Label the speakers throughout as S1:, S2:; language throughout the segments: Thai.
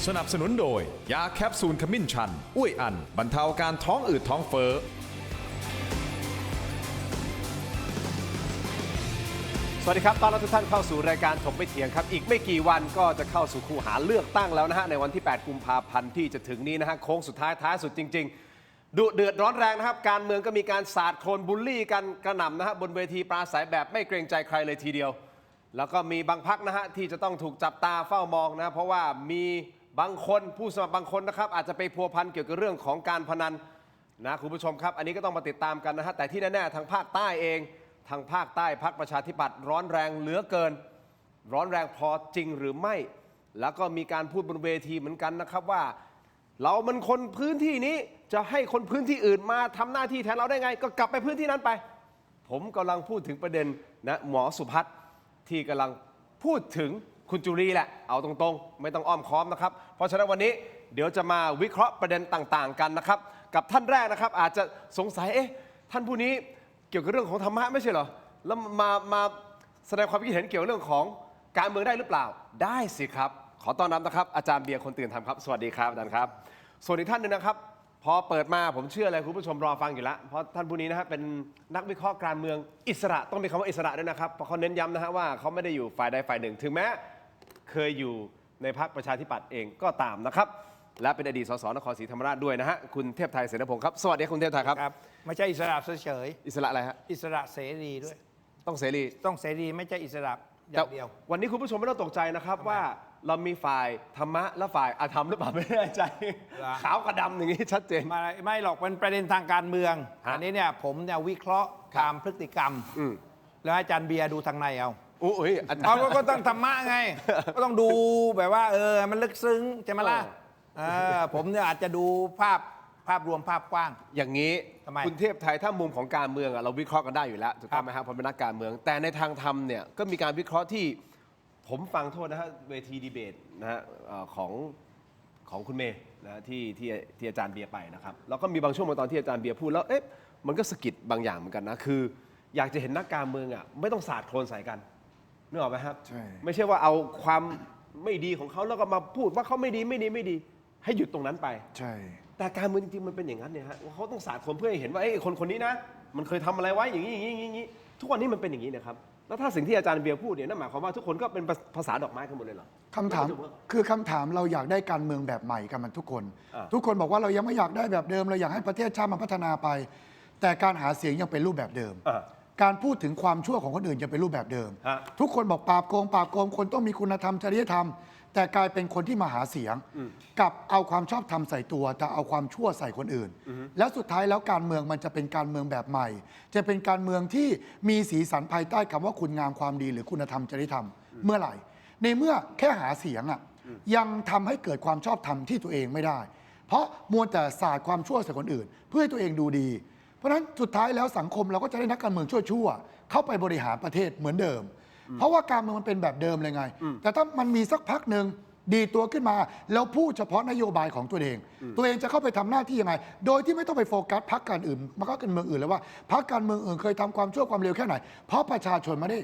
S1: สนับสนุนโดยยาแคปซูลขมิ้นชันอุ้ยอันบรรเทาอาการท้องอืดท้องเฟ้อ
S2: สวัสดีครับตอนรับทุกท่านเข้าสู่รายการถกไม่เถียงครับอีกไม่กี่วันก็จะเข้าสู่คูหาเลือกตั้งแล้วนะฮะในวันที่ 8 กุมภาพันธ์ที่จะถึงนี้นะฮะโค้งสุดท้ายท้ายสุดจริงๆดุเดือดร้อนแรงนะครับการเมืองก็มีการสาดโคลนบูลลี่กันกระหน่ำนะฮะบนเวทีปราศัยแบบไม่เกรงใจใครเลยทีเดียวแล้วก็มีบางพรรคนะฮะที่จะต้องถูกจับตาเฝ้ามองนะเพราะว่ามีบางคนผู้สมัครบางคนนะครับอาจจะไปพัวพันเกี่ยวกับเรื่องของการพนันนะคุณผู้ชมครับอันนี้ก็ต้องมาติดตามกันนะฮะแต่ที่แน่ๆทางภาคใต้เองทางภาคใต้พรรคประชาธิปัตย์ร้อนแรงเหลือเกินร้อนแรงพอจริงหรือไม่แล้วก็มีการพูดบนเวทีเหมือนกันนะครับว่าเรามันคนพื้นที่นี้จะให้คนพื้นที่อื่นมาทำหน้าที่แทนเราได้ไงก็กลับไปพื้นที่นั้นไปผมกำลังพูดถึงประเด็นนะหมอสุพัฒน์ที่กำลังพูดถึงคุณจุรีแหละเอาตรงๆไม่ต้องอ้อมค้อมนะครับเพราะฉะนั้นวันนี้เดี๋ยวจะมาวิเคราะห์ประเด็นต่างๆกันนะครับกับท่านแรกนะครับอาจจะสงสัยท่านผู้นี้เกี่ยวกับเรื่องของธรรมะไม่ใช่เหรอแล้วมาแสดงความคิดเห็นเกี่ยวกับเรื่องของการเมืองได้หรือเปล่าได้สิครับขอต้อนรับนะครับอาจารย์เบียร์คนตื่นธรรมครับสวัสดีครับอาจารย์ครับส่วนอีกท่านหนึ่งนะครับพอเปิดมาผมเชื่อเลยคุณผู้ชมรอฟังอยู่แล้วเพราะท่านผู้นี้นะฮะเป็นนักวิเคราะห์การเมืองอิสระต้องมีคำว่าอิสระด้วยนะครับเพราะเขาเน้นย้ำนะฮะว่าเขาไม่ได้อยู่ฝ่ายใดฝ่ายหนึ่งถึงแม้เคยอยู่ในพรรคประชาธิปัตย์เองก็ตามนะครับและเป็นอดีตสสนครศรีธรรมราชด้วยนะฮะคุณเทพไทยเสนพงศ์ครับสวัสดีคุณเทพไทยครับ
S3: ไม่ใช่อิสระเฉย
S2: อิสระอะไรฮะ
S3: อิสระเสรีด้วย
S2: ต้องเสรี
S3: ไม่ใช่อิสระอย่างเดียว
S2: วันนี้คุณผู้ชมไม่ต้องตกใจนะครับว่าเรามีฝ่ายธรรมะและฝ่ายอธรรมหรือเปล่าไม่แน่ใจขาวกับดำอย่างนี้ชัดเจน
S3: ไม่หรอกเป็นประเด็นทางการเมืองอันนี้เนี่ยผมเนี่ยวิเคราะห์ตามพฤติกรรมแล้วอาจารย์เบียร์ดูทางในเอา
S2: เรา
S3: ก็ต้องธรรมะไงก็ต้องดูแบบว่ามันลึกซึ้งใช่ไหมล่ะผมเนี่ยอาจจะดูภาพรวมภาพกว้าง
S2: อย่างนี้คุณเทพไทยถ้ามุมของการเมืองเราวิเคราะห์กันได้อยู่แล้วถูกต้องไหมครับเพราะเป็นนักการเมืองแต่ในทางธรรมเนี่ยก็มีการวิเคราะห์ที่ผมฟังโทษนะฮะเวทีดีเบตนะฮะของคุณเมย์นะที่อาจารย์เบียร์ไปนะครับแล้วก็มีบางช่วงบางตอนที่อาจารย์เบียร์พูดแล้วมันก็สะกิดบางอย่างเหมือนกันนะคืออยากจะเห็นนักการเมืองไม่ต้องสาดโคลนใส่กันนึกออกไหมครับไม่ใช่ว่าเอาความไม่ดีของเขาแล้วก็มาพูดว่าเขาไม่ดีให้หยุดตรงนั้นไป
S4: ใช่
S2: แต่การเมืองจริงๆมันเป็นอย่างนั้นเนี่ยฮะเขาต้องสาดคนเพื่อให้เห็นว่าคนนี้นะมันเคยทำอะไรไว้อย่างนี้ทุกวันนี้มันเป็นอย่างนี้นะครับแล้วถ้าสิ่งที่อาจารย์เบียร์พูดเนี่ยนั่นหมายความว่าทุกคนก็เป็นภาษาดอกไม้กันหมดเลยเหรอ
S4: คำถามเราอยากได้การเมืองแบบใหม่กันมันทุกคนบอกว่าเรายังไม่อยากได้แบบเดิมเราอยากให้ประเทศชาติมันพัฒนาไปแต่การหาเสียงยังเป็นรูปแบบเดิมการพูดถึงความชั่วของคนอื่นยังเป็นรูปแบบเดิมทุกคนบอกปราบโกงคนต้องมีคุณธรรมจริยธรรมแต่กลายเป็นคนที่มาหาเสียงกับเอาความชอบธรรมใส่ตัวแต่เอาความชั่วใส่คนอื่นแล้วสุดท้ายแล้วการเมืองมันจะเป็นการเมืองแบบใหม่จะเป็นการเมืองที่มีสีสันภายใต้คำว่าคุณงามความดีหรือคุณธรรมจริยธรรมเมื่อไหร่ในเมื่อแค่หาเสียงยังทำให้เกิดความชอบธรรมที่ตัวเองไม่ได้เพราะมัวแต่สาดความชั่วใส่คนอื่นเพื่อให้ตัวเองดูดีเพราะฉะนั้นสุดท้ายแล้วสังคมเราก็จะได้นักการเมืองชั่วเข้าไปบริหารประเทศเหมือนเดิมเพราะว่าการเมืองมันเป็นแบบเดิมเลยไงแต่ถ้ามันมีสักพักหนึ่งดีตัวขึ้นมาแล้วพูดเฉพาะนโยบายของตัวเองจะเข้าไปทำหน้าที่ยังไงโดยที่ไม่ต้องไปโฟกัสพรรคการอื่นพรรคการเมืองอื่นเลยว่าพรรคการเมืองอื่นเคยทำความชั่วความเลวแค่ไหนเพราะประชาชนไม่ได้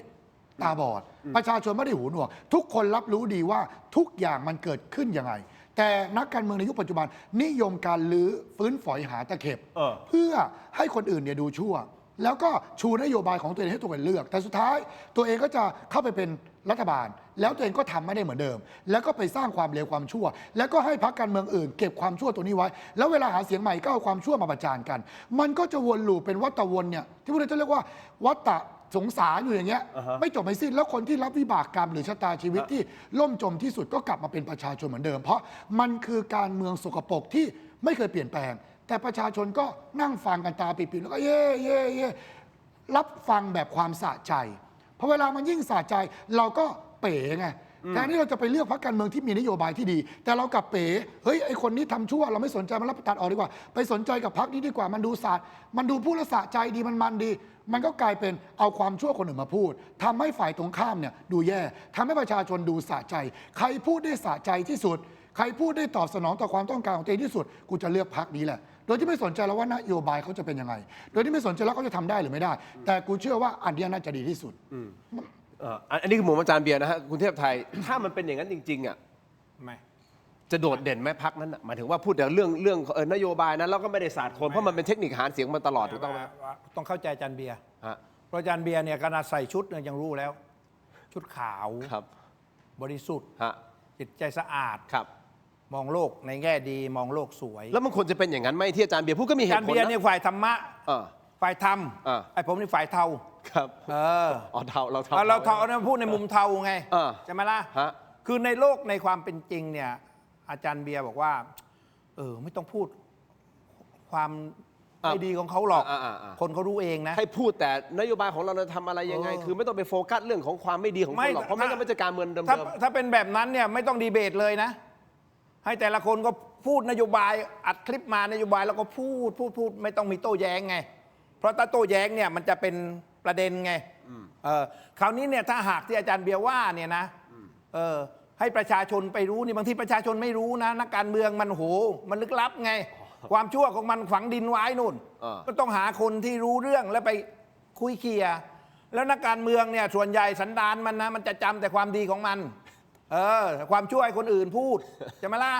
S4: ตาบอดประชาชนไม่ได้หูหนวกทุกคนรับรู้ดีว่าทุกอย่างมันเกิดขึ้นยังไงแต่นักการเมืองในยุคปัจจุบันนิยมการลื้อฟื้นฝอยหาตะเข็บเพื่อให้คนอื่นเนี่ยดูชั่วแล้วก็ชูนโยบายของตัวเองให้ตัวเองเลือกแต่สุดท้ายตัวเองก็จะเข้าไปเป็นรัฐบาลแล้วตัวเองก็ทำไม่ได้เหมือนเดิมแล้วก็ไปสร้างความเลวความชั่วแล้วก็ให้พรรคการเมืองอื่นเก็บความชั่วตัวนี้ไว้แล้วเวลาหาเสียงใหม่ก็เอาความชั่วมาประจานกันมันก็จะวนลูปเป็นวัฏวนเนี่ยที่พวกเราจะเรียกว่าวัฏสงสารอยู่อย่างเงี้ยไม่จบไม่สิ้นแล้วคนที่รับวิบากกรรมหรือชะตาชีวิตที่ล่มจมที่สุดก็กลับมาเป็นประชาชนเหมือนเดิมเพราะมันคือการเมืองสกปรกที่ไม่เคยเปลี่ยนแปลงแต่ประชาชนก็นั่งฟังกันตาปิดๆแล้วก็เย่รับฟังแบบความสะใจเพราะเวลามันยิ่งสะใจเราก็เป๋ไงแต่นี่เราจะไปเลือกพรรคการเมืองที่มีนโยบายที่ดีแต่เรากลับเป๋เฮ้ยไอคนนี้ทำชั่วเราไม่สนใจมันรับตัดออกดีกว่าไปสนใจกับพรรคนี้ดีกว่ามันดูศาสตร์มันดูพูดแล้วสะใจดีมันดีมันก็กลายเป็นเอาความชั่วคนอื่นมาพูดทำให้ฝ่ายตรงข้ามเนี่ยดูแย่ทำให้ประชาชนดูสะใจใครพูดได้สะใจที่สุดใครพูดได้ตอบสนองต่อความต้องการของตัวเองที่สุดกูจะเลือกพรรคนี้แหละโดยที่ไม่สนใจแล้วว่านโยบายเขาจะเป็นยังไงโดยที่ไม่สนใจแล้วเขาจะทำได้หรือไม่ได้แต่กูเชื่อว่าอันนี้น่าจะดีที่สุด
S2: อันนี้คือมุมอาจารย์เบียร์นะฮะคุณเทพไทยถ้ามันเป็นอย่างนั้นจริงๆ
S3: ไม่
S2: จะโดดเด่นไหมพรรคนั้นน่ะหมายถึงว่าพูดแต่เรื่องนโยบายนั้นเราก็ไม่ได้ศาสตร์คนเพราะมันเป็นเทคนิคหาเสียงมาตลอดถูกต้องไหม
S3: ต้องเข้าใจอาจารย์เบียร์
S2: ฮะ
S3: เพราะอาจารย์เบียร์เนี่ยขนาดใส่ชุดเนี่ยยังรู้แล้ว ชุดขาว
S2: ครับ
S3: บริสุทธิ์
S2: ฮะ
S3: จิตใจสะอาด
S2: ครับ
S3: มองโลกในแง่ดีมองโลกสวย
S2: แล้วมันควรจะเป็นอย่างนั้นไหมที่อาจารย์เบียร์พูดก็มีเห
S3: อาจาร
S2: ตุ
S3: ย์
S2: ผล
S3: เบียร์
S2: นะ
S3: เนี่ยฝ่ายธรรมะ
S2: อ่า
S3: ฝ่ายธรรม
S2: อ่า
S3: ไอ้ผมนี่ฝ่ายเทา
S2: ครับ
S3: เออ
S2: อ๋อเทาเราเทา
S3: เราเทาเนี่ยพูดในมุมเทาไง
S2: อ่า
S3: ใช่ไหมล่ะ
S2: ฮะ
S3: คือในโลกในความเป็นจริงเนี่ยอาจารย์เบียร์บอกว่าไม่ต้องพูดความไม่ดีของเขาหรอก คนเขารู้เองนะ
S2: ให้พูดแต่นโยบายของเราจะทำอะไรยังไง คือไม่ต้องไปโฟกัสเรื่องของความไม่ดีของคนหรอกเพราะไม่งั้นมันจะการเมืองเดิม
S3: ถ้าเป็นแบบนั้นเนี่ยไม่ต้องดีเบตเลยนะ ให้แต่ละคนก็พูดนโยบายอัดคลิปมานโยบายแล้วก็พูดไม่ต้องมีโต้แย้งไง เพราะถ้าโต้แย้งเนี่ยมันจะเป็นประเด็นไงคราวนี้เนี่ยถ้าหากที่อาจารย์เบียร์ว่าเนี่ยนะให้ประชาชนไปรู้นี่บางทีประชาชนไม่รู้นะนักการเมืองมันโหมันลึกลับไง ความชั่วของมันฝังดินไว้นู่น ก็ต้องหาคนที่รู้เรื่องแล้วไปคุยเคลียร์แล้วนักการเมืองเนี่ยส่วนใหญ่สันดานมันนะมันจะจำแต่ความดีของมันความชั่วให้คนอื่นพูดใช่ไหมล่ะ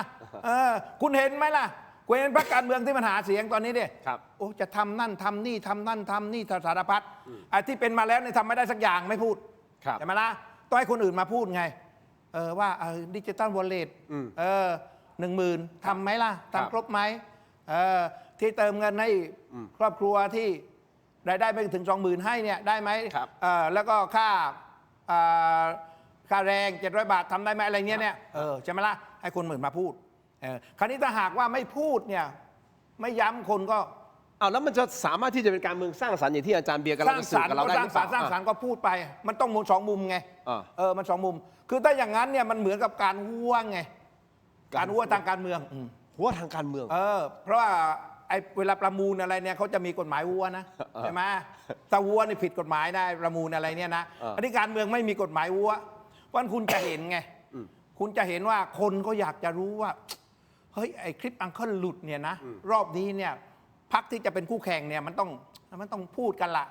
S3: คุณเห็นไหมล่ะคุณเห็นพรรคการเมืองที่มันหาเสียงตอนนี้เนี่ย
S2: ครับ
S3: โอ้จะทำนั่นทำนี่ทำนั่นทำนี่สารพัดที่เป็นมาแล้วเนี่ยทำไม่ได้สักอย่างไม่พูด
S2: ครับ
S3: ใช่ไหมล่ะต้องให้คนอื่นมาพูดไงว่าดิจิตอลวอลเล็ต10,000ทำไหมล่ะ
S2: ครับ
S3: ทำครบไหมที่เติมเงินให้ครอบครัวที่รายได้ไม่ถึง 20,000ให้เนี่ยได้ไหม
S2: ครับ
S3: แล้วก็ค่าแรง700 บาททำได้ไหมอะไรเงี้ยเนี่ยใช่ไหมล่ะให้คนอื่นมาพูดคราวนี้ถ้าหากว่าไม่พูดเนี่ยไม่ย้ำคนก็
S2: เอาแล้วมันจะสามารถที่จะเป็นการเมืองสร้างสรรค์อย่างที่อาจารย์เบียร์กำ
S3: ส
S2: ลัง
S3: ร้าง
S2: จะสื่
S3: สร
S2: อ
S3: รค์
S2: กับเราได้หรือเปล่า
S3: สร้างสรรค์ก็พูดไป มันต้องมุม2 มุมไงมัน2 มุม คือถ้าอย่างนั้นเนี่ยมันเหมือนกับการหัวไงการหัวทางการเมือง
S2: หัวทางการเมือง
S3: เพราะว่าไอ้เวลาประมูลอะไรเนี่ยเขาจะมีกฎหมายวัวนะใช่ไหมถ้าวัวนี่ผิดกฎหมายได้ประมูลอะไรเนี่ยนะอันนี้การเมืองไม่มีกฎหมายวัวเพราะฉะนั้นคุณจะเห็นไงคุณจะเห็นว่าคนก็อยากจะรู้ว่าเฮ้ยไอ้คลิปอังเคิลหลุดเนี่ยนะรอบนี้เนี่ยพรรคที่จะเป็นคู่แข่งเนี่ยมันต้องพูดกันละ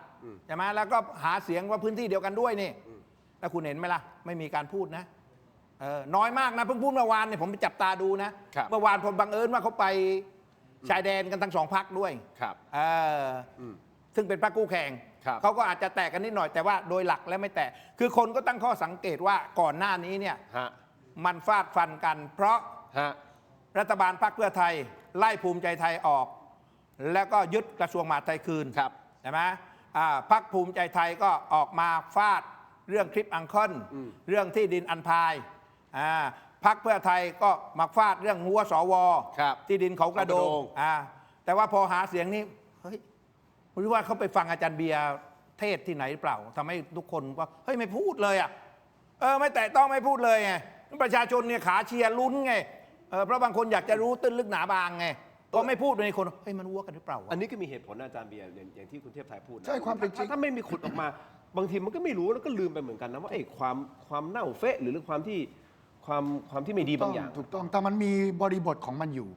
S3: ใช่ไหมแล้วก็หาเสียงว่าพื้นที่เดียวกันด้วยนี่แล้วคุณเห็นไหมล่ะไม่มีการพูดนะน้อยมากนะเพิ่งพูดเมื่อวานเนี่ยผมไปจับตาดูนะเมื่อวานผมบังเอิญว่าเขาไปชายแดนกันทั้ง2 พรรคด้วย
S2: ครับ
S3: ซึ่งเป็นพรรคคู่แข่ง
S2: ครับ
S3: เขาก็อาจจะแตกกันนิดหน่อยแต่ว่าโดยหลักแล้วไม่แตกคือคนก็ตั้งข้อสังเกตว่าก่อนหน้านี้เนี่ย
S2: ฮะ
S3: มันฟาดฟันกัน เพราะ
S2: ฮะ
S3: รัฐบาลพรรคเพื่อไทยไล่ภูมิใจไทยออก แล้วก็ยึดกระทรวงมหาดไทยคืน
S2: ครับ
S3: ใช่ไหมพรรคภูมิใจไทยก็ออกมาฟาดเรื่องคลิปอังเคิลเรื่องที่ดินอันพายพรรคเพื่อไทยก็มาฟาดเรื่องหัวสว
S2: ครับ
S3: ที่ดินเขากระโด
S2: เขากระโด
S3: ง
S2: ง
S3: แต่ว่าพอหาเสียงนี้เฮ้ยไม่รู้ว่าเขาไปฟังอาจารย์เบียร์เทศที่ไหนหรือเปล่าทำให้ทุกคนว่าเฮ้ยไม่พูดเลยไม่แตะต้องไม่พูดเลยไงประชาชนเนี่ยขาเชียร์ลุ้นไงเพราะบางคนอยากจะรู้ตื้นลึกหนาบางไงก็ไม่พูดในคนเฮ้ยมันวัวกันหรือเปล่าวะ
S2: อันนี้ก็มีเหตุผลนะอาจารย์เบียร์อย่างที่คุณเทพไทยพูดนะ
S4: ใช่ความเป็นจริง
S2: ถ้าไม่มีขุดออกมา บางทีมันก็ไม่รู้แล้วก็ลืมไปเหมือนกันนะว่าไอ้ความเน่าเฟะหรือความที่ไม่ดีบางอย่าง
S4: ถูกต้องแต่มันมีบริบทของมันอยู่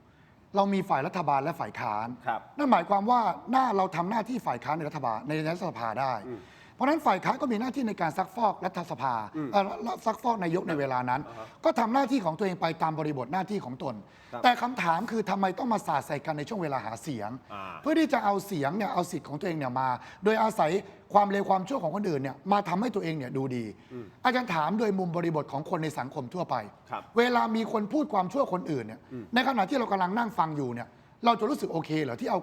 S4: เรามีฝ่ายรัฐบาลและฝ่ายค้าน
S2: ครับ
S4: นั่นหมายความว่าเราทำหน้าที่ฝ่ายค้านในรัฐบาลในรัฐสภาได้ เพราะฉะนั้นฝ่ายค้านก็มีหน้าที่ในการซักฟอกรัฐสภาซักฟอกนายกในเวลานั้น ก็ทำหน้าที่ของตัวเองไปตามบริบทหน้าที่ของตน
S2: ครับ
S4: แต่คำถามคือทำไมต้องมาสาดใส่กันในช่วงเวลาหาเสียง เพื่อที่จะเอาเสียงเนี่ยเอาสิทธิ์ของตัวเองเนี่ยมา โดยอาศัยความเลวความชั่วของคนอื่นเนี่ยมาทำให้ตัวเองเนี่ยดูดี อาจารย์ถามโดยมุมบริบทของคนในสังคมทั่วไป
S2: ครับ
S4: เวลามีคนพูดความชั่วคนอื่นเนี่ยในขณะที่เรากำลังนั่งฟังอยู่เนี่ยเราจะรู้สึกโอเคเหรอที่เอา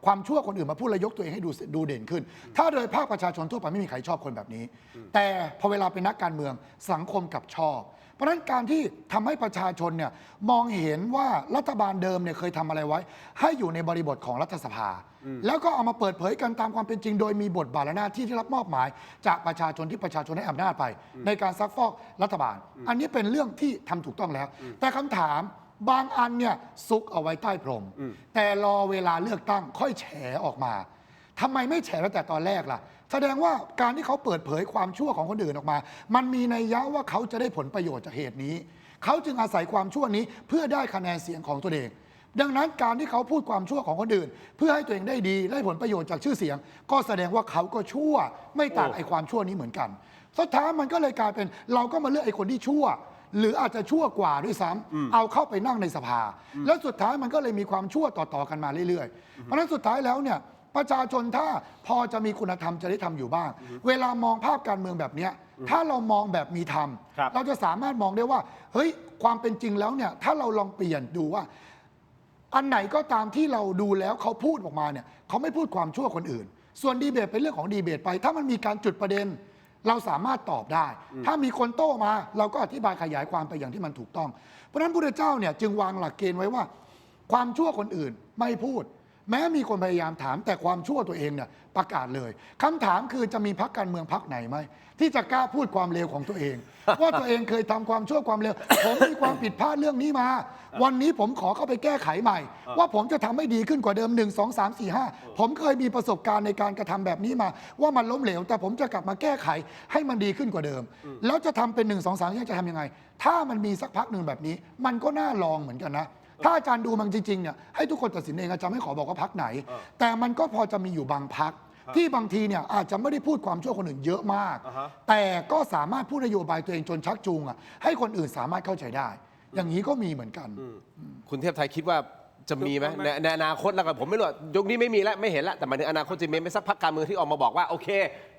S4: ความชั่วคนอื่นมาพูดแล้วยกตัวเองให้ดูเด่นขึ้น ถ้าโดยภาคประชาชนทั่วไปไม่มีใครชอบคนแบบนี้ แต่พอเวลาเป็นนักการเมืองสังคมกลับชอบ เพราะฉะนั้นการที่ทำให้ประชาชนเนี่ยมองเห็นว่ารัฐบาลเดิมเนี่ยเคยทำอะไรไว้ ให้อยู่ในบริบทของรัฐสภา แล้วก็เอามาเปิดเผยกันตามความเป็นจริง โดยมีบทบาทและหน้าที่ที่รับมอบหมาย จากประชาชนที่ประชาชนให้อำนาจไป ในการซักฟอกรัฐบาล อันนี้เป็นเรื่องที่ทำถูกต้องแล้ว แต่คำถามบางอันเนี่ยซุกเอาไว้ใต้พรม แต่รอเวลาเลือกตั้งค่อยแฉออกมาทำไมไม่แฉตั้งแต่ตอนแรกล่ะ แสดงว่าการที่เขาเปิดเผยความชั่วของคนอื่นออกมา มันมีนัยยะว่าเขาจะได้ผลประโยชน์จากเหตุนี้ เขาจึงอาศัยความชั่วนี้เพื่อได้คะแนนเสียงของตัวเอง ดังนั้นการที่เขาพูดความชั่วของคนอื่น เพื่อให้ตัวเองได้ดีได้ผลประโยชน์จากชื่อเสียง ก็แสดงว่าเขาก็ชั่วไม่ต่างไอ้ความชั่วนี้เหมือนกันสุดท้ายมันก็เลยกลายเป็นเราก็มาเลือกไอ้คนที่ชั่ว หรืออาจจะชั่วกว่าด้วยซ้ำเอาเข้าไปนั่งในสภา แล้วสุดท้ายมันก็เลยมีความชั่วต่อๆกันมาเรื่อยๆเพราะฉะนั้นสุดท้ายแล้วเนี่ยประชาชนถ้าพอจะมีคุณธรรมจริยธรรมอยู่บ้าง เวลามองภาพการเมืองแบบเนี้ยถ้าเรามองแบบมีธรรม
S2: ครับ
S4: เราจะสามารถมองได้ว่าเฮ้ยความเป็นจริงแล้วเนี่ยถ้าเราลองเปลี่ยนดูว่าอันไหนก็ตามที่เราดูแล้วเขาพูดออกมาเนี่ยเขาไม่พูดความชั่วคนอื่น ส่วนดีเบตเป็นเรื่องของดีเบตไป ถ้ามันมีการจุดประเด็น เราสามารถตอบได้ ถ้ามีคนโต้มาเราก็อธิบายขยายความไปอย่างที่มันถูกต้อง เพราะฉะนั้นพระพุทธเจ้าเนี่ยจึงวางหลักเกณฑ์ไว้ว่า ความชั่วคนอื่นไม่พูด แม้มีคนพยายามถามแต่ความชั่วตัวเองเนี่ยประกาศเลยคำถามคือจะมีพรรคการเมืองพรรคไหนไหมที่จะกล้าพูดความเลวของตัวเอง ว่าตัวเองเคยทำความชั่วความเลวผมมีความผิดพลาดเรื่องนี้มา วันนี้ผมขอเข้าไปแก้ไขใหม่ ว่าผมจะทำให้ดีขึ้นกว่าเดิม1 2 3 4 5ผมเคยมีประสบการณ์ในการกระทำแบบนี้มา ว่ามันล้มเหลวแต่ผมจะกลับมาแก้ไขให้มันดีขึ้นกว่าเดิม แล้วจะทำเป็น1 2 3 4จะทำยังไง ถ้ามันมีสักพักหนึ่งแบบนี้ มันก็น่าลองเหมือนกันนะถ้าอาจารย์ดูมันจริงๆเนี่ยให้ทุกคนตัดสินเองอาจารย์ไม่ขอบอกว่าพรรคไหน แต่มันก็พอจะมีอยู่บางพรรคที่บางทีเนี่ยอาจจะไม่ได้พูดความชั่วคนอื่นเยอะมาก แต่ก็สามารถพูดนโยบายตัวเองจนชักจูงให้คนอื่นสามารถเข้าใจได้ อย่างนี้ก็มีเหมือนกัน
S2: คุณเทพไทยคิดว่าจะมีไหมในอนาคตแล้วกันผมไม่รู้ยุคนี้ไม่มีแล้วไม่เห็นแล้วแต่หมายถึงอนาคตจะมีไหมสักพรรคการเมืองที่ออกมาบอกว่าโอเค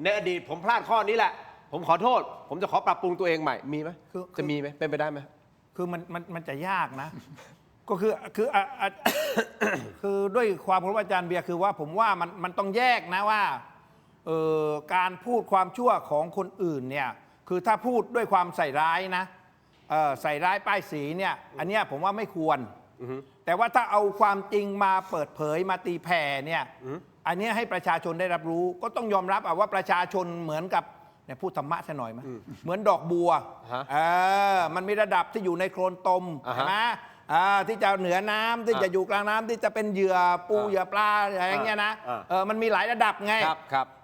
S2: ในอดีตผมพลาดข้อนี้แหละผมขอโทษ ผมจะขอปรับปรุงตัวเองใหม่มีไหมจะมีไหมเป็นไปได้ไหม
S3: คือมันจะยากนะ ก็คือด้วยความของอาจารย์เบียร์คือว่าผมว่ามันต้องแยกนะว่าการพูดความชั่วของคนอื่นเนี่ยคือถ้าพูดด้วยความใส่ร้ายนะใส่ร้ายป้ายสีเนี่ยอันเนี้ยผมว่าไม่ควรแต่ว่าถ้าเอาความจริงมาเปิดเผยมาตีแผ่เนี่ยอันเนี้ยให้ประชาชนได้รับรู้ก็ต้องยอมรับว่าประชาชนเหมือนกับเนี่ยพูดธรรมะซะหน่อยไหมเหมือนดอกบัวมันมีระดับที่อยู่ในโคลนตมใช่ไหมที่จะเหนือน้ำที่จะอยู่กลางน้ำที่จะเป็นเหยื่อปูเหยื่อปลาอะไรอย่างเงี้ยนะมันมีหลายระดับไง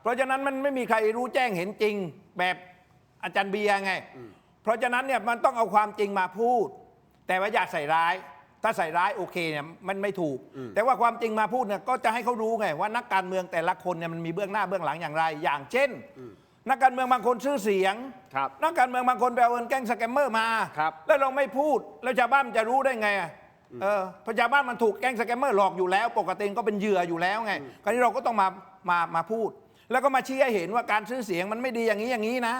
S3: เพราะฉะนั้นมันไม่มีใครรู้แจ้งเห็นจริงแบบอาจารย์เบียร์ไงเพราะฉะนั้นเนี่ยมันต้องเอาความจริงมาพูดแต่ว่าอย่าใส่ร้ายถ้าใส่ร้ายโอเคเนี่ยมันไม่ถูกแต่ว่าความจริงมาพูดเนี่ยก็จะให้เขารู้ไงว่านักการเมืองแต่ละคนเนี่ยมันมีเบื้องหน้าเบื้องหลังอย่างไรอย่างเช่นนักการเมืองบางคนชื่อเสียงนักการเมืองบางคนไปเอาเงินแก๊งสแกมเมอร์มาแล้วเราไม่พูดแล้วชาวบ้านจะรู้ได้ไงเพราะชาวบ้านมันถูกแก๊งสแกมเมอร์หลอกอยู่แล้วปกติก็เป็นเหยื่ออยู่แล้วไงคราวนี้เราก็ต้องมาพูดแล้วก็มาชี้ให้เห็นว่าการซื้อเสียงมันไม่ดีอย่างนี้นะ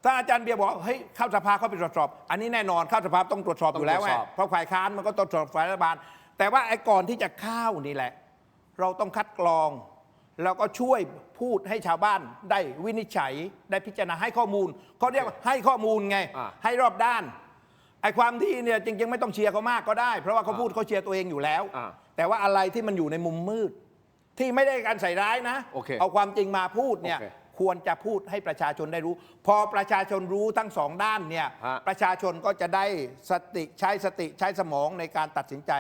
S3: ถ้าอาจารย์เบียร์บอกเฮ้ยเข้าสภาเข้าไปตรวจสอบอันนี้แน่นอนเข้าสภาต้องตรวจสอบอยู่แล้วไงเพราะฝ่ายค้านมันก็ตรวจสอบฝ่ายรัฐบาลแต่ว่าไอ้ก่อนที่จะเข้านี่แหละเราต้องคัดกรองแล้วก็ช่วยพูดให้ชาวบ้านได้วินิจฉัยได้พิจารณาให้ข้อมูลเขาเรียกว่าให้ข้อมูลไงให้รอบด้านไอ้ความที่เนี่ยจริงๆไม่ต้องเชียร์เขามากก็ได้เพราะว่าเขาพูดเขาเชียร์ตัวเองอยู่แล้วแต่ว่าอะไรที่มันอยู่ในมุมมืดที่ไม่ได้การใส่ร้ายนะเอาความจริงมาพูดเนี่ยควรจะพูดให้ประชาชนได้รู้พอประชาชนรู้ทั้งสองด้านเนี่ยประชาชนก็จะได้สติใช้สมองในการตัดสินใจ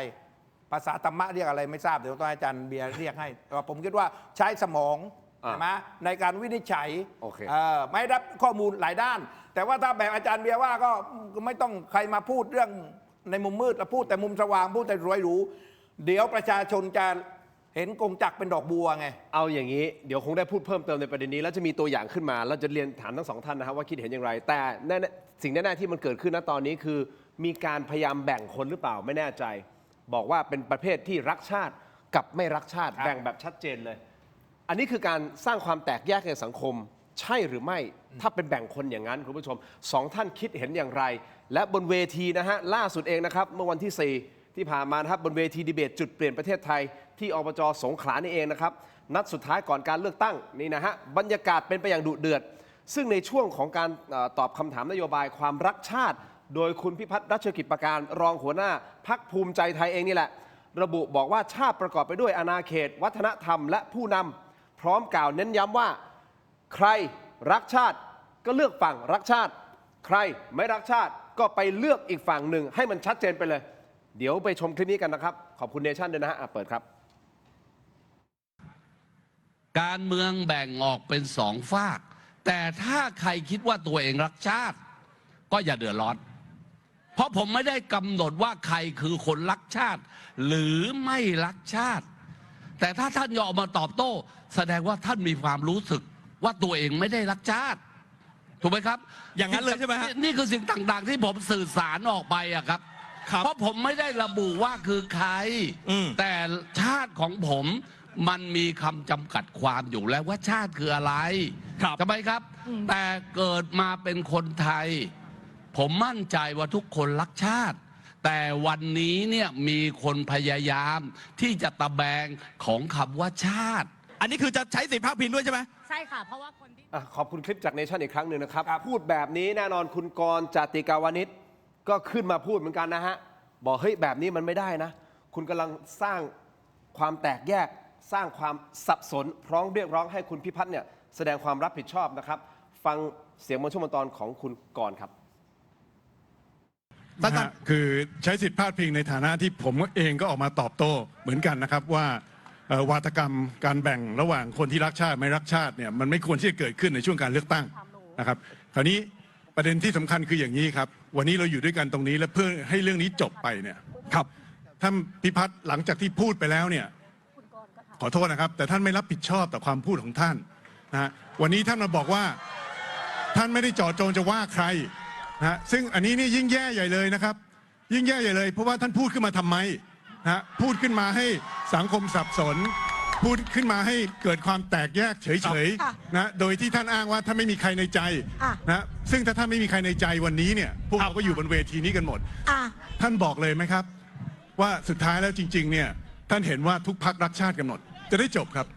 S3: ภาษาธรรมะเรียกอะไรไม่ทราบเดี๋ยวต้องให้อาจารย์เบียร์เรียกให้แต่ว่าผมคิดว่าใช้สมองใช่ไหมในการวินิจฉัยไม่รับข้อมูลหลายด้านแต่ว่าถ้าแบบอาจารย์เบียร์ว่าก็ไม่ต้องใครมาพูดเรื่องในมุมมืดแล้วพูดแต่มุมสว่างพูดแต่รวยหรูเดี๋ยวประชาชนจะเห็นกงจักรเป็นดอกบัวไง
S2: เอาอย่างนี้เดี๋ยวคงได้พูดเพิ่มเติมในประเด็นนี้แล้วจะมีตัวอย่างขึ้นมาเราจะเรียนถามทั้งสองท่านนะครับว่าคิดเห็นอย่างไรแต่สิ่งแน่ๆที่มันเกิดขึ้นณตอนนี้คือมีการพยายามแบ่งคนหรือเปล่าไม่แน่ใจบอกว่าเป็นประเภทที่รักชาติกับไม่รักชาติแบ่งแบบชัดเจนเลยอันนี้คือการสร้างความแตกแยกในสังคมใช่หรือไม่ถ้าเป็นแบ่งคนอย่างนั้นคุณผู้ชมสองท่านคิดเห็นอย่างไร และบนเวทีนะฮะล่าสุดเองนะครับเมื่อวันที่4ที่ผ่านมานะครับบนเวทีดีเบตจุดเปลี่ยนประเทศไทยที่อบจ.สงขลานี่เองนะครับนัดสุดท้ายก่อนการเลือกตั้งนี่นะฮะบรรยากาศเป็นไปอย่างดุเดือดซึ่งในช่วงของการตอบคำถามนโยบายความรักชาติโดยคุณพิพัฒน์รัชกิจประการรองหัวหน้าพรรคภูมิใจไทยเองนี่แหละระบุบอกว่าชาติประกอบไปด้วยอาณาเขตวัฒนธรรมและผู้นำพร้อมกล่าวเน้นย้ำว่าใครรักชาติก็เลือกฝั่งรักชาติใครไม่รักชาติก็ไปเลือกอีกฝั่งหนึ่งให้มันชัดเจนไปเลยเดี๋ยวไปชมคลิปนี้กันนะครับขอบคุณเนชั่นด้วยนะฮะเปิดครับ
S5: การเมืองแบ่งออกเป็นสองฝากแต่ถ้าใครคิดว่าตัวเองรักชาติก็อย่าเดือดร้อนเพราะผมไม่ได้กำหนดว่าใครคือคนรักชาติหรือไม่รักชาติแต่ถ้าท่านยอมมาตอบโต้แสดงว่าท่านมีความรู้สึกว่าตัวเองไม่ได้รักชาติ ถูกไหมครับ
S6: อย่างนั้นเลยใช่ไหมฮะ
S5: นี่คือสิ่งต่างๆ ที่ผมสื่อสารออกไปอะครับ
S6: ครับ
S5: เพราะผมไม่ได้ระบุว่าคือใคร แต่ชาติของผมมันมีคำจำกัดความอยู่แล้วว่าชาติคืออะไร
S6: ครับ
S5: ใช่ไหมครับ แต่เกิดมาเป็นคนไทย ผมมั่นใจว่าทุกคนรักชาติ แต่วันนี้เนี่ยมีคนพยายามที่จะตะแบงของคำว่าชาติ
S6: อันนี้คือจะใช้สิทธิภาคพิงด้วยใช่ไหม
S7: ใช่ค่ะ เพราะว่าคนที่
S2: ขอบคุณคลิปจากเนชั่นอีกครั้งหนึ่งนะครับ พูดแบบนี้แน่นอนคุณกรณ์จติกาวานิชก็ขึ้นมาพูดเหมือนกันนะฮะ บอกเฮ้ยแบบนี้มันไม่ได้นะ คุณกำลังสร้างความแตกแยก สร้างความสับสนพร้อมเรียกร้องให้คุณพิพัฒน์เนี่ยแสดงความรับผิดชอบนะครับ ฟังเสียงบนช่วงบนตอนของคุณกรณ์ครับ
S8: นะฮะคือใช้สิทธิพาดพิงในฐานะที่ผมเองก็ออกมาตอบโต้เหมือนกันนะครับว่าวาทกรรมการแบ่งระหว่างคนที่รักชาติไม่รักชาติเนี่ยมันไม่ควรที่จะเกิดขึ้นในช่วงการเลือกตั้งนะครับคราวนี้ประเด็นที่สำคัญคืออย่างนี้ครับวันนี้เราอยู่ด้วยกันตรงนี้และเพื่อให้เรื่องนี้จบไปเนี่ยครับท่านพิพัฒน์หลังจากที่พูดไปแล้วเนี่ยขอโทษนะครับแต่ท่านไม่รับผิดชอบต่อความพูดของท่านนะฮะวันนี้ท่านมาบอกว่าท่านไม่ได้เจาะจงจะว่าใครนะฮะซึ่งอันนี้นี่ยิ่งแย่ใหญ่เลยนะครับยิ่งแย่ใหญ่เลยเพราะว่าท่านพูดขึ้นมาทำไมนะฮะพูดขึ้นมาให้สังคมสับสนพูดขึ้นมาให้เกิดความแตกแยกเฉยๆนะโดยที่ท่านอ้างว่าท่านไม่มีใครในใจนะซึ่งถ้าท่านไม่มีใครในใจวันนี้เนี่ยพวกเราก็อยู่บนเวทีนี้กันหมดท่านบอกเลยไหมครับว่าสุดท้ายแล้วจริงๆเนี่ยท่านเห็นว่าทุกพรรครักชาติกันหมดจะได้จบครับ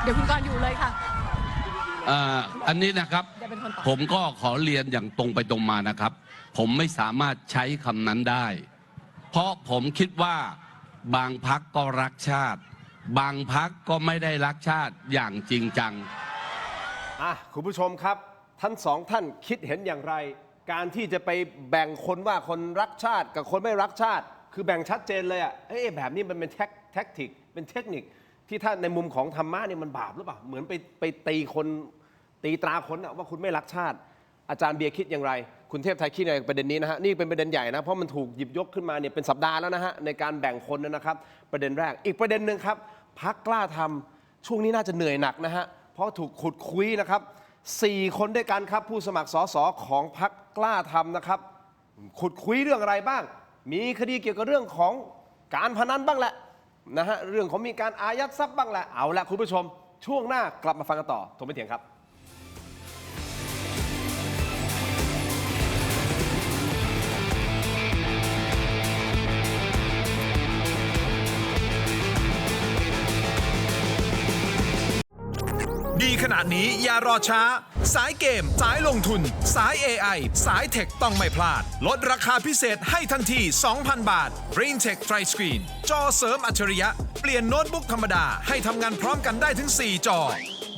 S7: เดี๋ยวคุณกรณ์อยู่เลยค่ะ
S5: อันนี้นะครับ
S7: เดี๋ยวเป็นคนตอบ
S5: ผมก็ขอเรียนอย่างตรงไปตรงมานะครับ ผมไม่สามารถใช้คำนั้นได้ เพราะผมคิดว่าบางพรรคก็รักชาติ บางพรรคก็ไม่ได้รักชาติอย่างจริงจัง
S2: คุณผู้ชมครับทั้งสองท่านคิดเห็นอย่างไร การที่จะไปแบ่งคนว่าคนรักชาติกับคนไม่รักชาติ คือแบ่งชัดเจนเลยอ่ะแบบนี้มันเป็นแท็กติกเป็นเทคนิคที่ถ้าในมุมของธรรมะเนี่ยมันบาปหรือเปล่าเหมือนไปตีคนตีตราคนว่าคุณไม่รักชาติ อาจารย์เบียร์คิดอย่างไร คุณเทพไทยคิดในประเด็นนี้นะฮะนี่เป็นประเด็นใหญ่นะเพราะมันถูกหยิบยกขึ้นมาเนี่ยเป็นสัปดาห์แล้วนะฮะในการแบ่งคนนะครับ ประเด็นแรกอีกประเด็นหนึ่งครับพรรคกล้าทำช่วงนี้น่าจะเหนื่อยหนักนะฮะเพราะถูกขุดคุยนะครับ4 คนด้วยกันครับผู้สมัครสสของพรรคกล้าทำนะครับขุดคุยเรื่องอะไรบ้าง มีคดีเกี่ยวกับเรื่องของการพนันบ้างแหละนะฮะเรื่องของมีการอายัดทรัพย์บ้างแหละเอาละคุณผู้ชมช่วงหน้ากลับมาฟังกันต่อถกไม่เถียงครับ
S1: ดีขนาดนี้อย่ารอช้า สายเกม สายลงทุน สาย AI สายเทคต้องไม่พลาด ลดราคาพิเศษให้ทันที 2,000 บาท BrainTech Tri Screen จอเสริมอัจฉริยะ เปลี่ยนโน้ตบุ๊กธรรมดาให้ทำงานพร้อมกันได้ถึง 4 จอ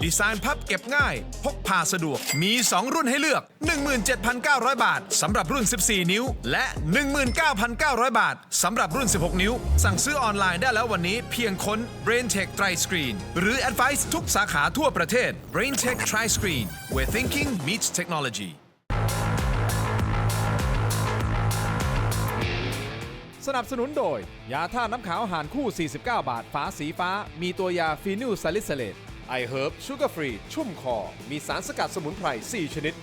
S1: ดีไซน์พับเก็บง่าย พกพาสะดวก มี 2 รุ่นให้เลือก 17,900 บาทสำหรับรุ่น 14 นิ้ว และ 19,900 บาทสำหรับรุ่น 16 นิ้ว สั่งซื้อออนไลน์ได้แล้ววันนี้เพียงค้น BrainTech Tri Screen หรือ Advice ทุกสาขาทั่วประเทศ BrainTech Tri Screen where thinking meets technology สนับสนุนโดย ยาท่าน้ำขาวหารคู่ 49 บาท ฝาสีฟ้า มีตัวยาฟีนิลซาลิซิเลตไอเฮิร์บชูการ์ฟรี ชุ่มคอ มีสารสกัดสมุนไพร 4 ชนิด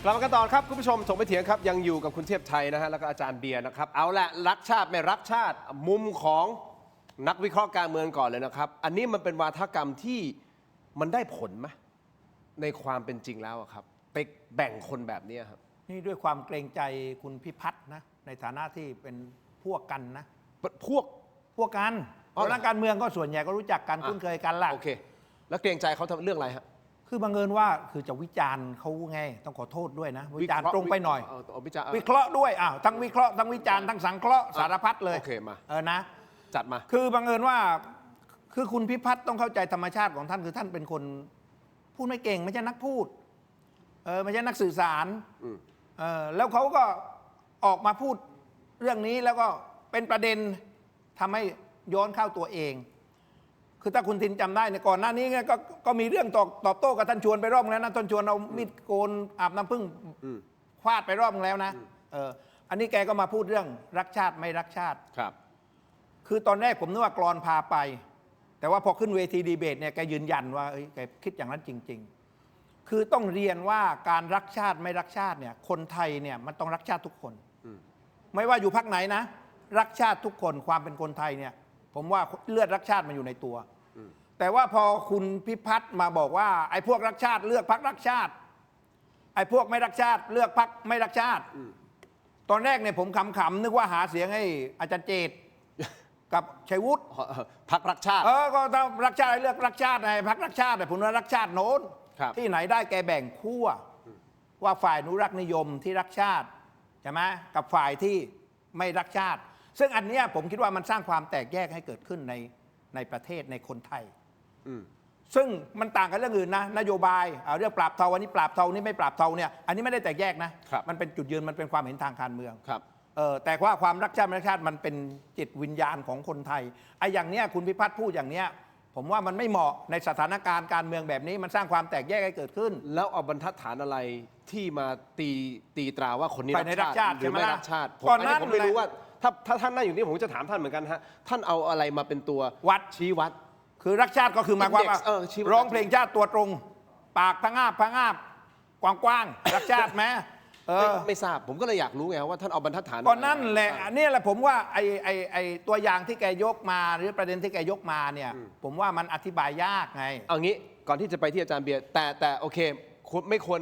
S2: กลับมากันต่อครับคุณผู้ชมถกไม่เถียงครับยังอยู่กับคุณเทพไทยนะฮะแล้วก็อาจารย์เบียร์นะครับเอาละรักชาติไม่รักชาติ มุมของนักวิเคราะห์การเมืองก่อนเลยนะครับอันนี้มันเป็นวาทกรรมที่มันได้ผลไหมในความเป็นจริงแล้วอะครับไปแบ่งคนแบบนี้ครับ
S3: นี่ด้วยความเกรงใจคุณพิพัฒน์นะในฐานะที่เป็นพวกกันนะ
S2: พวก
S3: กัน
S2: อ๋อเหรอ
S3: นักการเมืองก็ส่วนใหญ่ก็รู้จักกันคุ้นเคยกันล่ะ
S2: โอเค แล้วเกรงใจเขาทำเรื่องอะไรฮะ
S3: คือบังเอิญว่าคือจะวิจารณ์เขาไงต้องขอโทษด้วยนะ วิจารณ์ตรงไปหน่อย
S2: วิจารณ์
S3: วิเคราะห์ด้วยอ้าวทั้งวิเคราะห์ทั้งวิจารณ์ทั้งสังเคราะห์สารพัดเลย
S2: โอเคมา
S3: นะ
S2: จัดมา
S3: คือบังเอิญว่าคือคุณพิพัฒน์ต้องเข้าใจธรรมชาติของท่านคือท่านเป็นคนพูดไม่เก่งไม่ใช่นักพูดไม่ใช่นักสื่อสารแล้วเขาก็ออกมาพูดเรื่องนี้แล้วก็เป็นประเด็นทำให้ย้อนเข้าตัวเอง คือถ้าคุณทินจำได้ในก่อนหน้านี้ก็มีเรื่องตอบโต้กับท่านชวนไปรอบนึงแล้วนะท่านชวนเอามีดโกนอาบน้ำผึ้งฟาดไปรอบนึงแล้วนะอันนี้แกก็มาพูดเรื่องรักชาติไม่รักชาติ
S2: ครับ
S3: คือตอนแรกผมนึกว่ากรอนพาไป แต่ว่าพอขึ้นเวทีดีเบตเนี่ยแกยืนยันว่าแกคิดอย่างนั้นจริง คือต้องเรียนว่าการรักชาติไม่รักชาติเนี่ยคนไทยเนี่ยมันต้องรักชาติทุกคน ไม่ว่าอยู่พรรคไหนนะ รักชาติทุกคนความเป็นคนไทยเนี่ยผมว่าเลือดรักชาติมันอยู่ในตัว แต่ว่าพอคุณพิพัฒน์มาบอกว่าไอ้พวกรักชาติเลือกพรรครักชาติ ไอ้พวกไม่รักชาติเลือกพรรคไม่รักชาติ ตอนแรกเนี่ยผมขำๆนึกว่าหาเสียงให้อาจารย์เจต กับชัยวุฒิ
S2: พรรครักชาติ
S3: ก็ต้องรักชาติเลือกรักชาติไงพรรครักชาติแต่ผมว่ารักชาติโน้น
S2: ครับ
S3: ที่ไหนได้แกแบ่งขั้วว่าฝ่ายอนุรักษ์นิยมที่รักชาติใช่ไหมกับฝ่ายที่ไม่รักชาติ ซึ่งอันเนี้ยผมคิดว่ามันสร้างความแตกแยกให้เกิดขึ้นในประเทศในคนไทย ซึ่งมันต่างกันเรื่องอื่นนะนโยบายเรื่องปราบเทาวันนี้ปราบเทานี่ไม่ปราบเทาเนี่ยอันนี้ไม่ได้แตกแยกนะครับ มันเป็นจุดยืนมันเป็นความเห็นทางการเมือง
S2: ครับ
S3: แต่ว่าความรักชาติไม่รักชาติมันเป็นจิตวิญญาณของคนไทยไอ้อย่างเนี้ยคุณพิพัฒน์พูดอย่างเนี้ยผมว่ามันไม่เหมาะในสถานการณ์การเมืองแบบนี้มันสร้างความแตกแยกให้เกิดขึ้น
S2: แล้วเอาบรรทัดฐานอะไรที่มาตีตราว่าคนนี้
S3: ฝ่ายไหนรักชาติ
S2: หรือไม่
S3: ใช่ไหม
S2: รักชาติผม
S3: ก่อน
S2: อัน
S3: นั้
S2: นี้
S3: น
S2: ผมไม่รู้
S3: แหละ
S2: ว่าถ้าท่านนั่งอยู่นี่ผมจะถามท่านเหมือนกันฮะท่านเอาอะไรมาเป็นตัว
S3: วัด
S2: ชี้วัด
S3: คือรักชาติก็คือหมายความว่า
S2: Index ชีวิต
S3: ร้องเพลงชาติตัวตรง ปากพะงาบพะงาบกว้างๆรักชาติไหม
S2: ไม่ทราบผมก็เลยอยากรู้ไงว่าท่านเอาบรรทัดฐาน
S3: ก็นั่นแหละอันนี้แหละผมว่าไอ้ตัวอย่างที่แกยกมาหรือประเด็นที่แกยกมาเนี่ยผมว่ามันอธิบายยากไง
S2: เอางี้ก่อนที่จะไปที่อาจารย์เบียร์แต่โอเคไม่ควร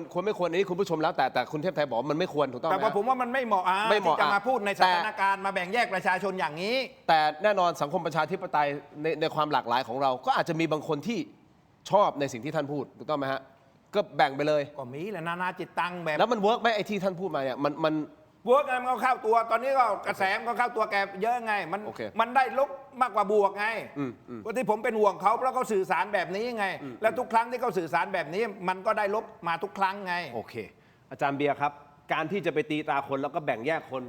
S2: อันนี้คุณผู้ชมแล้วแต่คุณเทพไทยบอกว่ามันไม่ควรถูกต้องไหม
S3: แต่ว่าผมว่ามันไม่เหมาะ
S2: ไม่เหมาะ
S3: ที่จะมาพูดในส
S2: แต่
S3: ถานการณ์มาแบ่งแยกประชาชนอย่างนี้
S2: แต่แน่นอนสังคมประชาธิปไตยในความหลากหลายของเรา ก็อาจจะมีบางคนที่ชอบในสิ่งที่ท่านพูดถูกต้องไหมฮะก็แบ่งไปเลย
S3: ก็มีแหละนานาจิตตังแบบ
S2: แล้วมันเวิร์กไหมไอ้ที่ท่านพูดมาเนี่ยมัน
S3: บวกไงมันก็เข้าตัวตอนนี้ก็กระแสมันก็เข้าตัวแกเยอะไงมัน
S2: โอเค
S3: มันได้ลบมากกว่าบวกไง
S2: อืม
S3: ว่าที่ผมเป็นห่วงเขาเพราะเขาสื่อสารแบบนี้ไง แล้วทุกครั้งที่เขาสื่อสารแบบนี้ มันก็ได้ลบมาทุกครั้งไง
S2: โอเค อาจารย์เบียร์ครับ การที่จะไปตีตราคนแล้วก็แบ่งแยกคน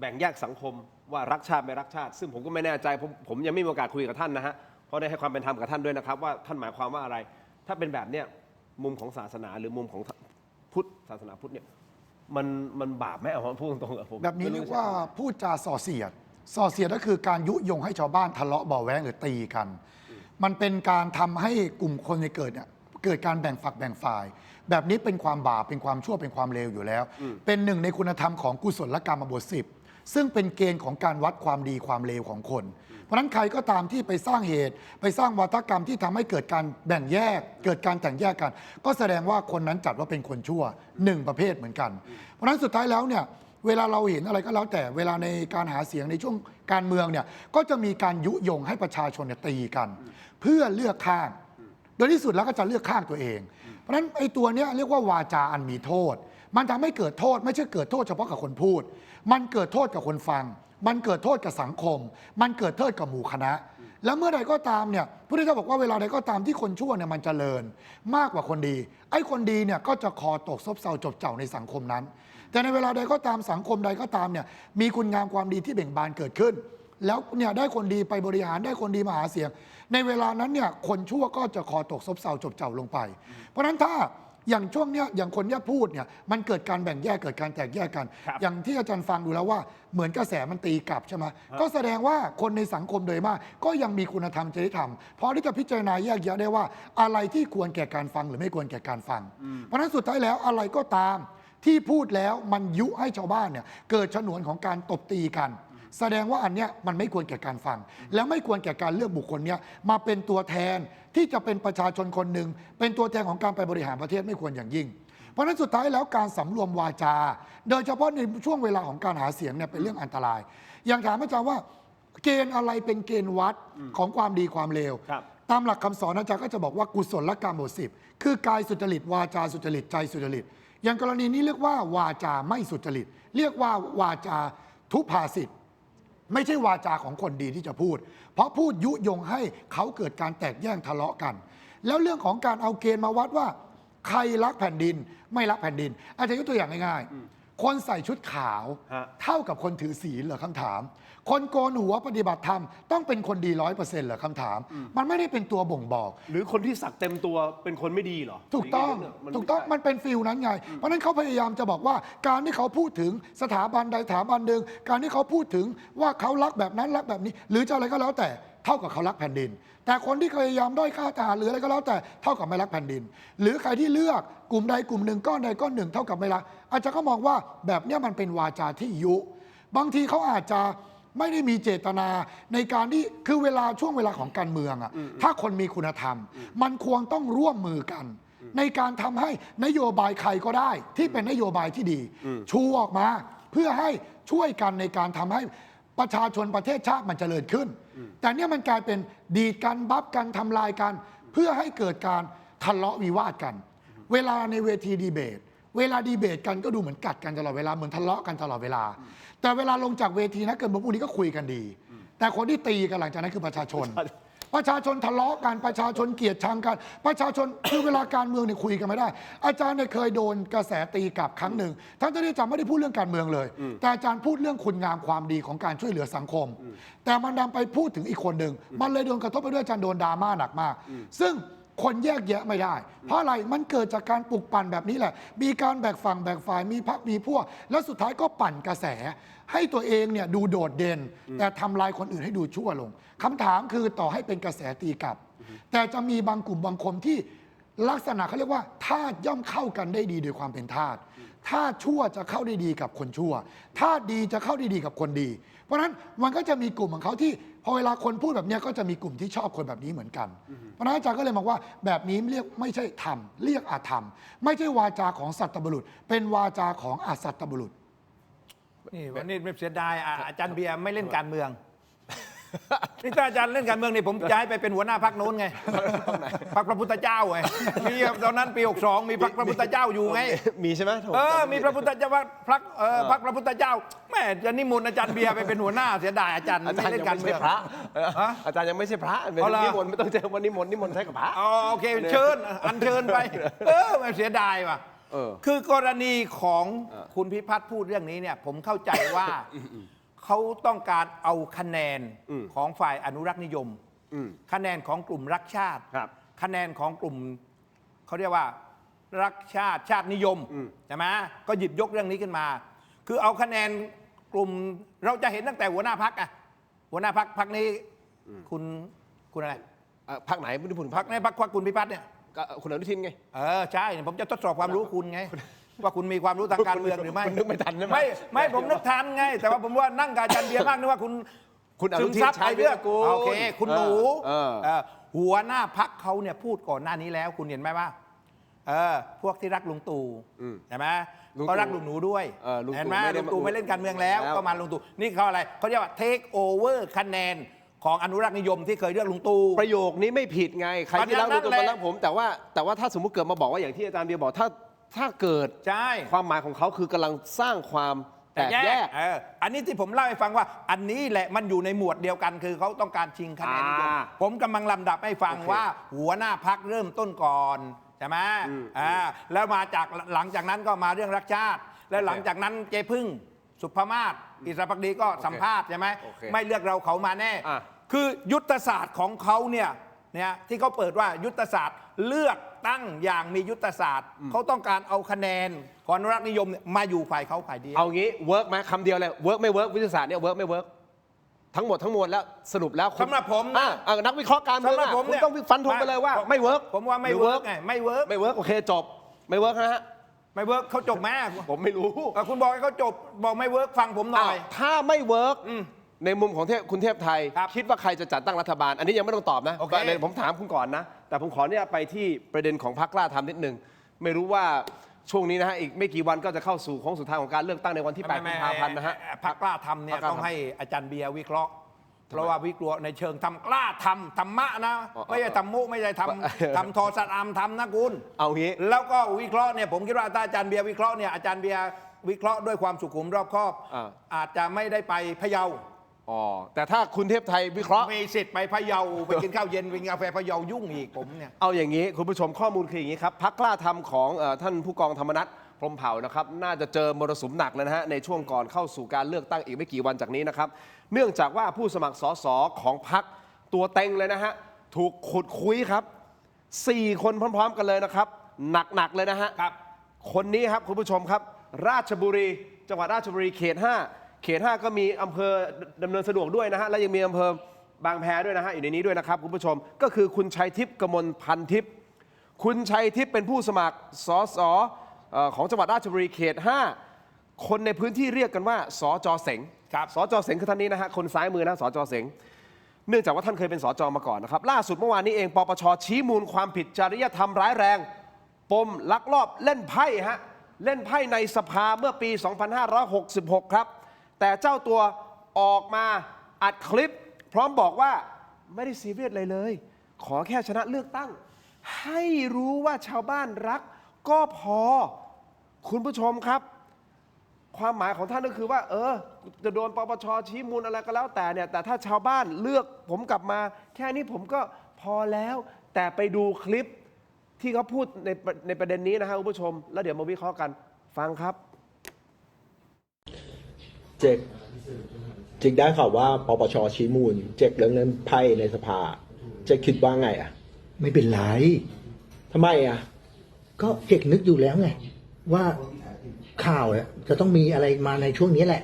S2: แบ่งแยกสังคมว่ารักชาติไม่รักชาติ ซึ่งผมก็ไม่แน่ใจผมยังไม่มีโอกาสคุยกับท่านนะฮะเพราะได้ให้ความเป็นธรรมกับท่านด้วยนะครับว่าท่านหมายความว่าอะไร ถ้าเป็นแบบเนี้ยมุมของศาสนาหรือมุมของพุทธศาสนาพุทธเนี่ยมันบาปไหมเอาพูดตรงๆกับผม
S4: แบบนี้
S2: ไม่
S4: เรียกว่าพูดจาส่อเสียดก็คือการยุยงให้ชาวบ้านทะเลาะเบาะแว้งหรือตีกัน มันเป็นการทำให้กลุ่มคนเกิดการแบ่งฝักแบ่งฝ่าย แบบนี้เป็นความบาปเป็นความชั่วเป็นความเลวอยู่แล้ว เป็นหนึ่งในคุณธรรมของกุศลกรรมบท 10 ซึ่งเป็นเกณฑ์ของการวัดความดีความเลวของคน เพราะฉะนั้นใครก็ตามที่ไปสร้างเหตุไปสร้างวาทกรรมที่ทำให้เกิดการแบ่งแยก เกิดการแบ่งแยกกัน ก็แสดงว่าคนนั้นจัดว่าเป็นคนชั่วหนึ่งประเภทเหมือนกัน เพราะฉะนั้นสุดท้ายแล้วเนี่ยเวลาเราเห็นอะไรก็แล้วแต่เวลาในการหาเสียงในช่วงการเมืองเนี่ยก็จะมีการยุยงให้ประชาชนเนี่ยตีกัน เพื่อเลือกข้าง โดยที่สุดแล้วก็จะเลือกข้างตัวเอง เพราะฉะนั้นไอ้ตัวเนี้ยเรียกว่าวาจาอันมีโทษ มันทำให้เกิดโทษไม่ใช่เกิดโทษเฉพาะกับคนพูด มันเกิดโทษกับคนฟัง มันเกิดโทษกับสังคม มันเกิดโทษกับหมู่คณะ แล้วเมื่อใดก็ตามเนี่ยพระพุทธเจ้าบอกว่าเวลาใดก็ตามที่คนชั่วเนี่ยมันเจริญมากกว่าคนดี ไอ้คนดีเนี่ยก็จะคอตกซบเซาจบเจ่าในสังคมนั้น แต่ในเวลาใดก็ตามสังคมใดก็ตามเนี่ยมีคุณงามความดีที่เบ่งบานเกิดขึ้น แล้วเนี่ยได้คนดีไปบริหารได้คนดีมาหาเสียง ในเวลานั้นเนี่ยคนชั่วก็จะคอตกซบเซาจบเจ่าลงไป เพราะฉะนั้นถ้าอย่างช่วงเนี้ยอย่างคนเนี้ยพูดเนี่ยมันเกิดการแบ่งแยกเกิดการแตกแยกกัน อย่างที่อาจารย์ฟังดูแล้วว่าเหมือนกระแสมันตีกลับใช่ไหมก็แสดงว่าคนในสังคมโดยมากก็ยังมีคุณธรรมจริยธรรมพอที่จะพิจารณาแยกแยะได้ว่าอะไรที่ควรแก่การฟังหรือไม่ควรแก่การฟัง เพราะฉะนั้นสุดท้ายแล้วอะไรก็ตามที่พูดแล้วมันยุให้ชาวบ้านเนี่ยเกิดฉนวนของการตบตีกัน แสดงว่าอันเนี้ยมันไม่ควรแก่การฟัง และไม่ควรแก่การเลือกบุคคลเนี้ยมาเป็นตัวแทนที่จะเป็นประชาชนคนหนึ่งเป็นตัวแทนของการไปบริหารประเทศไม่ควรอย่างยิ่ง เพราะฉะนั้นสุดท้ายแล้วการสำรวมวาจา โดยเฉพาะในช่วงเวลาของการหาเสียงเนี่ยเป็นเรื่องอันตราย อย่างถามอาจารย์ว่าเกณฑ์อะไรเป็นเกณฑ์วัดของความดีความเลว ตามหลักคำสอนอาจารย์ก็จะบอกว่ากุศลกรรมบท 10 คือกายสุจริตวาจาสุจริตใจสุจริตอย่างกรณีนี้เรียกว่าวาจาไม่สุจริตเรียกว่าวาจาทุพาสิทธิ์ไม่ใช่วาจาของคนดีที่จะพูด เพราะพูดยุยงให้เขาเกิดการแตกแย่งทะเลาะกัน แล้วเรื่องของการเอาเกณฑ์มาวัดว่าใครรักแผ่นดินไม่รักแผ่นดินอาจารย์ยกตัวอย่างง่ายๆคนใส่ชุดขาวเท่ากับคนถือศีลเหรอคำถาม คนโกนหัวปฏิบัติธรรมต้องเป็นคนดี100%เหรอคำถาม มันไม่ได้เป็นตัวบ่งบอก
S2: หรือคนที่สักเต็มตัวเป็นคนไม่ดีเหรอ
S4: ถูกต้องมันเป็นฟิลนั้นไง เพราะฉะนั้นเขาพยายามจะบอกว่าการที่เขาพูดถึงสถาบันใดสถาบันหนึ่งการที่เขาพูดถึงว่าเขารักแบบนั้นรักแบบนี้ หรือจะอะไรก็แล้วแต่ เท่ากับเขารักแผ่นดิน แต่คนที่พยายามด้อยค่าทหารหรืออะไรก็แล้วแต่เท่ากับไม่รักแผ่นดิน หรือใครที่เลือกกลุ่มใดกลุ่มหนึ่งก้อนใดก้อนหนึ่งเท่ากับไม่รักอาจารย์ก็มองว่าแบบนี้มันเป็นวาจาที่ยุบางทีเขาอาจจะไม่ได้มีเจตนาในการที่คือช่วงเวลาของการเมืองอะถ้าคนมีคุณธรรม มันควรต้องร่วมมือกัน ในการทำให้นโยบายใครก็ได้ที่เป็นนโยบายที่ดีชูออกมาเพื่อให้ช่วยกันในการทำให้ประชาชนประเทศชาติมันเจริญขึ้น แต่เนี่ยมันกลายเป็นดีดกันบัฟกันทำลายกันเพื่อให้เกิดการทะเลาะวิวาทกัน เวลาในเวทีดีเบตเวลาดีเบตกันก็ดูเหมือนกัดกันตลอดเวลาเหมือนทะเลาะกันตลอดเวลาแต่เวลาลงจากเวทีนะเกิดมาพวกนี้ก็คุยกันดีแต่คนที่ตีกันหลังจากนั้นคือประชาชนทะเลาะกันประชาชนเกลียดชังกันประชาชน คือเวลาการเมืองเนี่ยคุยกันไม่ได้อาจารย์เนี่ยเคยโดนกระแสตีกลับครั้งหนึ่งท่านจะได้จำไม่ได้พูดเรื่องการเมืองเลยแต่อาจารย์พูดเรื่องคุณงามความดีของการช่วยเหลือสังคมแต่มันนำไปพูดถึงอีกคนหนึ่งมันเลยโดนกระทบไปด้วยอาจารย์โดนดราม่าหนักมากซึ่งคนแยกแยะไม่ได้เพราะอะไรมันเกิดจากการปลุกปั่นแบบนี้แหละมีการแบ่งฝั่งแบ่งฝ่ายมีพรรคมีพวกแล้วสุดท้ายก็ปั่นกระแสให้ตัวเองเนี่ยดูโดดเด่นแต่ทำลายคนอื่นให้ดูชั่วลงคำถามคือต่อให้เป็นกระแสตีกลับแต่จะมีบางกลุ่มบางคนที่ลักษณะเขาเรียกว่าธาตุย่อมเข้ากันได้ดีโดยความเป็นธาตุธาตุชั่วจะเข้าได้ดีกับคนชั่วธาตุดีจะเข้าได้ดีกับคนดีเพราะฉะนั้นมันก็จะมีกลุ่มของเขาที่พอเวลาคนพูดแบบนี้ก็จะมีกลุ่มที่ชอบคนแบบนี้เหมือนกันเพราะฉะนั้นอาจารย์ก็เลยบอกว่าแบบนี้เรียกไม่ใช่ธรรมเรียกอาธรรมไม่ใช่วาจาของสัตบุรุษเป็นวาจาของอสัตบุรุษ
S3: นี่วันนี้ไม่เสียดายอาจารย์เบียร์ไม่เล่นการเมืองนี่ถ้าอาจารย์เล่นการเมืองนี่ผมย้ายไปเป็นหัวหน้าพรรคโน้นไงพรรคพระพุทธเจ้าไงมีตอนนั้นปี62มีพรรคพระพุทธเจ้าอยู่ไง
S2: มีใช่ไหม
S3: มีพระพุทธเจ้าพรรคพระพุทธเจ้าแม่จะนิมนต์อาจารย์เบียร์ไปเป็นหัวหน้าเสียดายอาจารย์ไม่เล่นการเมือง
S2: พระอาจารย์ยังไม่ใช่พระเป็นนิมนต์ไม่ต้องเจอวันนิมนต์ใช้กับพระ
S3: โอเคเชิญอัญเชิญไปไม่เสียดายว่ะคือกรณีของคุณพิพัฒน์พูดเรื่องนี้เนี่ยผมเข้าใจว่าเขาต้องการเอาคะแนนของฝ่ายอนุรักษ์นิยมคะแนนของกลุ่มรักชาติคะแนนของกลุ่มเขาเรียกว่ารักชาติชาตินิยมใช่ไหมก็หยิบยกเรื่องนี้ขึ้นมาคือเอาคะแนนกลุ่มเราจะเห็นตั้งแต่หัวหน้าพรรคอะหัวหน้าพรรคนี้คุณอะไร
S2: พรรคไหนไม่ได้พูด
S3: พรรคในพรรคคุณพิพัฒน์เนี่ย
S2: คุณอนุทินไง
S3: ใช่ผมจะทดสอบความรู้คุณไงว่าคุณมีความรู้ทางการเมืองหรือไม่
S2: นึกไม่ทันใช่ไหม
S3: ไม่ผมนึกทันไงแต่ว่าผมว่านั่งกับอาจารย์เบียร์มากนึกว่า
S2: คุณอนุทินใช้เรื่องกู
S3: โอเคคุณหนูหัวหน้าพรรคเขาเนี่ยพูดก่อนหน้านี้แล้วคุณเห็นไหมว่าพวกที่รักลุงตู่ใช่ไหมก็รักลุงหนูด้วยเห็นไหมลุงตู่ไม่เล่นการเมืองแล้วก็มาลุงตู่นี่เขาอะไรเขาเรียกว่าเทคโอเวอร์คะแนนของอนุรักษ์นิยมที่เคยเลือกลุงตู่
S2: ประโยคนี้ไม่ผิดไงใครที่รักลุงตู่มารักผมแต่ว่าถ้าสมมติเกิดมาบอกว่าอย่างที่อาจารย์เบียร์บอกถ้าเกิดความหมายของเขาคือกำลังสร้างความแตกแยก
S3: อันนี้ที่ผมเล่าให้ฟังว่าอันนี้แหละมันอยู่ในหมวดเดียวกันคือเขาต้องการชิงคะแนนนิยมผมกำลังลำดับให้ฟังว่าหัวหน้าพรรคเริ่มต้นก่อนใช่ไหมแล้วมาจากหลังจากนั้นก็มาเรื่องรักชาติแล้วหลังจากนั้นเจพึ่งสุภมาศอิสระภักดีก็สัมภาษณ์ใช่ไหมไม่เลือกเราเขามาแน่คือยุทธศาสตร์ของเขาเนี่ยที่เขาเปิดว่ายุทธศาสตร์เลือกตั้งอย่างมียุทธศาสตร์เขาต้องการเอาคะแนนของอนุรักษ์นิยมมาอยู่ฝ่ายเขาฝ่ายเดียว
S2: เอางี้เวิร์กไหมคำเดียวเลยเวิร์กไม่เวิร์กวิทยาศาสตร์เนี่ยเวิร์กไม่เวิร์กทั้งหมดแล้วสรุปแล้ว
S3: สำหรับผม
S2: นักวิเคราะห์การเมืองคุณต้องฟันธงไปเลยว่าไม่เวิร์ก
S3: ผมว่าไม่เวิร์กไงไม่เวิร์ก
S2: โอเคจบไม่เวิร์กนะฮะ
S3: ไม่เวิร์กเขาจบแม่
S2: ผมไม่รู้
S3: คุณบอกให้เขาจบบอกไม่เวิร์กฟังผมหน่อย
S2: ถ้าไม่เวิร์กในมุมของคุณเทพไทยคิดว่าใครจะจัดตั้งรัฐบาลอันนี้ยังไม่ต้องตอบนะผมถามคุณก่อนนะแต่ผมขอเนี่ยไปที่ประเด็นของพรรคกล้าทำนิดนึงไม่รู้ว่าช่วงนี้นะฮะอีกไม่กี่วันก็จะเข้าสู่โค้งสุดท้ายของการเลือกตั้งในวันที่8 กุมภาพันธ์นะฮะ
S3: พรรคกล้าทำเนี่ยต้องให้อาจารย์เบียร์วิเคราะห์เพราะว่าวิเคราะห์ในเชิงทำกล้าทำธรรมะนะไม่ใช่ทำมุไม่ใช่ทำทอสัตอามทำนะคุณ
S2: เอางี้
S3: แล้วก็วิเคราะห์เนี่ยผมคิดว่าถ้าอาจารย์เบียร์วิเคราะห์เนี่ยอาจารย์เบียร์วิเคราะห์ด้วยความสุขุมรอบคอบอาจจะไม่ได้ไปพะเยา
S2: แต่ถ้าคุณเทพไทยวิเคราะห์
S3: มีสิทธิ์ไปพะเยาไปกินข้าวเย็นไปกินกาแฟพะเยายุ่งอีกผมเนี่ย
S2: เอาอย่างนี้คุณผู้ชมข้อมูลคืออย่างนี้ครับพรรคกล้าทำของท่านผู้กองธรรมนัสพรหมเผ่านะครับน่าจะเจอมรสุมหนักเลยนะฮะในช่วงก่อนเข้าสู่การเลือกตั้งอีกไม่กี่วันจากนี้นะครับเนื่องจากว่าผู้สมัครสสของพรรคตัวเต็งเลยนะฮะถูกขุดคุยครับ4 คนพร้อมๆกันเลยนะครับหนักเลยนะฮะคนนี้ครับคุณผู้ชมครับราชบุรีจังหวัดราชบุรีเขต 5ก็มีอำเภอดำเนินสะดวกด้วยนะฮะและยังมีอำเภอ บางแพด้วยนะฮะอยู่ในนี้ด้วยนะครับคุณผู้ชมก็คือคุณชัยทิพย์กมลพันทิพย์คุณชัยทิพย์เป็นผู้สมัครสสของจังหวัดราชบุรีเขต 5 คนในพื้นที่เรียกกันว่าสจเสงครับสจเสงคือท่านนี้นะฮะคนซ้ายมือนะสจเสงเนื่องจากว่าท่านเคยเป็นสจมาก่อนนะครับล่าสุดเมื่อวานนี้เองปปชชี้มูลความผิดจริยธรรมร้ายแรงปมลักลอบเล่นไพ่ฮะเล่นไพ่ในสภาเมื่อปี 2566 ครับแต่เจ้าตัวออกมาอัดคลิปพร้อมบอกว่าไม่ได้ซีเรียสอะไรเลย ขอแค่ชนะเลือกตั้งให้รู้ว่าชาวบ้านรักก็พอคุณผู้ชมครับความหมายของท่านก็คือว่าจะโดนปปชชี้มูลอะไรก็แล้วแต่เนี่ยแต่ถ้าชาวบ้านเลือกผมกลับมาแค่นี้ผมก็พอแล้วแต่ไปดูคลิปที่เขาพูดในประเด็นนี้นะครับคุณผู้ชมแล้วเดี๋ยวมาวิเคราะห์กันฟังครับ
S9: เจกได้ข่าวว่าปปชชี้มูลเจกเรื่องเล่นไพ่ในสภาเจกคิดว่าไงอ่ะ
S10: ไม่เป็นไร
S9: ทำไมอ่ะ
S10: ก็เจกนึกอยู่แล้วไงว่าข่าวเนี่ยจะต้องมีอะไรมาในช่วงนี้แหละ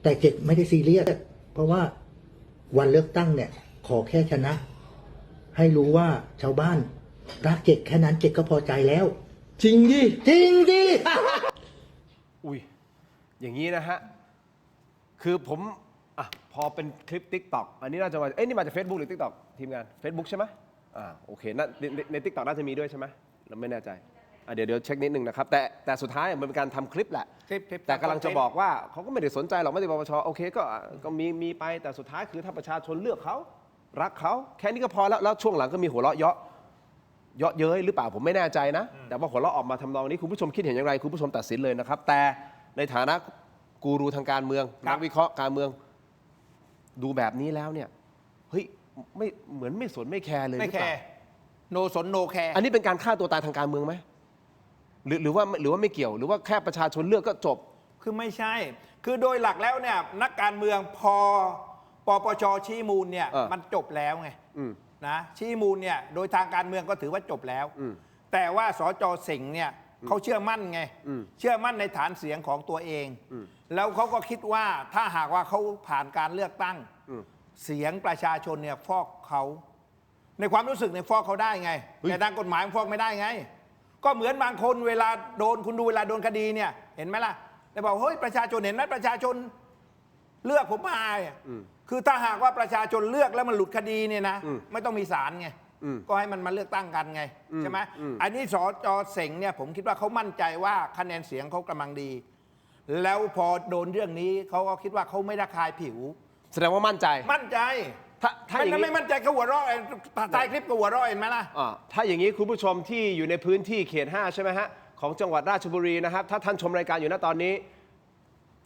S10: แต่เจกไม่ได้ซีเรียสเพราะว่าวันเลือกตั้งเนี่ย ขอแค่ชนะ ให้รู้ว่าชาวบ้านรักเจกแค่นั้นเจกก็พอใจแล้ว
S9: จริงดิ
S10: จริงดิ
S2: อุ้ยอย่างนี้นะฮะคือผมพอเป็นคลิป TikTok อันนี้น่าจะมานี่มาจาก Facebook หรือ TikTok ทีมงาน Facebook ใช่ไหมโอเคใน TikTok น่าจะมีด้วยใช่ไหมเราไม่แน่ใจเดี๋ยวเช็คนิดนึงนะครับแต่สุดท้ายมันเป็นการทำคลิปแหละแต่กำลังจะบอกว่าเขาก็ไม่ได้สนใจหรอกไม่ได้ปปชโอเคก็มีไปแต่สุดท้ายคือถ้าประชาชนเลือกเขารักเขาแค่นี้ก็พอแล้วช่วงหลังก็มีหัวเราะเยาะเย้ยหรือเปล่าผมไม่แน่ใจนะแต่ว่าหัวเราะออกมาทำนองนี้คุณผู้ชมคิดเห็นอย่างไรคุณผู้ชมตัดสินเลยนะครับแต่ในฐานะกูรูทางการเมืองนักวิเคราะห์การเมืองดูแบบนี้แล้วเนี่ยเฮ้ยไม่เหมือนไม่สนไม่แคร์เลยไม่แคร์
S3: โนสนโนแคร์
S2: อันนี้เป็นการฆ่าตัวตายทางการเมืองไหมหรือว่าไม่เกี่ยวหรือว่าแค่ประชาชนเลือกก็จบ
S3: คือไม่ใช่คือโดยหลักแล้วเนี่ยนักการเมืองพอปปชชี้มูลเนี่ยมันจบแล้วไงนะชี้มูลเนี่ยโดยทางการเมืองก็ถือว่าจบแล้วแต่ว่าสจเสงเนี่ยเขาเชื่อมั่นไงเชื่อมั่นในฐานเสียงของตัวเองแล้วเขาก็คิดว่าถ้าหากว่าเขาผ่านการเลือกตั้งเสียงประชาชนเนี่ยฟอกเขาในความรู้สึกเนี่ยฟอกเขาได้ไงแต่ทางกฎหมายฟอกไม่ได้ไงก็เหมือนบางคนเวลาโดนคุณดูเวลาโดนคดีเนี่ยเห็นไหมล่ะแต่บอกเฮ้ยประชาชนเห็นไหมประชาชนเลือกผมมาคือถ้าหากว่าประชาชนเลือกแล้วมันหลุดคดีเนี่ยนะไม่ต้องมีศาลไงก็ให้มันมาเลือกตั้งกันไงใช่ไหมอันนี้สจเสงเนี่ยผมคิดว่าเขามั่นใจว่าคะแนนเสียงเขากำลังดีแล้วพอโดนเรื่องนี้เขาก็คิดว่าเขาไม่ระคายผิว
S2: แสดงว่ามั่นใจ
S3: ถ้าอย่างนี้ไม่มั่นใจก็หัวเราะถ่ายคลิปก็หัวเราะเห็นไหมล่ะ
S2: ถ้าอย่างนี้คุณผู้ชมที่อยู่ในพื้นที่เขต 5ใช่ไหมฮะของจังหวัดราชบุรีนะครับถ้าท่านชมรายการอยู่ณตอนนี้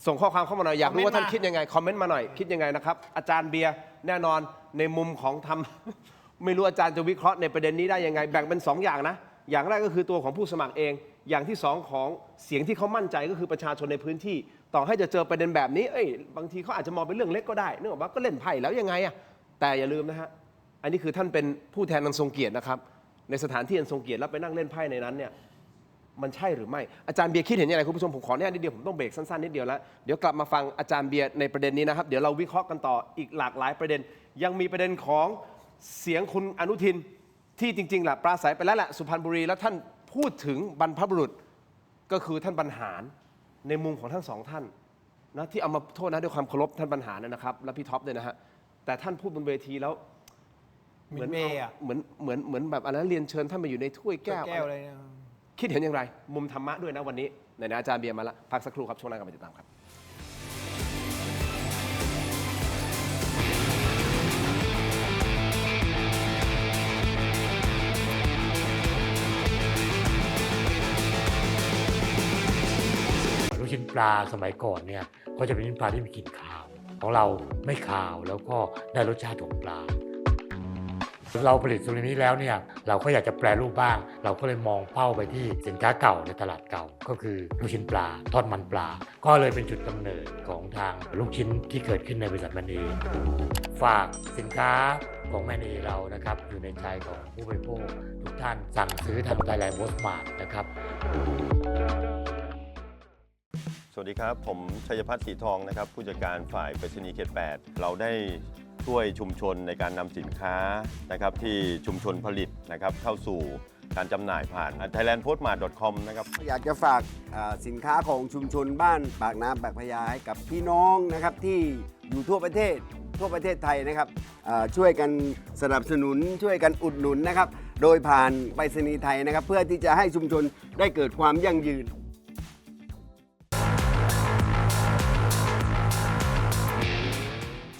S2: ส่งข้อความเข้ามาหน่อยอยากรู้ว่าท่านคิดยังไงคอมเมนต์มาหน่อยคิดยังไงนะครับอาจารย์เบียร์แน่นอนในมุมของทำ ไม่รู้อาจารย์จะวิเคราะห์ในประเด็นนี้ได้ยังไงแบ่งเป็น2อย่างนะอย่างแรกก็คือตัวของผู้สมัครเองอย่างที่2ของเสียงที่เขามั่นใจก็คือประชาชนในพื้นที่ต่อให้จะเจอประเด็นแบบนี้บางทีเขาอาจจะมองเป็นเรื่องเล็กก็ได้นึกออกว่าก็เล่นไพ่แล้วยังไงแต่อย่าลืมนะฮะอันนี้คือท่านเป็นผู้แทนอันทรงเกียรตินะครับในสถานที่อันทรงเกียรติแล้วไปนั่งเล่นไพ่ในนั้นเนี่ยมันใช่หรือไม่อาจารย์เบียร์คิดเห็นยังไงคุณผู้ชมผมขออนุญาตนิดเดียวผมต้องเบรกสั้นๆนิดเดียวแล้วเดี๋ยวกลับมาฟังอาจารย์เบียร์ในประเด็นนี้นะครับเดี๋ยวเราวิเคราะห์กันต่ออีกหลากหลายประเด็นยังมีประเด็นของเสียงคุณอนุทินที่จริงๆแหละปราศัยไปแล้วแหละสุพรรณบุรีแล้วท่านพูดถึงบรรพบุรุษก็คือท่านบรรหารในมุมของทั้งสองท่านนะที่เอามาโทษนะด้วยความเคารพท่านบรรหารนะครับและพี่ท็อปด้วยนะฮะแต่ท่านพูดบนเวทีแล้วเหมือนแบบอะไรเรียนเชิญท่านมาอยู่ในถ้วยแก้วอะไรคิดเห็นอย่างไรมุมธรรมะด้วยนะวันนี้ไหนๆอาจารย์เบียร์มาละพักสักครู่ครับช่วงหน้ากลับมาติดตามครับ
S11: ลูกชิ้นปลาสมัยก่อนเนี่ยก็จะเป็นลูกชิ้นปลาที่มีกลิ่นคาวของเราไม่คาวแล้วก็ได้รสชาติของปลาเราผลิตตรงนี้แล้วเนี่ยเราก็อยากจะแปรรูปบ้างเราก็เลยมองเป้าไปที่สินค้าเก่าในตลาดเก่าก็คือลูกชิ้นปลาทอดมันปลาก็เลยเป็นจุดกำเนิดของทางลูกชิ้นที่เกิดขึ้นในบริษัทแมนนีฝากสินค้าของแมนนีเรานะครับอยู่ในใจของผู้บริโภคทุกท่านสั่งซื้อทางไทยแลนด์โพสต์มาร์ทนะครับ
S12: สวัสดีครับผมชัยพัฒน์สีทองนะครับผู้จัดการฝ่ายไปรษณีย์เขต 8เราได้ ช่วยชุมชนในการนำสินค้านะครับที่ชุมชนผลิตนะครับเข้าสู่การจำหน่ายผ่าน thailandpostmart.com นะครับ
S13: อยากจะฝากสินค้าของชุมชนบ้านปากน้ำปากพญาให้กับพี่น้องนะครับที่อยู่ทั่วประเทศไทยนะครับช่วยกันสนับสนุนช่วยกันอุดหนุนนะครับโดยผ่านไปรษณีย์ไทยนะครับเพื่อที่จะให้ชุมชนได้เกิดความยั่งยืน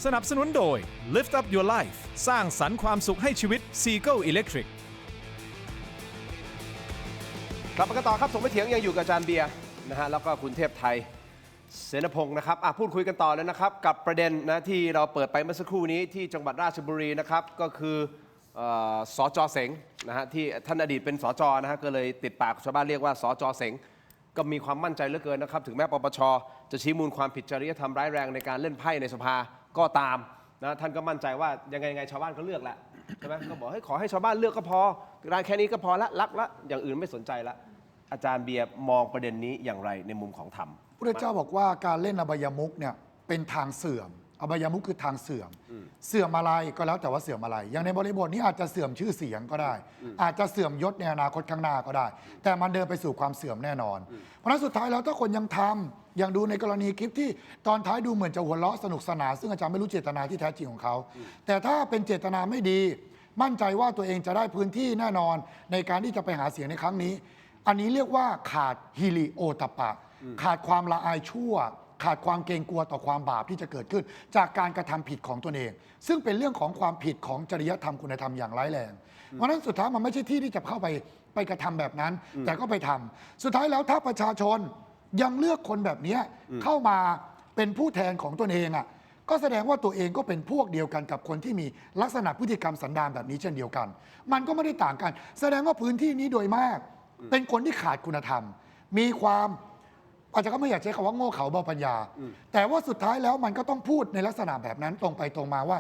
S1: สนับสนุนโดย Lift Up Your Life สร้างสรรค์ความสุขให้ชีวิต Seagull Electric
S2: กลับมากันต่อครับถกไม่เถียงยังอยู่กับอาจารย์เบียร์นะฮะแล้วก็คุณเทพไทยเสนพงศ์นะครับพูดคุยกันต่อเลยนะครับกับประเด็นนะที่เราเปิดไปเมื่อสักครู่นี้ที่จังหวัดราชบุรีนะครับก็คือสจ.เสงนะฮะที่ท่านอดีตเป็นสจ.นะฮะก็เลยติดปากชาวบ้านเรียกว่าสจ.เสงก็มีความมั่นใจเหลือเกินนะครับถึงแม้ปปช.จะชี้มูลความผิดจริยธรรมร้ายแรงในการเล่นไพ่ในสภาก็ตามนะท่านก็มั่นใจว่ายังไงชาวบ้านก็เลือกแหละใช่ไหมก็บอกให้ขอให้ชาวบ้านเลือกก็พอการแค่นี้ก็พอละรักละอย่างอื่นไม่สนใจละอาจารย์เบียร์มองประเด็นนี้อย่างไรในมุมของธรรม
S4: พระเจ้าบอกว่าการเล่นอบายมุขเนี่ยเป็นทางเสื่อมอบายมุขคือทางเสื่อมเสื่อมอะไรก็แล้วแต่ว่าเสื่อมอะไรอย่างในบริบทนี้อาจจะเสื่อมชื่อเสียงก็ได้อาจจะเสื่อมยศในอนาคตข้างหน้าก็ได้แต่มันเดินไปสู่ความเสื่อมแน่นอนเพราะฉะนั้นสุดท้ายแล้วถ้าคนยังทำอย่างดูในกรณีคลิปที่ตอนท้ายดูเหมือนจะหัวเราะสนุกสนานซึ่งอาจารย์ไม่รู้เจตนาที่แท้จริงของเขาแต่ถ้าเป็นเจตนาไม่ดีมั่นใจว่าตัวเองจะได้พื้นที่แน่นอนในการที่จะไปหาเสียงในครั้งนี้อันนี้เรียกว่าขาดฮิริโอตปะขาดความละอายชั่วขาดความเกรงกลัวต่อความบาปที่จะเกิดขึ้นจากการกระทำผิดของตนเองซึ่งเป็นเรื่องของความผิดของจริยธรรมคุณธรรมอย่างร้ายแรงเพราะนั้นสุดท้ายมันไม่ใช่ที่ที่จะเข้าไปกระทำแบบนั้นแต่ก็ไปทำสุดท้ายแล้วถ้าประชาชนยังเลือกคนแบบนี้เข้ามาเป็นผู้แทนของตนเองอ่ะก็แสดงว่าตัวเองก็เป็นพวกเดียวกันกับคนที่มีลักษณะพฤติกรรมสันดานแบบนี้เช่นเดียวกันมันก็ไม่ได้ต่างกันแสดงว่าพื้นที่นี้โดยมากเป็นคนที่ขาดคุณธรรมมีความอาจจะก็ไม่อยากใช้คำว่าโง่เขลาเบาปัญญาแต่ว่าสุดท้ายแล้วมันก็ต้องพูดในลักษณะแบบนั้นตรงไปตรงมาว่า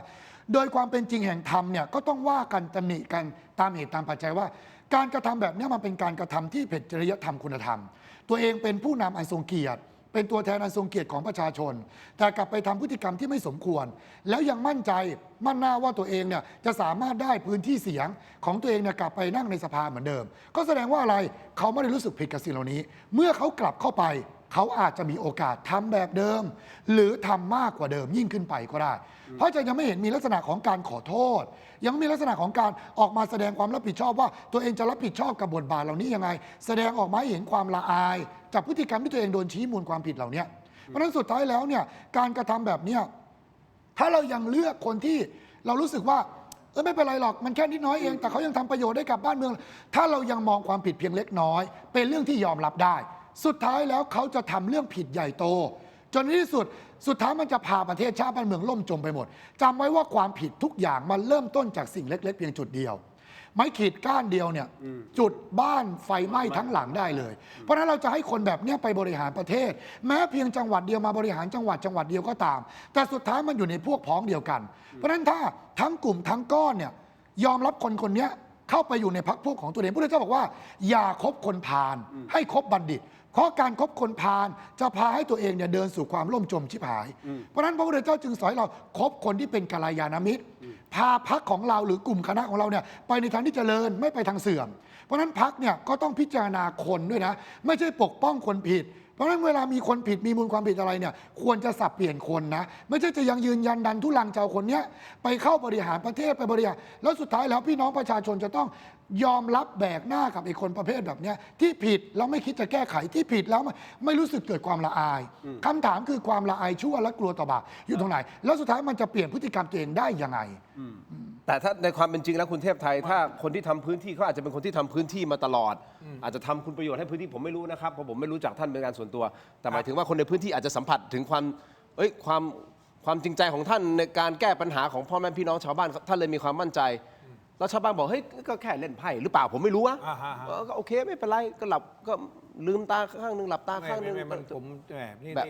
S4: โดยความเป็นจริงแห่งธรรมเนี่ยก็ต้องว่ากันตำหนิกันตามเหตุตามปัจจัยว่าการกระทำแบบนี้มันเป็นการกระทำที่ผิดจริยธรรมคุณธรรมตัวเองเป็นผู้นำอันทรงเกียรติเป็นตัวแทนอันทรงเกียรติของประชาชนแต่กลับไปทำพฤติกรรมที่ไม่สมควรแล้วยังมั่นใจมั่นหน้าว่าตัวเองเนี่ยจะสามารถได้พื้นที่เสียงของตัวเองเนี่ยกลับไปนั่งในสภาเหมือนเดิมก็แสดงว่าอะไรเขาไม่ได้รู้สึกผิดกับสิ่งเหล่านี้เมื่อเขากลับเข้าไปเขาอาจจะมีโอกาสทำแบบเดิมหรือทำมากกว่าเดิมยิ่งขึ้นไปก็ได้เพราะจะยังไม่เห็นมีลักษณะของการขอโทษยังมีลักษณะของการออกมาแสดงความรับผิดชอบว่าตัวเองจะรับผิดชอบกับบทบาทเหล่านี้ยังไงแสดงออกมาให้เห็นความละอายจากพฤติกรรมที่ตัวเองโดนชี้มูลความผิดเหล่านี้เพราะฉะนั้นสุดท้ายแล้วเนี่ยการกระทำแบบนี้ถ้าเรายังเลือกคนที่เรารู้สึกว่าไม่เป็นไรหรอกมันแค่นิดน้อยเองแต่เขายังทำประโยชน์ได้กับบ้านเมืองถ้าเรายังมองความผิดเพียงเล็กน้อยเป็นเรื่องที่ยอมรับได้สุดท้ายแล้วเขาจะทำเรื่องผิดใหญ่โตจนในที่สุดท้ายมันจะพาประเทศชาติบ้านเมืองล่มจมไปหมดจำไว้ว่าความผิดทุกอย่างมันเริ่มต้นจากสิ่งเล็กๆเพียงจุดเดียวไม้ขีดก้านเดียวเนี่ยจุดบ้านไฟไหม้ทั้งหลังได้เลยเพราะฉะนั้นเราจะให้คนแบบนี้ไปบริหารประเทศแม้เพียงจังหวัดเดียวมาบริหารจังหวัดเดียวก็ตามแต่สุดท้ายมันอยู่ในพวกพ้องเดียวกันเพราะฉะนั้นถ้าทั้งกลุ่มทั้งก้อนเนี่ยยอมรับคนนี้เข้าไปอยู่ในพรรคพวกของตัวเองพระพุทธเจ้าบอกว่าอย่าคบคนพาลให้คบบัณฑิตเพราะการคบคนพาลจะพาให้ตัวเองเนี่ยเดินสู่ความล่มจมชิบหายเพราะฉะนั้นพระพุทธเจ้าจึงสอนเราคบคนที่เป็นกัลยาณมิตรพาพรรคของเราหรือกลุ่มคณะของเราเนี่ยไปในทางที่เจริญไม่ไปทางเสื่อมเพราะฉะนั้นพรรคเนี่ยก็ต้องพิจารณาคนด้วยนะไม่ใช่ปกป้องคนผิดเพราะฉะนั้นเวลามีคนผิดมีมูลความผิดอะไรเนี่ยควรจะสับเปลี่ยนคนนะไม่ใช่จะยังยืนยันดันทุลังเจ้าคนเนี้ยไปเข้าบริหารประเทศไปบริหารแล้วสุดท้ายแล้วพี่น้องประชาชนจะต้องยอมรับแบกหน้ากับไอ้คนประเภทแบบนี้ที่ผิดแล้วไม่คิดจะแก้ไขที่ผิดแล้วไม่รู้สึกเกิดความละอายคำถามคือความละอายชั่วและกลัวต่อบาปอยู่ตรงไหนแล้วสุดท้ายมันจะเปลี่ยนพฤติกรรมตัวเองได้ยังไง
S2: แต่ถ้าในความเป็นจริงแล้วคุณเทพไทยถ้าคนที่ทำพื้นที่เขาอาจจะเป็นคนที่ทำพื้นที่มาตลอดอาจจะทำคุณประโยชน์ให้พื้นที่ผมไม่รู้นะครับเพราะผมไม่รู้จักท่านเป็นการส่วนตัวแต่หมายถึงว่าคนในพื้นที่อาจจะสัมผัสถึงความจริงใจของท่านในการแก้ปัญหาของพ่อแม่พี่น้องชาวบ้านท่านเลยมีความมั่นใจแล้วชาวบ้านบอกเฮ้ยก็แค่เล่นไพ่หรือเปล่าผมไม่รู้นะก็โอเคไม่เป็นไรก็หลับก็ลืมตาข้างนึงหลับตาข้างนึง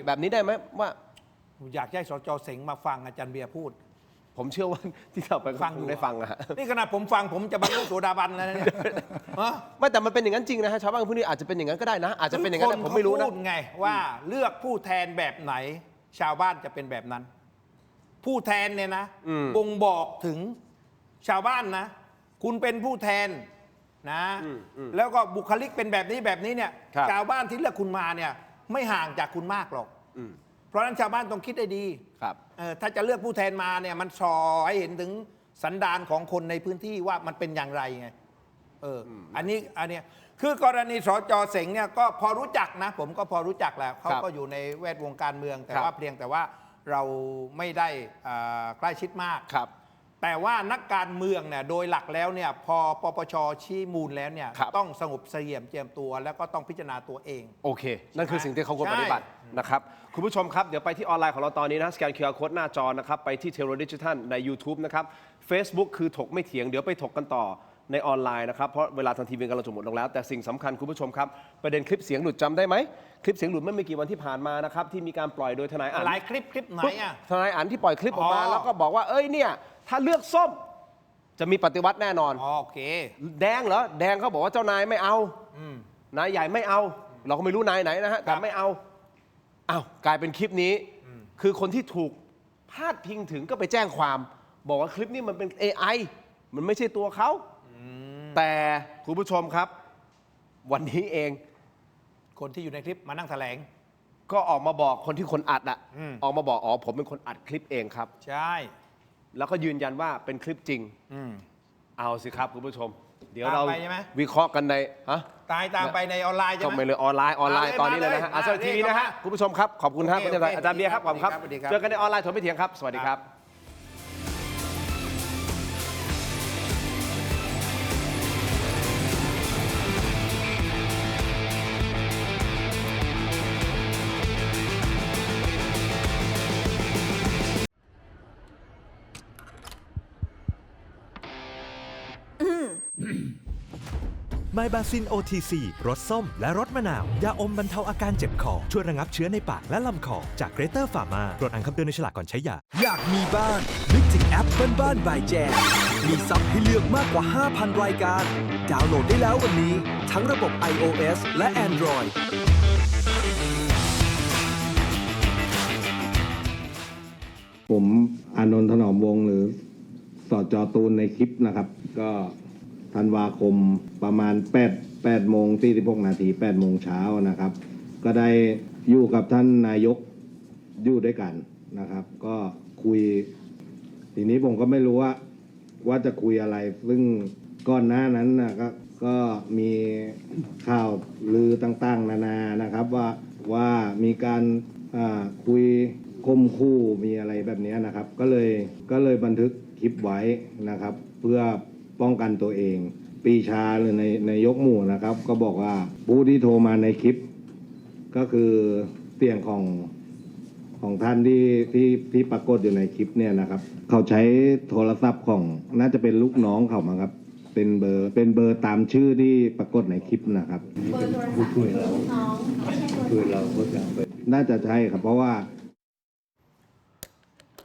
S2: แบบนี้ได้ไหมว่า
S3: อยากให้สจ.เสงมาฟังอาจารย์เบียร์พูด
S2: ผมเชื่อว่าที่เราไปฟังได้ฟังอะ
S3: นี่ขนาดผมฟังผมจะบรรลุโสดาบันแล้วเนี่ย
S2: ไม่แต่มันเป็นอย่างนั้นจริงนะฮะชาวบ้านพวกนี้อาจจะเป็นอย่างนั้นก็ได้นะอาจจะเป็นอย่างนั้นแต่ผมไม่รู้นะ
S3: พูดไงว่าเลือกผู้แทนแบบไหนชาวบ้านจะเป็นแบบนั้น ผู้แทนเนี่ยนะบ่งบอกถึงชาวบ้านนะ คุณเป็นผู้แทนนะแล้วก็บุคลิกเป็นแบบนี้เนี่ย
S2: ครับ
S3: ชาวบ้านที่เลือกคุณมาเนี่ยไม่ห่างจากคุณมากหรอกเพราะฉะนั้นชาวบ้านต้องคิดให้ดี
S2: ครับ
S3: ถ้าจะเลือกผู้แทนมาเนี่ยมันสอให้เห็นถึงสันดานของคนในพื้นที่ว่ามันเป็นอย่างไรไงอันนี้คือกรณีสจ.เสงเนี่ยก็พอรู้จักนะผมก็พอรู้จักแหละเขาก็อยู่ในแวดวงการเมือง แต่ว่าเพียงแต่ว่าเราไม่ได้ใกล้ชิดมาก
S2: ครับ
S3: แต่ว่านักการเมืองเนี่ยโดยหลักแล้วเนี่ยพอปปชชี้มูลแล้วเนี่ย
S2: ครับ
S3: ต้องสงบเสงี่ยมเจียมตัวแล้วก็ต้องพิจารณาตัวเอง
S2: โอเค นั่นคือสิ่งที่เขาควรปฏิบัตินะครับ คุณผู้ชมครับ เดี๋ยวไปที่ออนไลน์ของเราตอนนี้นะสแกน QR Code หน้าจอนะครับ ไปที่ Terror Digital ใน YouTube นะครับ Facebook คือถกไม่เถียง เดี๋ยวไปถกกันต่อในออนไลน์นะครับ เพราะเวลาทางทีวีกำลังจะหมดลงแล้ว แต่สิ่งสำคัญคุณผู้ชมครับ ประเด็นคลิปเสียงหลุดจำได้ไหม คลิปเสียงหลุดเมื่อไม่กี่วันที่ผ่านมานะครับที่มีการปล่อยโดยทนายอั๋น
S3: หลายคลิปไหนอ่ะ
S2: ทนายอั๋นที่ปล่อยคลิปออกมาแล้วก็บอกว่าเอ้ยเนี่ยถ้าเลือกส้มจะมีปฏิวัติแน่นอน
S3: โอเค
S2: แดงเหรอแดงเขาบอกว่าเจ้านายไม่เอานายใหญ่ไม่เอา เราก็ไม่รู้นายไหนนะฮะแต่ไม่เอาอ้าวกลายเป็นคลิปนี้คือคนที่ถูกพาดพิงถึงก็ไปแจ้งความ บอกว่าคลิปนี้มันเป็น AI มันไม่ใช่ตัวเขาแต่คุณผู้ชมครับ วันนี้เอง
S3: คนที่อยู่ในคลิปมานั่งแถลง
S2: ก็ออกมาบอกคนที่คนอัดอะออกมาบอกอ๋อผมเป็นคนอัดคลิปเองครับ
S3: ใช่
S2: แล้วก็ยืนยันว่าเป็นคลิปจริงเอาสิครับคุณผู้ชม เดี๋ยวเรา
S3: ตามไปใช่ไหม
S2: วิเคราะห์กันใน
S3: ตามไปในออนไลน์ใช่
S2: ก็
S3: ไหม
S2: ไม่เลยออนไลน์ตอนนี้เลยนะฮะอาซาทีวีนะฮะคุณผู้ชมครับขอบคุณครับ
S3: โอเค
S2: อาจารย์เบียร์ครับขอบคุณครับ
S3: สวัสดีครับ
S2: เจอกันในออนไลน์ถกไม่เถียงครับสวัสดีครับ
S14: ไมบาซิน OTC รสส้มและรสมะนาว ยาอมบรรเทาอาการเจ็บคอ ช่วยระงับเชื้อในปากและลำคอ จากเกรเตอร์ฟาร์มาตรวจอ่านคำเตือนในฉลากก่อนใช้ยา
S15: อยากมีบ้าน นึกถึงแอปบ้านบายแจมมีซับให้เลือกมากกว่า 5,000 รายการ ดาวน์โหลดได้แล้ววันนี้ ทั้งระบบ iOS และ Android
S9: ผมอานนท์ถนอมวงศ์หรือสจ.ตูนในคลิปนะครับ ก็ธันวาคมประมาณ8โมง46 นาที8โมงเช้านะครับ ก็ได้อยู่กับท่านนายกอยู่ด้วยกันนะครับ ก็คุย ทีนี้ผมก็ไม่รู้ว่าจะคุยอะไร ซึ่งก่อนหน้านั้นนะก็มีข่าวลือต่างๆนานานะครับว่ามีการคุยคมคู่มีอะไรแบบนี้นะครับ ก็เลยบันทึกคลิปไว้นะครับ เพื่อป้องกันตัวเองปีชาหรือในยกหมู่นะครับ ก็บอกว่าผู้ที่โทรมาในคลิป ก็คือเสียงของท่านที่ปรากฏอยู่ในคลิปเนี่ยนะครับ เขาใช้โทรศัพท์ของน่าจะเป็นลูกน้องเขามั้งครับ เป็นเบอร์ตามชื่อที่ปรากฏในคลิปนะครับผู้ช่วยเราก็จะน่าจะใช่ครับเพราะว่า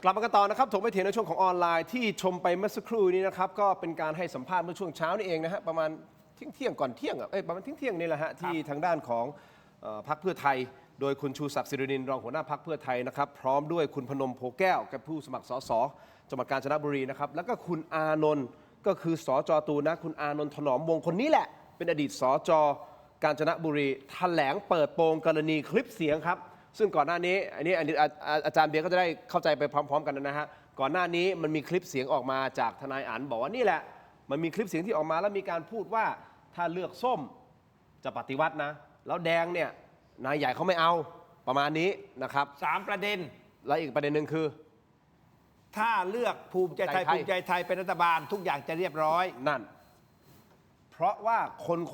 S2: กลับมากันต่อนะครับถกไม่เถียงในช่วงของออนไลน์ที่ชมไปเมื่อสักครู่นี้นะครับก็เป็นการให้สัมภาษณ์เมื่อช่วงเช้านี่เองนะฮะประมาณเที่ยงก่อนเที่ยงประมาณเที่ยงนี่แหละฮะที่ทางด้านของพรรคเพื่อไทย โดยคุณชูศักดิ์สิรินินทร์รองหัวหน้าพรรคเพื่อไทยนะครับพร้อมด้วยคุณพนมโพแก้วกับผู้สมัครสสจังหวัดกาญจนบุรีนะครับแล้วก็คุณอานนท์ก็คือสจ.ตูนนะคุณอานนท์ถนอมวงศ์คนนี้แหละเป็นอดีตสจ.กาญจนบุรีแถลงเปิดโปงกรณีคลิปเสียงครับซึ่งก่อนหน้านี้อันนี้อาจารย์เบียร์ก็จะได้เข้าใจไปพร้อมๆกันนะฮะก่อนหน้านี้มันมีคลิปเสียงออกมาจากทนายอั๋นบอกว่านี่แหละมันมีคลิปเสียงที่ออกมาแล้วมีการพูดว่าถ้าเลือกส้มจะปฏิวัตินะแล้วแดงเนี่ยนายใหญ่เขาไม่เอาประมาณนี้นะครับ
S3: 3 ประเด็น
S2: แล้วอีกประเด็นหนึ่งคือ
S3: ถ้าเลือกภูมิใจไทยเป็นรัฐบาลทุกอย่างจะเรียบร้อย
S2: นั่นเพราะว่า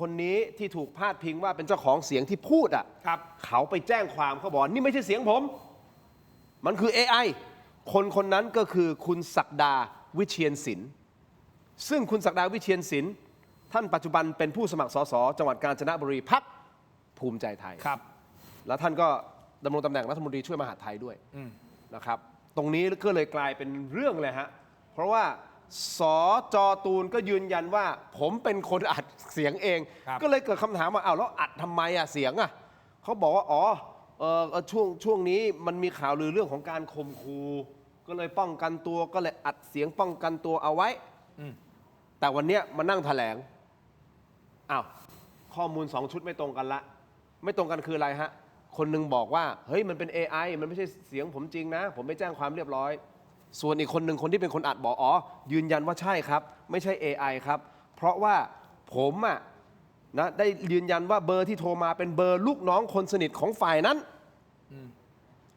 S2: คนนี้ที่ถูกพาดพิงว่าเป็นเจ้าของเสียงที่พูดอ่ะเขาไปแจ้งความเขาบอกนี่ไม่ใช่เสียงผมมันคือ AI คนนั้นก็คือคุณศักดาวิเชียรศิลป์ซึ่งคุณศักดาวิเชียรศิลป์ท่านปัจจุบันเป็นผู้สมัครสสจังหวัดกาญจนบุรีพรรคภูมิใจไทย
S3: ครับ
S2: แล้วท่านก็ดำรงตำแหน่งรัฐมนตรีช่วยมหาดไทยด้วยนะครับตรงนี้ก็เลยกลายเป็นเรื่องเลยฮะเพราะว่าสจ.ตูนก็ยืนยันว่าผมเป็นคนอัดเสียงเองก็เลยเกิดคำถามว่าอ้าวแล้วอัดทำไมเสียงเขาบอกว่าอ๋อช่วงนี้มันมีข่าวลือเรื่องของการข่มขู่ก็ ก็เลยป้องกันตัวก็เลยอัดเสียงป้องกันตัวเอาไว้แต่วันเนี้ยมานั่งแถลงอ้าวข้อมูล2ชุดไม่ตรงกันละไม่ตรงกันคืออะไรฮะคนหนึงบอกว่าเฮ้ยมันเป็น AI มันไม่ใช่เสียงผมจริงนะผมไปแจ้งความเรียบร้อยส่วนอีกคนหนึ่งคนที่เป็นคนอัดบอกอ๋อยืนยันว่าใช่ครับไม่ใช่ AI ครับเพราะว่าผมนะได้ยืนยันว่าเบอร์ที่โทรมาเป็นเบอร์ลูกน้องคนสนิทของฝ่ายนั้น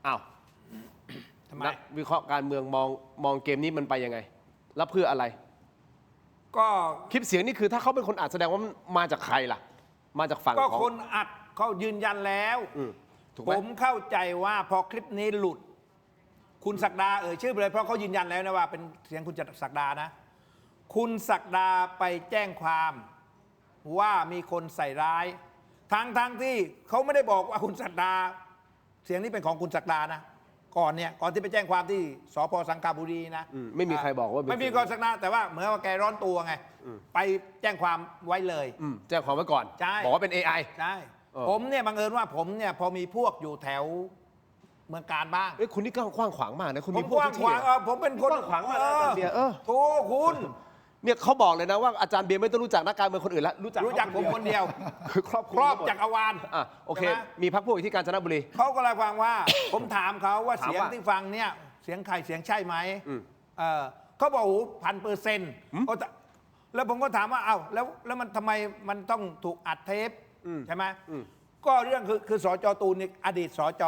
S2: อ้าวนักวิเคราะห์การเมืองมองเกมนี้มันไปยังไงแล้วเพื่ออะไร
S3: ก็
S2: คลิปเสียงนี่คือถ้าเขาเป็นคนอัดแสดงว่ามันมาจากใครล่ะมาจากฝั่ง
S3: ก็
S2: ของ
S3: คนอัดเขายืนยันแล้ว
S2: ถูกไห
S3: ผมเข้าใจว่าพอคลิปนี้หลุดคุณศักดาชื่อไปเลยเพราะเขายืนยันแล้วนะว่าเป็นเสียงคุณศักดานะคุณศักดาไปแจ้งความว่ามีคนใส่ร้ายทั้งที่เขาไม่ได้บอกว่าคุณศักดาเสียงนี้เป็นของคุณศักดานะก่อนที่ไปแจ้งความที่สพสังขบุรีนะ
S2: ไม่มีใครบอกว่า
S3: ไม่มีคนศักดาแต่ว่าเหมือนว่าแกร้อนตัวไงไปแจ้งความไว้เลย
S2: แจ้งความไว้ก่อนบอกว่าเป็น AI
S3: ใช่ผมเนี่ยบังเอิญว่าผมเนี่ยพอมีพวกอยู่แถวเมืองการบ้าง
S2: คุณนี่กว้างขวางมากนะคุณมี
S3: พวกที่ผมเป็นคน
S2: กว้างขวางมากอาจารย์เบียร์
S3: โธ่คุณ
S2: เนี่ยเขาบอกเลยนะว่าอาจารย์เบียร์ไม่ต้องรู้จักนักการเมืองคนอื่นแล้วรู้จัก
S3: ผมคนเดียว
S2: คือครอบ
S3: จักรวาล
S2: โอเคมีพรรคพวกที่กาญจนบุรี
S3: เขาก็เลยฟังว่า ผมถามเขาว่าเสียงที่ฟังเนี่ยเสียงใครเสียงใช่ไหมเขาบอก1,000%แล้วผมก็ถามว่าแล้วมันทำไมมันต้องถูกอัดเทปใช่ไหมก็เรื่องคือสจ.ตูนนี่อดีตสจ.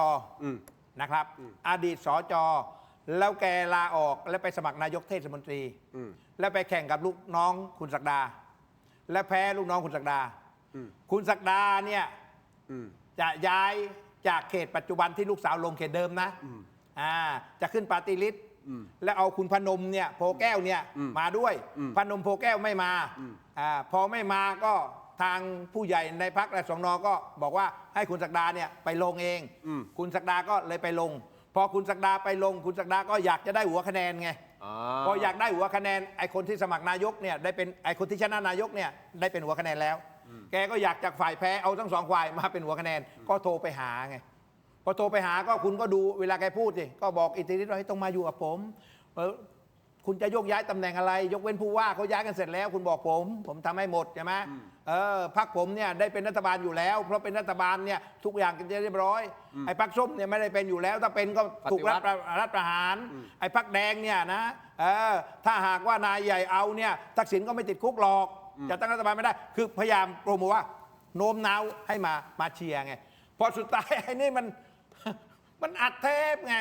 S3: นะครับอดีตสจ.แล้วแกลาออกแล้วไปสมัครนายกเทศมนตรีแล้วไปแข่งกับลูกน้องคุณศักดาและแพ้ลูกน้องคุณศักดาคุณศักดาเนี่ยจะย้ายจากเขตปัจจุบันที่ลูกสาวลงเขตเดิมนะจะขึ้นปาร์ตี้ลิสต์แล้วเอาคุณพนมเนี่ยโพแก้วเนี่ยมาด้วยพนมโพแก้วไม่มาพอไม่มาก็ทางผู้ใหญ่ในพรรคและสน.ก็บอกว่าให้คุณศักดาเนี่ยไปลงเองคุณศักดาก็เลยไปลงพอคุณศักดาไปลงคุณศักดาก็อยากจะได้หัวคะแนนไงพออยากได้หัวคะแนนไอ้คนที่สมัครนายกเนี่ยได้เป็นไอ้คนที่ชนะนายกเนี่ยได้เป็นหัวคะแนนแล้วแกก็อยากจากฝ่ายแพ้เอาทั้ง2ฝ่ายมาเป็นหัวคะแนนก็โทรไปหาไงพอโทรไปหาก็คุณก็ดูเวลาแกพูดสิก็บอกอิทธิฤทธิ์ว่าให้ต้องมาอยู่กับผมคุณจะยกย้ายตำแหน่งอะไรยกเว้นผู้ว่าเขาย้ายกันเสร็จแล้วคุณบอกผมทำให้หมดใช่ไหมพรรคผมเนี่ยได้เป็นรัฐบาลอยู่แล้วเพราะเป็นรัฐบาลเนี่ยทุกอย่างจะเรียบร้อยไอ้พรรคส้มเนี่ยไม่ได้เป็นอยู่แล้วถ้าเป็นก็ถูกรัฐประหารไอ้พรรคแดงเนี่ยนะถ้าหากว่านายใหญ่เอาเนี่ยทักษิณก็ไม่ติดคุกหรอกจะตั้งรัฐบาลไม่ได้คือพยายามโปรโมทว่าโน้มน้าวให้มาเชียร์ไงพอสุดท้ายไอ้นี่มันอัดเทปไง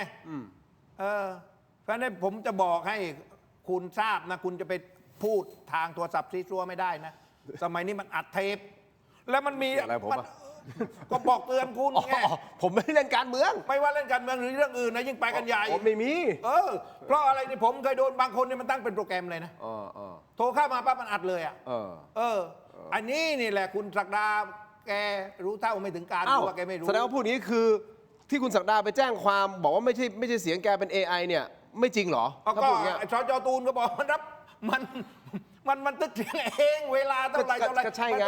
S3: เพราะฉะนั้นผมจะบอกให้คุณทราบนะคุณจะไปพูดทางโทรศัพท์ซีซัวไม่ได้นะสมัยนี้มันอัดเทปแล้วมันมีอะไรผมก็บอกเตือนคุณไง
S2: ผมไม่ได้เล่นการเมือง
S3: ไม่ว่าเล่นการเมืองหรือเรื่องอื่นนะยิ่งไปกันใหญ่
S2: ผมไม่มี
S3: เพราะอะไรนี่ผมเคยโดนบางคนนี่มันตั้งเป็นโปรแกรมเลยนะโทรเข้ามาปั๊บมันอัดเลยอันนี้นี่แหละคุณศักดาแกรู้เท่าไม่ถึงการว่าแกไม่รู้
S2: แสดงว่าพูดนี้คือที่คุณศักดาไปแจ้งความบอกว่าไม่ใช่เสียงแกเป็น AI เนี่ยไม่จริงเหรอ
S3: ก็สจ.ตูนก็บอกมันรับมันตึกเสียงเองเวลาเท่าไหร่
S2: ก็ใช่ไง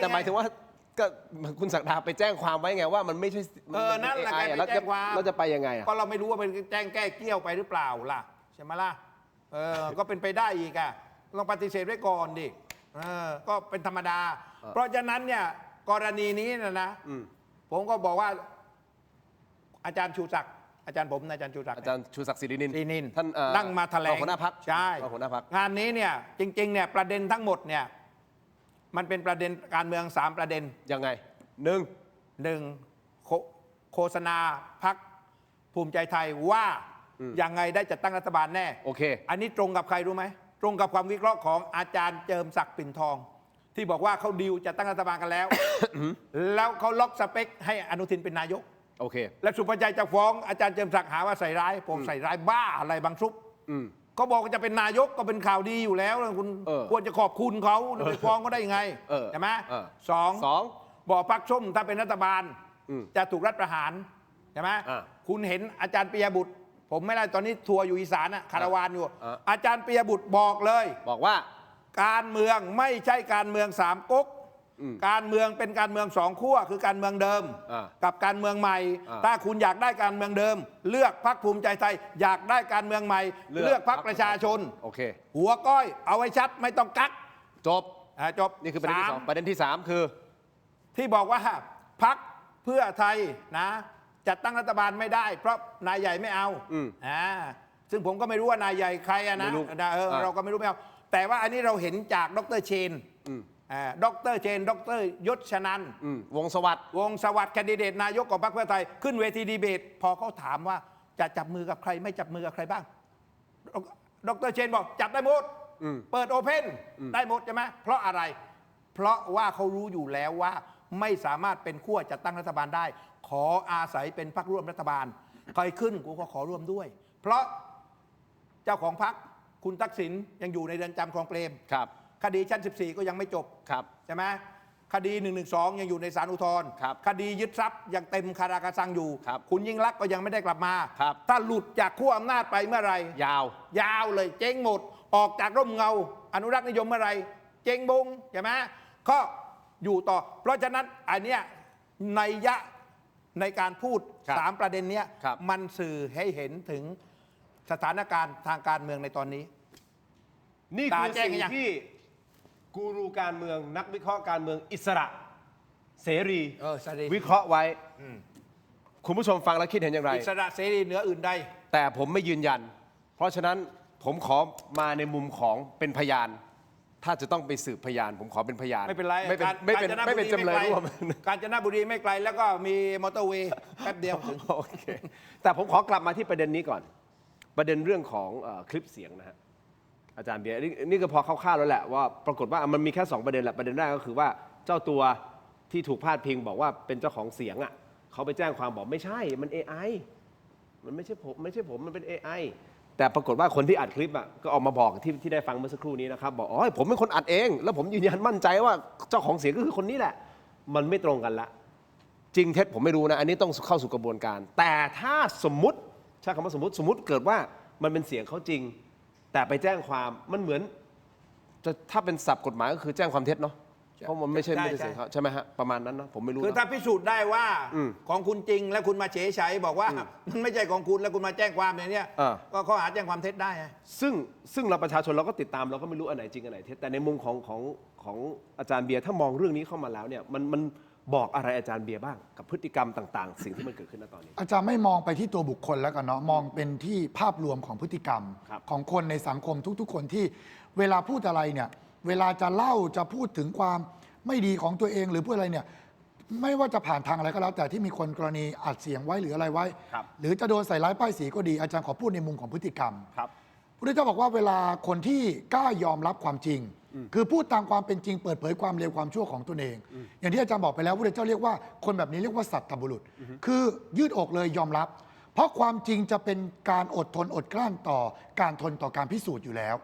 S2: แต่หมายถึงว่าก็คุณศักดาไปแจ้งความไว้ไงว่ามันไม่ใช่
S3: นั่นแหละแกไปแจ้งความ
S2: เราจะไปยังไง
S3: ก็เราไม่รู้ว่าเป็นแจ้งแก้เกี้ยวไปหรือเปล่าล่ะใช่ไหมล่ะก็เป็นไปได้อีกลองปฏิเสธไว้ก่อนดิก็เป็นธรรมดาเพราะฉะนั้นเนี่ยกรณีนี้นะผมก็บอกว่าอาจารย์ชูศักดิ์อาจารย์ผมอาจารย์ชูศัก
S2: ดิ์ศิรินิน
S3: ท่านนั่งมาแถลง
S2: หัวหน้าพรรค
S3: ใช่งานนี้เนี่ยจริงๆเนี่ยประเด็นทั้งหมดเนี่ยมันเป็นประเด็นการเมือง3ประเด็น
S2: ยังไง
S3: โฆษณาพรรคภูมิใจไทยว่ายังไงได้จัดตั้งรัฐบาลแน่
S2: โอเค
S3: อันนี้ตรงกับใครรู้ไหมตรงกับความวิเคราะห์ของอาจารย์เจิมศักดิ์ปิ่นทองที่บอกว่าเขาดีลจะตั้งรัฐบาลกันแล้ว แล้วเขาล็อกสเปคให้อนุทินเป็นนายก
S2: โอเค
S3: และสุภชัยจะฟ้องอาจารย์เจิมศักดิ์หาว่าใส่ร้ายผมใส่ร้ายบ้าอะไรบางซุปก็บอกว่าจะเป็นนายกก็เป็นข่าวดีอยู่แล้วคุณควรจะขอบคุณเขาไปฟ้องก็ได้ยังไงใช่ไหมสองบอกพรรคส้มถ้าเป็นรัฐบาลจะถูกรัฐประหารใช่ไหมคุณเห็นอาจารย์ปิยบุตรผมไม่ได้ตอนนี้ทัวร์อยู่อีสานคาราวานอยู่อาจารย์ปิยบุตรบอกเลย
S2: บอกว่า
S3: การเมืองไม่ใช่การเมือง3ก๊ก การเมืองเป็นการเมืองสองขั้วคือการเมืองเดิมกับการเมืองใหม่ถ้าคุณอยากได้การเมืองเดิม เลือกพรรคภูมิใจไทยอยากได้การเมืองใหม่เลือกพรรคประชาชน
S2: โอเค
S3: หัวก้อยเอาไว้ชัดไม่ต้องกัก
S2: จบ
S3: จบ
S2: นี่คือประเด็นที่สองประเด็นที่ 3 คือ
S3: ที่บอกว่าพรรคเพื่อไทยนะจัดตั้งรัฐบาลไม่ได้ เพราะนายใหญ่ไม่เอาซึ่งผมก็ไม่รู้ว่านายใหญ่ใครนะเราก็ไม่รู้ไม่เอาแต่ว่าอันนี้เราเห็นจากดร.เชนดร.เชนดร.ยศชนันท์
S2: วงศ์สวัสดิ์
S3: แคนดิเดตนายกของพรรคเพื่อไทยขึ้นเวทีดีเบตพอเขาถามว่าจะจับมือกับใครไม่จับมือกับใครบ้างดร.เชนบอกจับได้หมดเปิดโอเพนได้หมดใช่ไหมเพราะอะไรเพราะว่าเขารู้อยู่แล้วว่าไม่สามารถเป็นขั้วจัดตั้งรัฐบาลได้ขออาศัยเป็นพรรคร่วมรัฐบาลใครขึ้นกูก็ขอร่วมด้วยเพราะเจ้าของพรรคคุณทักษิณยังอยู่ในเรือนจำคลองเปรมคดีชั้น 14 ก็ยังไม่จบใช่ไหมคดี112ยังอยู่ในศาลอุทธรณ์คดียึดทรัพย์ยังเต็มคาราคาซังอยู่คุณยิ่งลักษณ์ก็ยังไม่ได้กลับมาถ้าหลุดจากขั้วอำนาจไปเมื่อไรยาวเลยเจ๊งหมดออกจากร่มเงาอนุรักษ์นิยมเมื่อไรเจ๊งบงใช่ไหมก็อยู่ต่อเพราะฉะนั้นอันเนี้ยนัยยะในการพูด3ประเด็นเนี้ยมันสื่อให้เห็นถึงสถานการณ์ทางการเมืองในตอนนี้
S2: นี่คือสิ่งที่กูรูการเมืองนักวิเคราะห์การเมืองอิสระเสรีวิเคราะห์ไว้คุณผู้ชมฟังแล้วคิดเห็นอย่างไร
S3: อิสระเสรีเหนืออื่นใด
S2: แต่ผมไม่ยืนยันเพราะฉะนั้นผมขอมาในมุมของเป็นพยานถ้าจะต้องไปสืบพยานผมขอเป็นพยาน
S3: ไม่เป็นไร
S2: ไม่เป็นจำเลยร่วม
S3: กาญจนบุรีไม่ไกลแล้วก็มีมอเตอร์เวย์แป๊บเดียวถึง
S2: โอเคแต่ผมขอกลับมาที่ประเด็นนี้ก่อนประเด็นเรื่องของคลิปเสียงนะฮะอาจารย์เบียร์นี่ก็พอคร่าวๆแล้วแหละว่าปรากฏว่ามันมีแค่2ประเด็นแหละประเด็นแรกก็คือว่าเจ้าตัวที่ถูกพาดพิงบอกว่าเป็นเจ้าของเสียงอ่ะเขาไปแจ้งความบอกไม่ใช่มัน AI มันไม่ใช่ผมมันเป็น AI แต่ปรากฏว่าคนที่อัดคลิปอ่ะก็ออกมาบอกที่ได้ฟังเมื่อสักครู่นี้นะครับบอกอ๋อผมเป็นคนอัดเองแล้วผมยืนยันมั่นใจว่าเจ้าของเสียงก็คือคนนี้แหละมันไม่ตรงกันละจริงเท็จผมไม่รู้นะอันนี้ต้องเข้าสู่กระบวนการแต่ถ้าสมมุติใช้คำว่าสมมติเกิดว่ามันเป็นเสียงเขาจริงแต่ไปแจ้งความมันเหมือนจะถ้าเป็นศัพท์กฎหมายก็คือแจ้งความเท็จเนาะเพราะมันไม่ใช่เสียงเขาใช่ไหมฮะประมาณนั้นนะผมไม่รู้
S3: คือถ้าพิสูจน์ได้ว่าของคุณจริงแล้วคุณมาเฉยบอกว่ามันไม่ใช่ของคุณแล้วคุณมาแจ้งความอย่างนี้ก็ข้อหาแจ้งความเท็จได้
S2: ซึ่งเราประชาชนเราก็ติดตามเราก็ไม่รู้อันไหนจริงอันไหนเท็จแต่ในมุมของอาจารย์เบียร์ถ้ามองเรื่องนี้เข้ามาแล้วเนี่ยมันบอกอะไรอาจารย์เบียร์บ้างกับพฤติกรรมต่างๆสิ่งที่มันเกิดขึ้นณตอนนี้
S4: อาจารย์ไม่มองไปที่ตัวบุคคลแล้วกันเนาะมองเป็นที่ภาพรวมของพฤติกรรมของคนในสังคมทุกๆคนที่เวลาพูดอะไรเนี่ยเวลาจะเล่าจะพูดถึงความไม่ดีของตัวเองหรือพูดอะไรเนี่ยไม่ว่าจะผ่านทางอะไรก็แล้วแต่ที่มีคนกรณีอัดเสียงไว้หรืออะไรไว้หรือจะโดนใส่ร้ายป้ายสีก็ดีอาจารย์ขอพูดในมุมของพฤติกรรมพระพุทธเจ้าบอกว่าเวลาคนที่กล้ายอมรับความจริงคือพูดตามความเป็นจริงเปิดเผยความเลวความชั่วของตนเองอย่างที่อาจารย์บอกไปแล้วพระพุทธเจ้าเรียกว่าคนแบบนี้เรียกว่าสัตตบุรุษคือยืดอกเลยยอมรับเพราะความจริงจะเป็นการอดทนอดกลั้นต่อการทนต่อการพิสูจน์อยู่แล้ว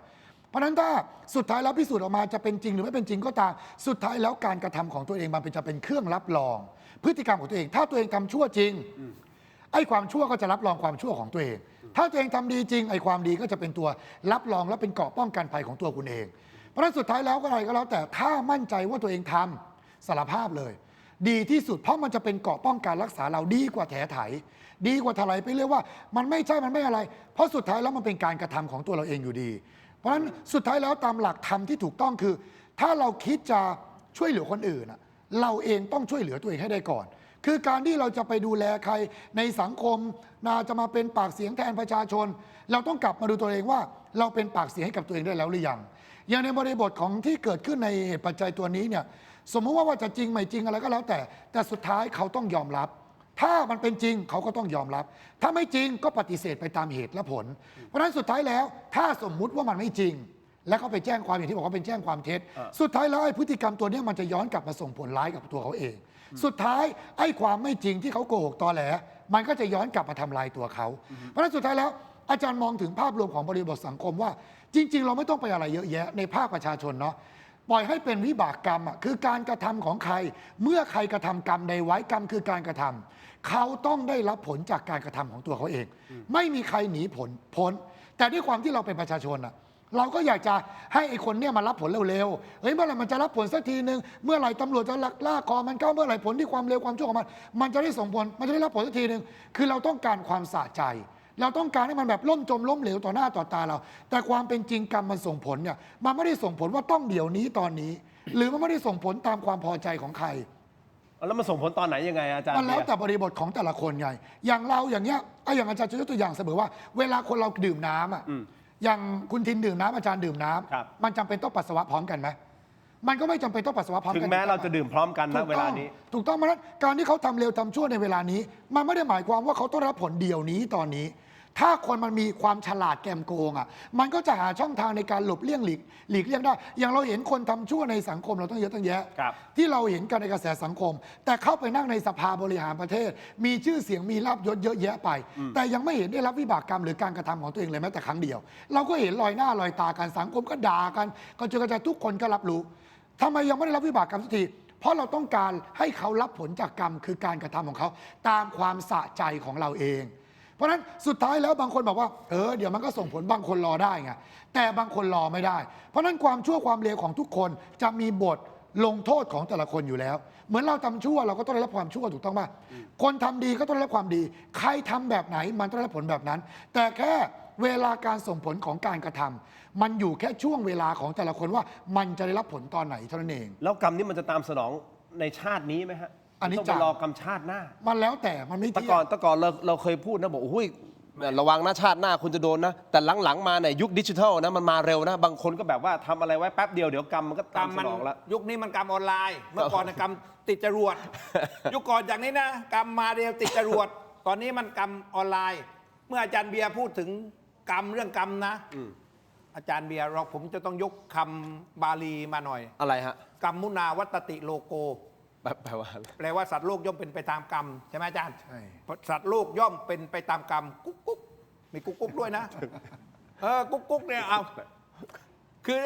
S4: เพราะฉะนั้นถ้าสุดท้ายแล้วพิสูจน์ออกมาจะเป็นจริงหรือไม่เป็นจริงก็ตามสุดท้ายแล้วการกระทำของตัวเองมันจะเป็นเครื่องรับรองพฤติกรรมของตัวเองถ้าตัวเองทำชั่วจริงไอ้ความชั่วก็จะรับรองความชั่วของตัวเองถ้าตัวเองทำดีจริงไอ้ความดีก็จะเป็นตัวรับรองและเป็นเกราะป้องกันภัยของตัวคุณเองเพราะฉะนั้นสุดท้ายแล้วก็อะไรก็แล้วแต่ถ้ามั่นใจว่าตัวเองทำสารภาพเลยดีที่สุดเพราะมันจะเป็นเกราะป้องกันรักษาเราดีกว่าแถไถดีกว่าทลายไปเรื่อยว่ามันไม่ใช่มันไม่อะไรเพราะสุดท้ายแล้วมันเป็นการกระทำของตัวเราเองอยู่ดีเพราะฉะนั้นสุดท้ายแล้วตามหลักธรรมที่ถูกต้องคือถ้าเราคิดจะช่วยเหลือคนอื่นเราเองต้องช่วยเหลือตัวเองให้ได้ก่อนคือการที่เราจะไปดูแลใครในสังคมจะมาเป็นปากเสียงแทนประชาชนเราต้องกลับมาดูตัวเองว่าเราเป็นปากเสียงให้กับตัวเองได้แล้วหรือยังอย่างในบริบทของที่เกิดขึ้นในเหตุปัจจัยตัวนี้เนี่ยสมมติว่าจะจริงไม่จริงอะไรก็แล้วแต่สุดท้ายเขาต้องยอมรับถ้ามันเป็นจริงเขาก็ต้องยอมรับถ้าไม่จริงก็ปฏิเสธไปตามเหตุและผลเพราะฉะนั้นสุดท้ายแล้วถ้าสมมุติว่ามันไม่จริงแล้วเขาไปแจ้งความอย่างที่บอกว่าเป็นแจ้งความเท็จสุดท้ายแล้วไอ้พฤติกรรมตัวนี้มันจะย้อนกลับมาส่งผลร้ายกับตัวเขาเองสุดท้ายไอ้ความไม่จริงที่เขาโกหกตอแหลมันก็จะย้อนกลับมาทำลายตัวเขาเพราะฉะนั้นสุดท้ายแล้วอาจารย์มองถึงภาพรวมของบริบทสังคมว่าจริงๆเราไม่ต้องไปอะไรเยอะแยะในภาคประชาชนเนาะปล่อยให้เป็นวิบากกรรมคือการกระทำของใครเมื่อใครกระทำกรรมใดไว้กรรมคือการกระทำเขาต้องได้รับผลจากการกระทำของตัวเขาเองไม่มีใครหนีพ้นแต่ด้วยความที่เราเป็นประชาชน เราก็อยากจะให้ไอ้คนเนี่ยมารับผลเร็วๆเฮ้ยเมื่อไหร่มันจะรับผลสักทีนึงเมื่อไหร่ตำรวจจะล่าคอมันเข้าเมื่อไหร่ผลที่ความเร็วความชั่วของมันจะได้ส่งผลมันจะได้รับผลสักทีนึงคือเราต้องการความสะใจเราต้องการให้มันแบบล่มจมล้มเหลวต่อหน้าต่อตาเราแต่ความเป็นจริงกรรมมันส่งผลเนี่ยมันไม่ได้ส่งผลว่าต้องเดี๋ยวนี้ตอนนี้ หรือมันไม่ได้ส่งผลตามความพอใจของใคร
S2: แล้วมันส่งผลตอนไหนยังไงอาจารย์
S4: มันแล้วแต่บริบทของแต่ละคนไงอย่างเราอย่างเงี้ยอย่างอาจารย์จะยกตัวอย่างเสมอว่าเวลาคนเราดื่มน้ำอย่างคุณทินดื่มน้ำอาจารย์ดื่มน้ำมันจำเป็นต้องปัสสาวะพร้อมกันไหมมันก็ไม่จำเป็นต้องปัสสาวะพร้อมกัน
S2: ถึงแม้เราจะดื่มพร้อมกันนะเวลานี้
S4: ถูกต้องมาแล้วการที่เขาทำเร็วทำชั่วในเวลานี้มันไม่ได้หมายความว่าเขาต้องรับผลเดียวนี้ตอนนี้ถ้าคนมันมีความฉลาดแกมโกงมันก็จะหาช่องทางในการหลบเลี่ยงหลีกเลี่ยงได้อย่างเราเห็นคนทำชั่วในสังคมเราต้องเยอะตั้งแยะที่เราเห็นกันในกระแสสังคมแต่เข้าไปนั่งในสภาบริหารประเทศมีชื่อเสียงมีลาภยศเยอะแยะไปแต่ยังไม่เห็นได้รับวิบากกรรมหรือการกระทำของตัวเองเลยแม้แต่ครั้งเดียวเราก็เห็นลอยหน้าลอยตากันสังคมก็ด่ากันก็เจอกระจายทุกคนก็รับรู้ทำไมยังไม่ได้รับวิบากกรรมสักทีเพราะเราต้องการให้เขารับผลจากกรรมคือการกระทำของเขาตามความสะใจของเราเองเพราะฉะนั้นสุดท้ายแล้วบางคนบอกว่าเดี๋ยวมันก็ส่งผลบางคนรอได้ไงแต่บางคนรอไม่ได้เพราะฉะนั้นความชั่วความเลวของทุกคนจะมีบทลงโทษของแต่ละคนอยู่แล้วเหมือนเราทำชั่วเราก็ต้องได้รับความชั่วถูกต้องป่ะคนทำดีก็ต้องได้รับความดีใครทำแบบไหนมันต้องได้รับผลแบบนั้นแต่แค่เวลาการส่งผลของการกระทำมันอยู่แค่ช่วงเวลาของแต่ละคนว่ามันจะได้รับผลตอนไหนเท่านั้นเอง
S2: แล้วกรรมนี้มันจะตามสนองในชาตินี้ไหมฮะ
S4: อันนี้
S2: ต้องรอกรรมชาติหน้า
S4: มันแล้วแต่มันไม่
S2: แต่ก่อนเราเคยพูดนะบอกอุ้ยระวังนะชาติหน้าคุณจะโดนนะแต่หลังๆมาเนี่ยยุคดิจิทัลนะมันมาเร็วนะบางคนก็แบบว่าทำอะไรไว้แป๊บเดียวเดี๋ยวกรรมมันก็ตามสนองแล้ว
S3: ยุคนี้มันกรรมออนไลน์เมื่อก่อนกรรมติดจรวดยุคก่อนอย่างนี้นะกรรมมาเร็วติดจรวดตอนนี้มันกรรมออนไลน์เมื่ออาจารย์เบียร์พูดถึงกรรมเรื่องกรรมนะอาจารย์เบียร์ผมจะต้องยกคำบาลีมาหน่อย
S2: อะไรฮะ
S3: กรรมมุนาวัตติโลโก
S2: แปล
S3: ว่าสัตว์โลกย่อมเป็นไปตามกรรมใช่ไหมอาจารย์ใช่สัตว์โลกย่อมเป็นไปตามกรรมกุ๊กกุ๊กมีกุ๊กกุ๊กด้วยนะกุ๊กกุ๊กเนี่ยเอาคือ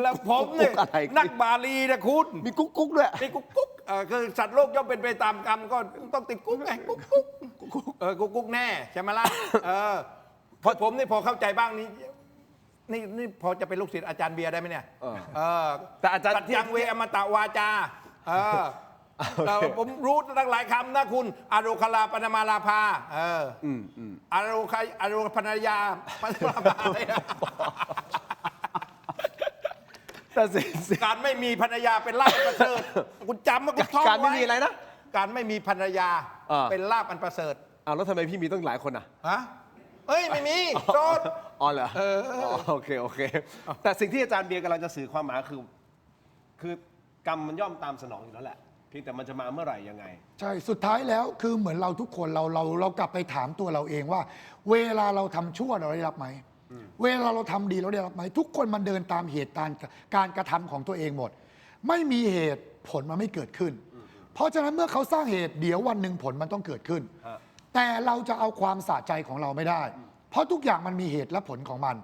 S3: แล้วผมเนี่ยนักบาลีนะคุณ
S2: มีกุ๊กกุ๊กด้วย
S3: มีกุ๊กกุ๊กคือสัตว์โลกย่อมเป็นไปตามกรรมก็ต้องติดกุ๊กไงกุ๊กกุ๊กกุ๊กกุ๊กแน่ใช่ไหมล่ะเพราะผมนี่พอเข้าใจบ้างนี่พอจะเป็นลูกศิษย์อาจารย์เบียร์ได้ไหมเนี่ย
S2: แต่อาจารย์
S3: ยังเวอมตะวาจาผมรู้ตั้งหลายคำนะคุณอโรคลาปนมาลาภาอโรพนยาปนมาลาภาการไม่มีภรรยาเป็นลาภอันประเสริฐคุณจำว่าคุณท่องไว้
S2: การไม่มีอะไรนะ
S3: การไม่มีภรรยาเป็นลาภอันประเสริฐ
S2: แล้วทำไมพี่มีตั้งหลายคนอ่ะ
S3: ไม่มีโจทย์
S2: เหรอโอเคแต่สิ่งที่อาจารย์เบียร์กำลังจะสื่อความหมายคือกรรมมันย่อมตามสนองอยู่แล้วแหละเพียงแต่มันจะมาเมื่อไหร่ยังไง
S4: ใช่สุดท้ายแล้วคือเหมือนเราทุกคนเรากลับไปถามตัวเราเองว่าเวลาเราทำชั่วเราได้รับไหมเวลาเราทำดีเราได้รับไหมทุกคนมันเดินตามเหตุการกระทำของตัวเองหมดไม่มีเหตุผลมันไม่เกิดขึ้นเพราะฉะนั้นเมื่อเขาสร้างเหตุเดี๋ยววันหนึ่งผลมันต้องเกิดขึ้นแต่เราจะเอาความสะใจของเราไม่ได้เพราะทุกอย่างมันมีเหตุและผลของมัน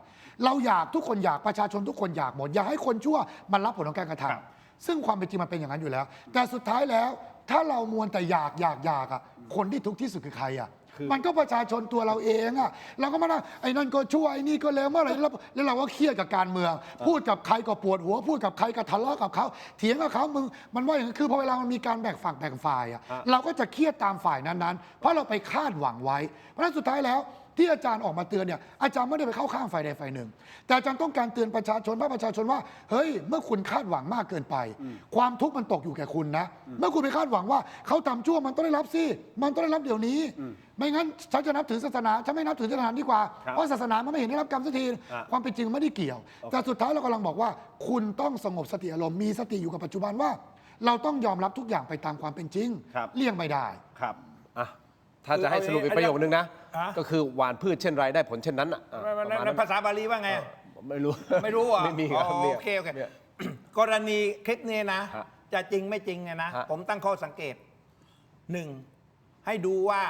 S4: เราอยากทุกคนอยากประชาชนทุกคนอยากหมดอยากให้คนชั่วมันรับผลของการกระทำซึ่งความเป็นจริงมันเป็นอย่างนั้นอยู่แล้วแต่สุดท้ายแล้วถ้าเรามวลแต่อยากคนที่ทุกข์ที่สุดคือใครมันก็ประชาชนตัวเราเองเราก็มานั่งไอ้นั่นก็ชั่วไอ้นี่ก็เลวเมื่อไหร่แล้วเราก็เครียดกับการเมืองพูดกับใครก็ปวดหัวพูดกับใครก็ทะเลาะกับเขาเถียงกับเขามึงมันว่าอย่างนั้นคือพอเวลามันมีการแบ่งฝั่งแบ่งฝ่ายเราก็จะเครียดตามฝ่ายนั้นๆเพราะเราไปคาดหวังไว้เพราะฉะนั้นสุดท้ายแล้วที่อาจารย์ออกมาเตือนเนี่ยอาจารย์ไม่ได้ไปเข้าข้างฝ่ายใดฝ่ายหนึ่งแต่อาจารย์ต้องการเตือนประชาชนว่าเฮ้ยเมื่อคุณคาดหวังมากเกินไปความทุกข์มันตกอยู่แก่คุณนะเมื่อคุณไปคาดหวังว่าเขาทำชั่วมันต้องได้รับสิมันต้องได้รับเดี๋ยวนี้ไม่งั้นฉันจะนับถือศาสนาฉันไม่นับถือศาสนาดีกว่าเพราะศาสนามันไม่เห็นได้รับกรรมสักทีความเป็นจริงไม่ได้เกี่ยวแต่สุดท้ายเรากำลังบอกว่าคุณต้องสงบสติอารมณ์มีสติอยู่กับปัจจุบันว่าเราต้องยอมรับทุกอย่างไปตามความเป็นจริงเลี่ยงไม่ได้
S2: ครับถ้าจะให้สรุปอีกประโยคนึงนะก็คือหวานพืชเช่นไรได้ผลเช่นนั้น
S3: ภาษาบาลีว่าไง
S2: ไม่รู้
S3: ไม่มีครับโอเคกรณีคลิปนี้นะจะจริงไม่จริงเนี่ยนะผมตั้งข้อสังเกต1ให้ดูว่า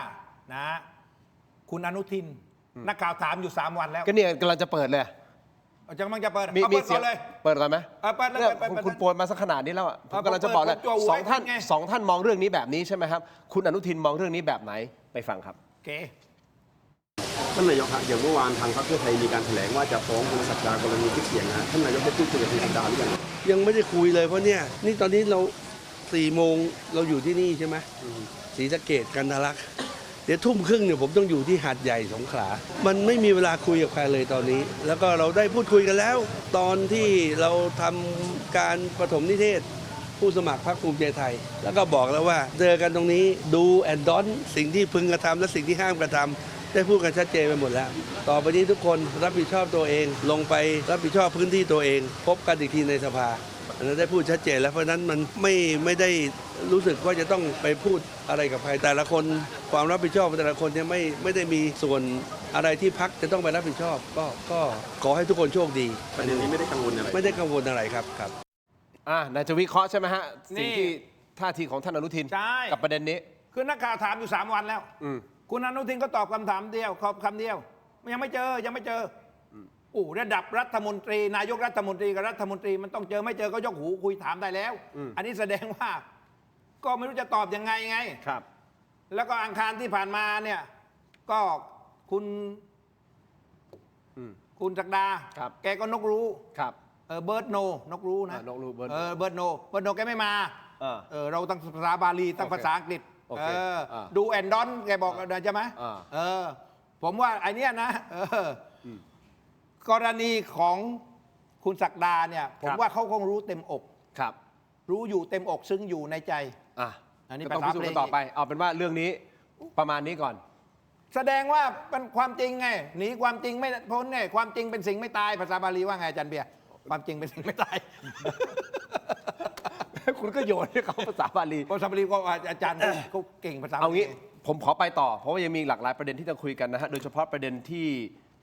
S3: นะคุณอนุทินนักข่าวถามอยู่3วันแล้ว
S2: ก็เนี่ยกำลังจะเปิดเลย
S3: จะมันจะเปิด
S2: มีเสียงเลยเปิดกันไหมคุณโปรยมาสักขนาดนี้แล้วผมกำลังจะบอกเลยสองท่านมองเรื่องนี้แบบนี้ใช่ไหมครับคุณอนุทินมองเรื่องนี้แบบไหนไปฟังครับ
S3: โอเค
S16: ท่านนายกครับอย่างเมื่อวานทางพรรคเพื่อไทยมีการแถลงว่าจะฟ้องคุณศักดากรณีคลิปเสียงนะท่านนายกได้พูดคุยกับคุณศักดาหรือยัง
S17: ยังไม่ได้คุยเลยเพราะเนี่ยนี่ตอนนี้เรา4 โมงเราอยู่ที่นี่ใช่ไหมศรีสะเกษกันทะลักเดี๋ยวทุ่มครึ่งเนี่ยผมต้องอยู่ที่หาดใหญ่สงขลามันไม่มีเวลาคุยกับใครเลยตอนนี้ แล้วก็เราได้พูดคุยกันแล้ว ตอนที่เราทำการปฐมนิเทศผู้สมัครพรรคภูมิใจไทย แล้วก็บอกแล้วว่าเจอกันตรงนี้ดูแอนดอนสิ่งที่พึงกระทำและสิ่งที่ห้ามกระทำได้พูดกันชัดเจนไปหมดแล้ว ต่อไปนี้ทุกคนรับผิดชอบตัวเอง ลงไปรับผิดชอบพื้นที่ตัวเอง พบกันอีกทีในสภาอันนั้นได้พูดชัดเจนแล้วเพราะนั้นมันไม่ได้รู้สึกว่าจะต้องไปพูดอะไรกับใครแต่ละคนความรับผิดชอบของแต่ละคนเนี่ยไม่ได้มีส่วนอะไรที่พรรคจะต้องไปรับผิดชอบก็ขอให้ทุกคนโชคดี
S16: ประเด็นนี้ไม่ได้กังวลอะไร
S17: ไม่ได้กังวลอะไรครับ
S2: นายจะวิเคราะห์ใช่ไหมฮะ สิ่ง
S3: นี่
S2: ที่ท่าทีของท่านอนุทิน
S3: ใช่
S2: กับประเด็นนี้
S3: คือนักข่าวถามอยู่3 วันแล้ว คุณอนุทินก็ตอบคำถามเดียวคำเดียวยังไม่เจอระดับรัฐมนตรีนายกรัฐมนตรีกับรัฐมนตรีมันต้องเจอไม่เจอก็ยกหูคุยถามได้แล้ว อันนี้แสดงว่า ก็ไม่รู้จะตอบยังไง
S2: ครับ
S3: แล้วก็อังคารที่ผ่านมาเนี่ยก็คุณศักดาแกก็นกรู้
S2: ครับ
S3: เบิร์ดโนนกรู้นะ
S2: นกรู้เบิร์ด
S3: เบิร์ดโนแกไม่มาเราตั้งภาษาบาลีตั้งภาษาอังกฤษ
S2: โอเค
S3: ดูแอนดอนแกบอกใช่ไหมผมว่าไอเนี้ยนะกรณีของคุณศักดาเนี่ยผมว่าเขาคงรู้เต็มอก
S2: ครับ
S3: รู้อยู่เต็มอกซึ้งอยู่ในใจ
S2: อันนี้ต้องพิสูจน์กันต่อไป เอาเป็นว่าเรื่องนี้ประมาณนี้ก่อน
S3: แสดงว่าเป็นความจริงไงหนีความจริงไม่พ้นไงความจริงเป็นสิ่งไม่ตายภาษาบาลีว่าไงอาจารย์เบียร์ความจริงเป็นสิ่งไม่ตาย
S2: คุณก็โยนให้เขาภาษาบาลี
S3: ภาษาบาลีก็อาจารย์เขาเก่งภาษาบาลี
S2: เอางี้ผมขอไปต่อเพราะว่ายังมีหลากหลายประเด็นที่ต้องคุยกันนะฮะโดยเฉพาะประเด็นที่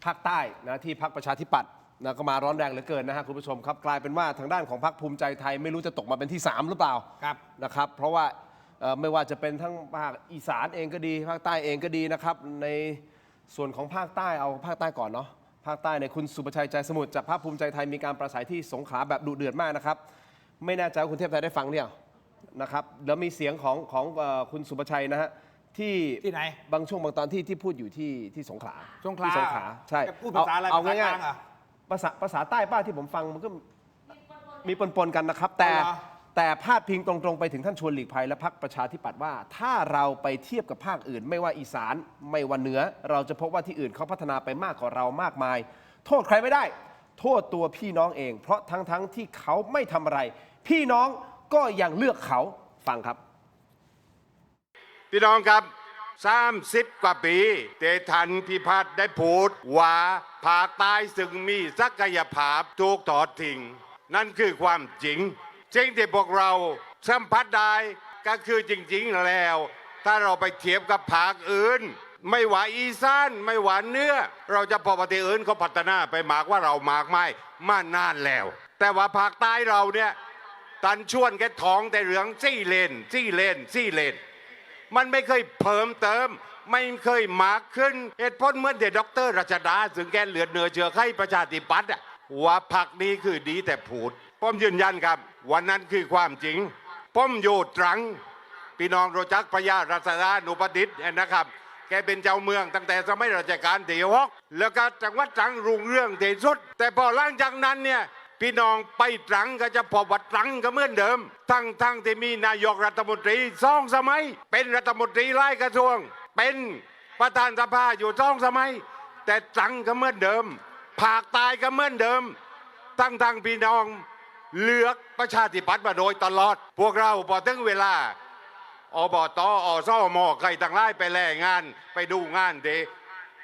S2: ภาคใต้นะที่พรรคประชาธิปัตย์นะก็มาร้อนแรงเหลือเกินนะฮะคุณผู้ชมครับกลายเป็นว่าทางด้านของพรรคภูมิใจไทยไม่รู้จะตกมาเป็นที่ 3 หรือเปล่านะครับเพราะว่าไม่ว่าจะเป็นทั้งภาคอีสานเองก็ดีภาคใต้เองก็ดีนะครับในส่วนของภาคใต้เอาภาคใต้ก่อนเนาะภาคใต้ในคุณสุประชัยใจสมุทรจากพรรคภูมิใจไทยมีการประสัยที่สงขลาแบบดุเดือดมากนะครับไม่แน่ใจว่าคุณเทพไทยได้ฟังเนี่ยนะครับแล้วมีเสียงของคุณสุประชัยนะฮะที่
S3: ไหน
S2: บางช่วงบางตอนที่พูดอยู่ที่สงขลา
S3: สงขลา
S2: ที่สงขลาใช่
S3: พูดภาษาอะไร
S2: เอาง่าย
S3: ภาษากลางเหรอ
S2: ๆภาษาใต้ป้าที่ผมฟังมันก็มีปนๆกันนะครับแต่พาดพิงตรงๆไปถึงท่านชวนหลีกภัยและพรรคประชาธิปัตย์ว่าถ้าเราไปเทียบกับภาคอื่น ไม่ว่าอีสานไม่ว่าเหนือเราจะพบว่าที่อื่นเขาพัฒนาไปมากกว่าเรามากมาย โทษใครไม่ได้ โทษตัวพี่น้องเอง เพราะทั้งที่เขาไม่ทำอะไร พี่น้องก็ยังเลือกเขาฟังครับ
S18: พี่น้องครับ30 กว่าปีเตทันพิพัฒน์ได้พูดว่าภาคใต้ซึ่งมีศักยภาพถูกถอดทิ้งนั่นคือความจริงสิ่งที่พวกเราสัมผัสได้ก็คือจริงๆแล้ว ถ้าเราไปเทียบกับภาคอื่น ไม่ว่าอีสานไม่ว่าเหนื้อเราจะพบประเทศอื่นเขาพัฒนาไปมากว่าเรามากไม่มานานแล้ว แต่ว่าภาคใต้เราเนี่ยตันชวนแกท้องแต่เรื่องซี่เลนมันไม่เคยเพิ่มเติมไม่เคยมากขึ้นเหตุผลเหมื่อนเด็กดรรัชดาถึงแกเหลือเนื้อเชื้อไขประชาธิปัตย์ว่าพรรคนี้คือดีแต่พูดผมยืนยันครับวันนั้นคือความจริงผมอยู่ตรังพี่น้องรู้จักพญารัศดานุปดิษฐ์นะครับแกเป็นเจ้าเมืองตั้งแต่สมัยรัชกาลที่6แล้วก็จังหวัดตรังรุ่งเรืองที่สุดแต่พอหลังจากนั้นเนี่ยพี่น้องไปตรังก็จะพบว่าตรังก็เหมือนเดิมทั้งที่มีนายกรัฐมนตรี2 สมัยเป็นรัฐมนตรีหลายกระทรวงเป็นประธานสภาอยู่2 สมัยแต่ตรังก็เหมือนเดิมภาคใต้ก็เหมือนเดิมทั้งพี่น้องเลือกประชาธิปัตย์มาโดยตลอดพวกเราพอถึงเวลาอบต.อสม.ใครต่างหลายไปแลงานไปดูงานเด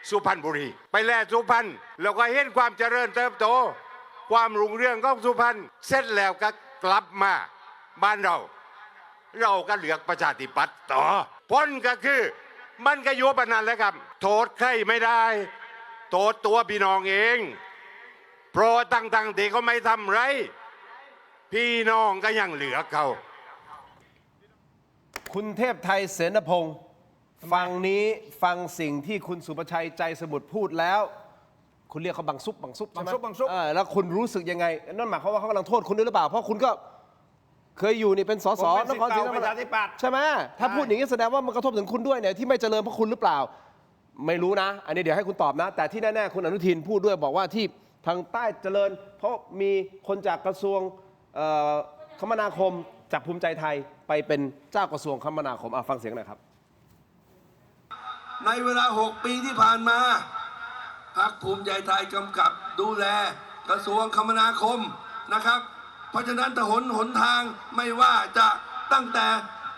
S18: สุพรรณบุรีไปแลสุพรรณแล้วก็เห็นความเจริญเติบโตความรุ่งเรืองของสุพรรณเสร็จแล้วก็กลับมาบ้านเราก็เลือกประชาธิปัตย์ต่อผลก็คือมันก็อยู่ปานนั้นแหล้วครับโทษใครไม่ได้โทษตัวพี่น้องเองเพราะตั้งที่เขาไม่ทำไรพี่น้องก็ยังเหลือเขา
S2: คุณเทพไทยเสนพงศ์ฟังนี้ฟังสิ่งที่คุณสุประชัยใจสมุทรพูดแล้วคุณเรียกเขาบังซุปใช่ไหมแล้วคุณรู้สึกยังไงนั่นหมายความว่าเขากำลังโทษคุณด้วยหรือเปล่าเพราะคุณก็เคยอยู่นี่เป็นสสนครศรีธรรมราชใช่ไหมถ้าพูดอย่างนี้แสดงว่ามันกระทบถึงคุณด้วยเนี่ยที่ไม่เจริญเพราะคุณหรือเปล่า ไม่รู้นะ อันนี้เดี๋ยวให้คุณตอบนะ แต่ที่แน่ๆคุณอนุทินพูดด้วยบอกว่าที่ทางใต้เจริญ เพราะมีคนจากกระทรวงคมนาคมจากภูมิใจไทยไปเป็นเจ้ากระทรวงคมนาคมฟังเสียงหน่อยครับ
S17: ในเวลา 6 ปีที่ผ่านมาพรรคภูมิใจไทยกำกับดูแลกระทรวงคมนาคมนะครับ เพราะฉะนั้นหนทางไม่ว่าจะตั้งแต่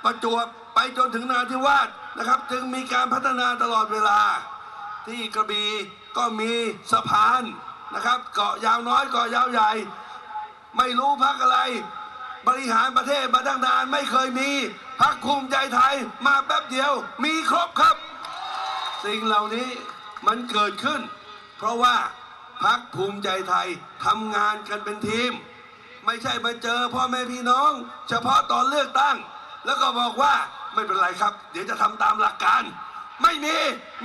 S17: ประจวบไปจนถึงนราธิวาสนะครับจึงมีการพัฒนาตลอดเวลาที่กระบี่ก็มีสะพานนะครับเกาะยาวน้อยเกาะยาวใหญ่ ไม่รู้พรรคอะไรบริหารประเทศมาตั้งนานไม่เคยมีพรรคภูมิใจไทยมาแป๊บเดียวมีครบครับ สิ่งเหล่านี้มันเกิดขึ้นเพราะว่าพรรคภูมิใจไทยทำงานกันเป็นทีมไม่ใช่มาเจอพ่อแม่พี่น้องเฉพาะตอนเลือกตั้งแล้วก็บอกว่าไม่เป็นไรครับเดี๋ยวจะทำตามหลักการไม่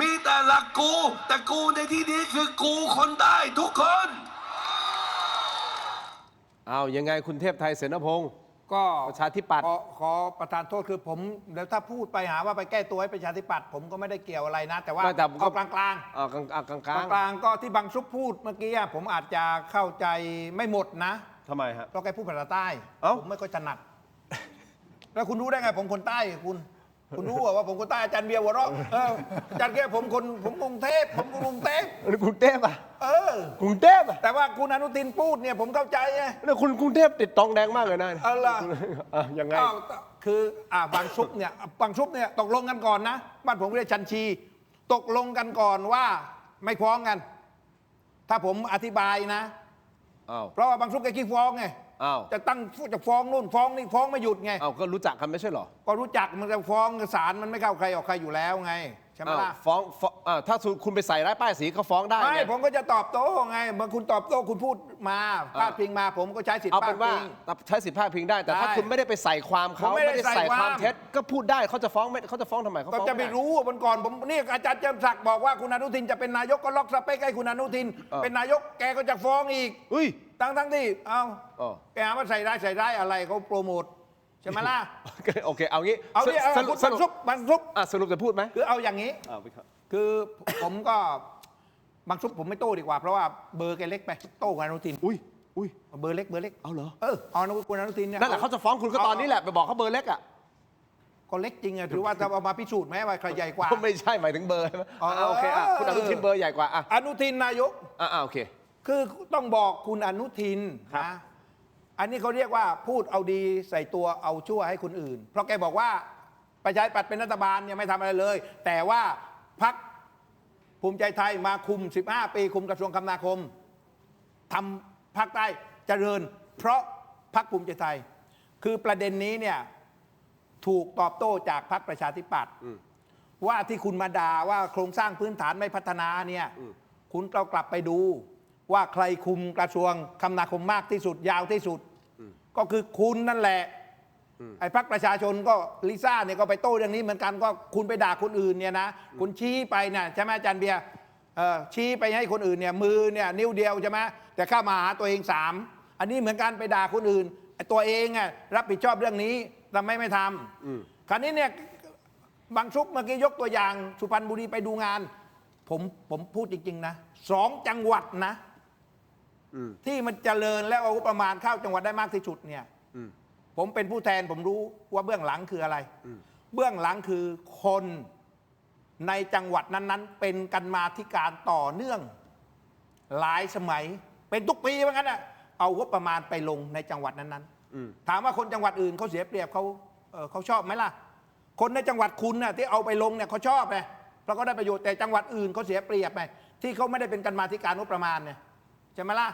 S17: มีแต่หลักกูแต่กูในที่นี้คือกูคนใต้ทุกคน
S2: ยังไงคุณเทพไทยเสนพงศ์
S3: ก็
S2: ประชาธิปัตย์
S3: ขอประทานโทษคือผมเดี๋ยวถ้าพูดไปหาว่าไปแก้ตัวให้ประชาธิปัตย์ผมก็ไม่ได้เกี่ยวอะไรนะ แต่ว่าก็กลางๆกลางก็ที่บางซุปพูดเมื่อกี้ผมอาจจะเข้าใจไม่หมดนะ
S2: ทำไมฮะ
S3: เพราะแกพูดภาษาใต้ผมไม่ค่อยถนัดแล้วคุณรู้ได้ไงผมคนใต้คุณรู้ว่าผมคนใต้อาจารย์เบียร์หัวเราะอาจารย์แกผมกรุงเทพผมกรุงเทพ
S2: กรุงเทพกรุงเทพ
S3: แต่ว่าคุณอนุทินพูดเนี่ยผมเข้าใจไง
S2: แล้วคุณกรุงเทพติดตองแดงมากเลยนะยังไง
S3: คือบางซุปเนี่ยตกลงกันก่อนนะบ้านผมเรียกชันชีตกลงกันก่อนว่าไม่ฟ้องกันถ้าผมอธิบายนะเพราะว่าบางซุปแกขี้ฟ้องไงจะฟ้องนู่นฟ้องนี่ฟ้องไม่หยุดไง
S2: ก็รู้จักกันไม่ใช่หรอ
S3: ก็รู้จักมันจะฟ้องศาลมันไม่เข้าใครออกใครอยู่แล้วไงใช่ไหมล่ะ
S2: ฟ้องถ้าคุณไปใส่ร้ายป้ายสีเขาฟ้องได้
S3: ไม่ผมก็จะตอบโต้ไงเมื่อคุณตอบโต้คุณพูดมาพาดพิงมาผมก็ใช้สิทธิ์พาดพิง
S2: ใช้สิทธิ์พาดพิงได้แต่ถ้าคุณไม่ได้ไปใส่ความเขาไม่ได้ใส่ความเท็จก็พูดได้เขาจะฟ้องทำไมเขาฟ้อง
S3: จะไม่รู้วันก่อนผมนี่อาจารย์เจิมศักดิ์บอกว่าคุณอนุทินจะเป็นนายกก็ล็อกสเปคให้คุณอนุทินเป็นนายกแกก็จะฟ้องอีกทั้งที่แกหาว่าใส่ร้ายอะไรเขาโปรโมทใช่ไหมล่ะ
S2: โอเคเอางี้
S3: สรุป
S2: สรุปจะพูดไหม
S3: คือเอาอย่างนี้คือผมก็บางซุปผมไม่โต้ดีกว่าเพราะว่าเบอร์แกเล็กไปโต้คุณอนุทิน
S2: อุ้ย
S3: เบอร์เล็ก
S2: เอาเหรอ
S3: เอาคุณอนุทินเนี่ย
S2: นั่นแหละเขาจะฟ้องคุณก็ตอนนี้แหละไปบอกเขาเบอร์เล็ก
S3: ก็เล็กจริงถือว่าจะเอามาพิสูจน์ไหมว่าใครใหญ่กว่า
S2: ไม่ใช่หมายถึงเบอร์ใช่ไหมโอเคคุณอนุทินเบอร์ใหญ่กว่า
S3: อนุทินนายก
S2: โอเค
S3: คือต้องบอกคุณอนุทินนะอันนี้เขาเรียกว่าพูดเอาดีใส่ตัวเอาชั่วให้คนอื่นเพราะแกบอกว่าประชาธิปัตย์เป็นรัฐบาลเนี่ยไม่ทำอะไรเลยแต่ว่าพรรคภูมิใจไทยมาคุม15ปีคุมกระทรวงคมนาคมทำภาคใต้เจริญเพราะพรรคภูมิใจไทยคือประเด็นนี้เนี่ยถูกตอบโต้จากพรรคประชาธิปัตย์ว่าที่คุณมาด่าว่าโครงสร้างพื้นฐานไม่พัฒนาเนี่ยคุณเรากลับไปดูว่าใครคุมกระทรวงคมนาคมมากที่สุดยาวที่สุดก็คือคุณนั่นแหละไอ้พรรคประชาชนก็ลิซ่าเนี่ยก็ไปโต้เรื่องนี้เหมือนกันก็คุณไปด่าคนอื่นเนี่ยนะคุณชี้ไปเนี่ยใช่ไหมอาจารย์เบียร์ชี้ไปให้คนอื่นเนี่ยมือเนี่ยนิ้วเดียวใช่ไหมแต่เข้ามาหาตัวเอง3อันนี้เหมือนกันไปด่าคนอื่นไอ้ตัวเองอ่ะรับผิดชอบเรื่องนี้แต่ไม่ทำคราวนี้เนี่ยบางซุปเมื่อกี้ยกตัวอย่างสุพรรณบุรีไปดูงานผมพูดจริงๆนะ2 จังหวัดนะที่มันเจริญและเอาประมาณเข้าจังหวัดได้มากที่สุดเนี่ยผมเป็นผู้แทนผมรู้ว่าเบื้องหลังคืออะไรเบื้องหลังคือคนในจังหวัดนั้นๆเป็นกันมาธิการต่อเนื่องหลายสมัยเป็นทุกปีเหมือนกันนะเอางบประมาณไปลงในจังหวัดนั้นๆถามว่าคนจังหวัดอื่นเขาเสียเปรียบเขาชอบไหมล่ะคนในจังหวัดคุณน่ะที่เอาไปลงเนี่ยเขาชอบไงเพราะเขาได้ประโยชน์แต่จังหวัดอื่นเขาเสียเปรียบไงที่เขาไม่ได้เป็นกันมาธิการงบประมาณเนี่ยใช่ไหมล่ะ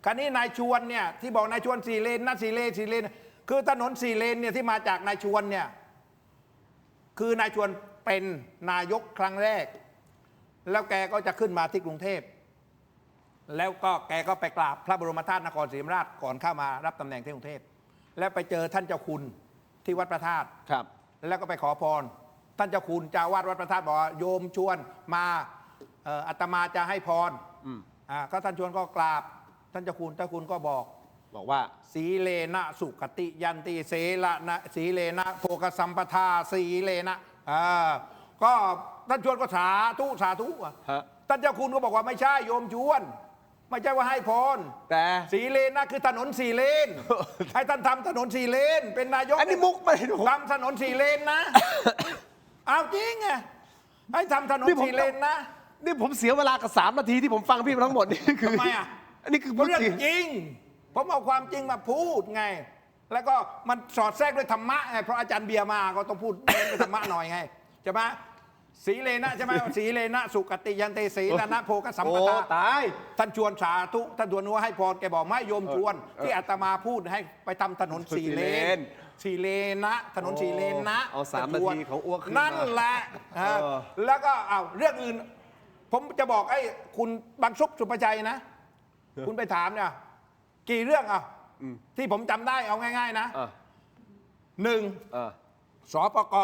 S3: คราวนี้นายชวนเนี่ยที่บอกนายชวน4 เลนนะ4 เลนคือถนน4 เลนเนี่ยที่มาจากนายชวนเนี่ยคือนายชวนเป็นนายกครั้งแรกแล้วแกก็จะขึ้นมาที่กรุงเทพแล้วก็แกก็ไปกราบพระบรมธาตุนครศรีธรรมราชก่อนเข้ามารับตำแหน่งที่กรุงเทพแล้วไปเจอท่านเจ้าคุณที่วัดพระธาตุแล้วก็ไปขอพรท่านเจ้าคุณเจ้าวาดวัดพระธาตุบอกโยมชวนมาอาตมาจะให้พรก็ท่านชวนก็กราบท่านเจ้าคุณก็บอกว่าสีเลนะสุขติยันติเสละนะสีเลนะโภคสัมปทาสีเลนะก็ ท่านชวนก็สาธุอ่ะท่านเจ้าคุณก็บอกว่าไม่ใช่โยมชวน ไม่ใช่ว่าให้พร
S2: แต่
S3: สีเลนนะคือถนน4 เลน ให้ท่านทำถนน4 เลนเป็นนายก
S2: อันนี้มุกไป
S3: ทำถนน4 เลนนะ เอาจริงไงให้ทำถนน4 เลนนะ
S2: นี่ผมเสียเวลากับ3 นาทีที่ผมฟังพี่มาทั้งหมดนี่คือ
S3: ทำไมอ่ะ
S2: อันนี้คือ
S3: เรื่องจริงผมเอาความจริงมาพูดไงแล้วก็มันสอดแทรกด้วยธรรมะไงเพราะอาจารย์เบียร์มาก็ต้องพูดเน้นด้วยธรรมะหน่อยไงใช่ไหมสีเลนะใช่ไหมสีเลนะสุกติยันเตสีลนะโพกสัมปทา
S2: ตาย
S3: ท่านชวนสาธุท่านชวนว่าให้พรแกบอกไม่โยมชวนที่อาตมาพูดให้ไปทำถนน4 เลน4 เลนนะถนน4 เลนนะ
S2: เอา3 นาทีของอ้วกขึ้น
S3: นั่นแหละแล้วก็เอาเรื่องอื่นผมจะบอกไอ้คุณบางซุปสุภชัยนะคุณไปถามเนี่ยกี่เรื่องอ่ะที่ผมจำได้เอาง่ายๆนะ1สปก.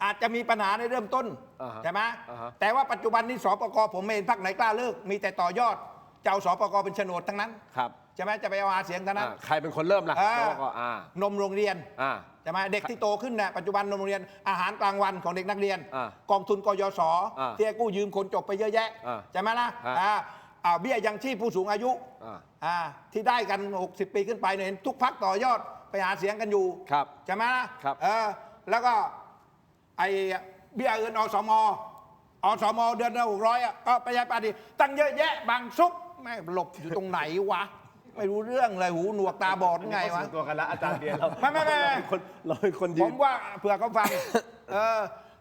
S3: อาจจะมีปัญหาในเริ่มต้นใช่ไหมแต่ว่าปัจจุบันนี้สปก.ผมไม่เห็นพรรคไหนกล้าเลิกมีแต่ต่อยอดเจ้าสปก.เป็นโฉนดทั้งนั้นใช่ไหมจะไปเอาหาเสียงทั้งนั้น
S2: ใครเป็นคนเริ่มล่ะ
S3: นมโรงเรียนใช่ไหมเด็กที่โตขึ้นเนี่ยปัจจุบันนมโรงเรียนอาหารกลางวันของเด็กนักเรียนกองทุนกยศที่กู้ยืมคนจบไปเยอะแยะใช่ไหมล่ะเบี้ยยังชีพผู้สูงอายุที่ได้กัน60 ปีขึ้นไปเนี่ยเห็นทุกพรรคต่อยอดไปหาเสียงกันอยู่ใช่ไหมล่ะแล้วก็ไอ้เบี้ยเงินอสมเดือนละ600ก็ประหยัดไปดิตั้งเยอะแยะบางซุปไม่หลบอยู่ตรงไหนวะไม่รู้เรื่องเลยหูหนวกตาบอดไงวะ
S2: ตัวกันแล้วอาจารย์เบียร์เรา
S3: ไม่
S2: เราเป็นคนยืน
S3: ผมว่าเผื่อเขาฟัง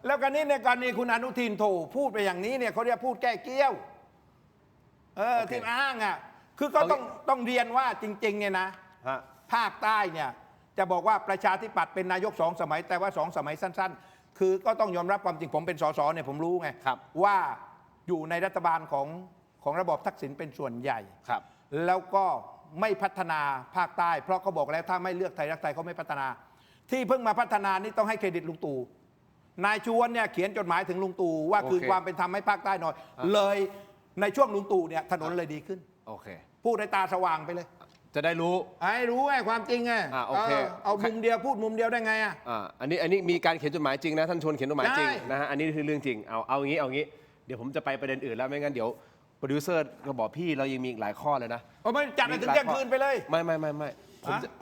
S3: แล้วกันนี้ในกรณีคุณอนุทินโถพูดไปอย่างนี้เนี่ยเขาเรียกพูดแก้เกี้ยวที่อ้างอ่ะคือก็ต้องเรียนว่าจริงๆเนี่ยนะภาคใต้เนี่ยจะบอกว่าประชาธิปัตย์เป็นนายก2 สมัยแต่ว่า2 สมัยสั้นๆคือก็ต้องยอมรับความจริงผมเป็นสสเนี่ยผมรู้ไงว่าอยู่ในรัฐบาลของระบอบทักษิณเป็นส่วนใหญ่แล้วก็ไม่พัฒนาภาคใต้เพราะเขาบอกแล้วถ้าไม่เลือกไทยรักไทยเขาไม่พัฒนาที่เพิ่งมาพัฒนานี่ต้องให้เครดิตลุงตู่นายชวนเนี่ยเขียนจดหมายถึงลุงตู่ว่าคืนความเป็นธรรมให้ภาคใต้หน่อยเลยในช่วงลุงตู่เนี่ยถนนเลยดีขึ้นพูดให้ตาสว่างไปเลย
S2: จะได้รู้
S3: ไงความจริงไงเอามุมเดียวพูดมุมเดียวได้ไง
S2: อันนี้มีการเขียนจดหมายจริงนะท่านชวนเขียนจดหมายจริงนะฮะอันนี้คือเรื่องจริงเอางี้เดี๋ยวผมจะไปประเด็นอื่นแล้วไม่งั้นเดี๋ยวโปรดิวเซอร์ก็บอกพี่เรายังมีอีกหลายข้อเลยนะ
S3: ไม่จัดถึงเที่ยงคืนไปเลย
S2: ไม่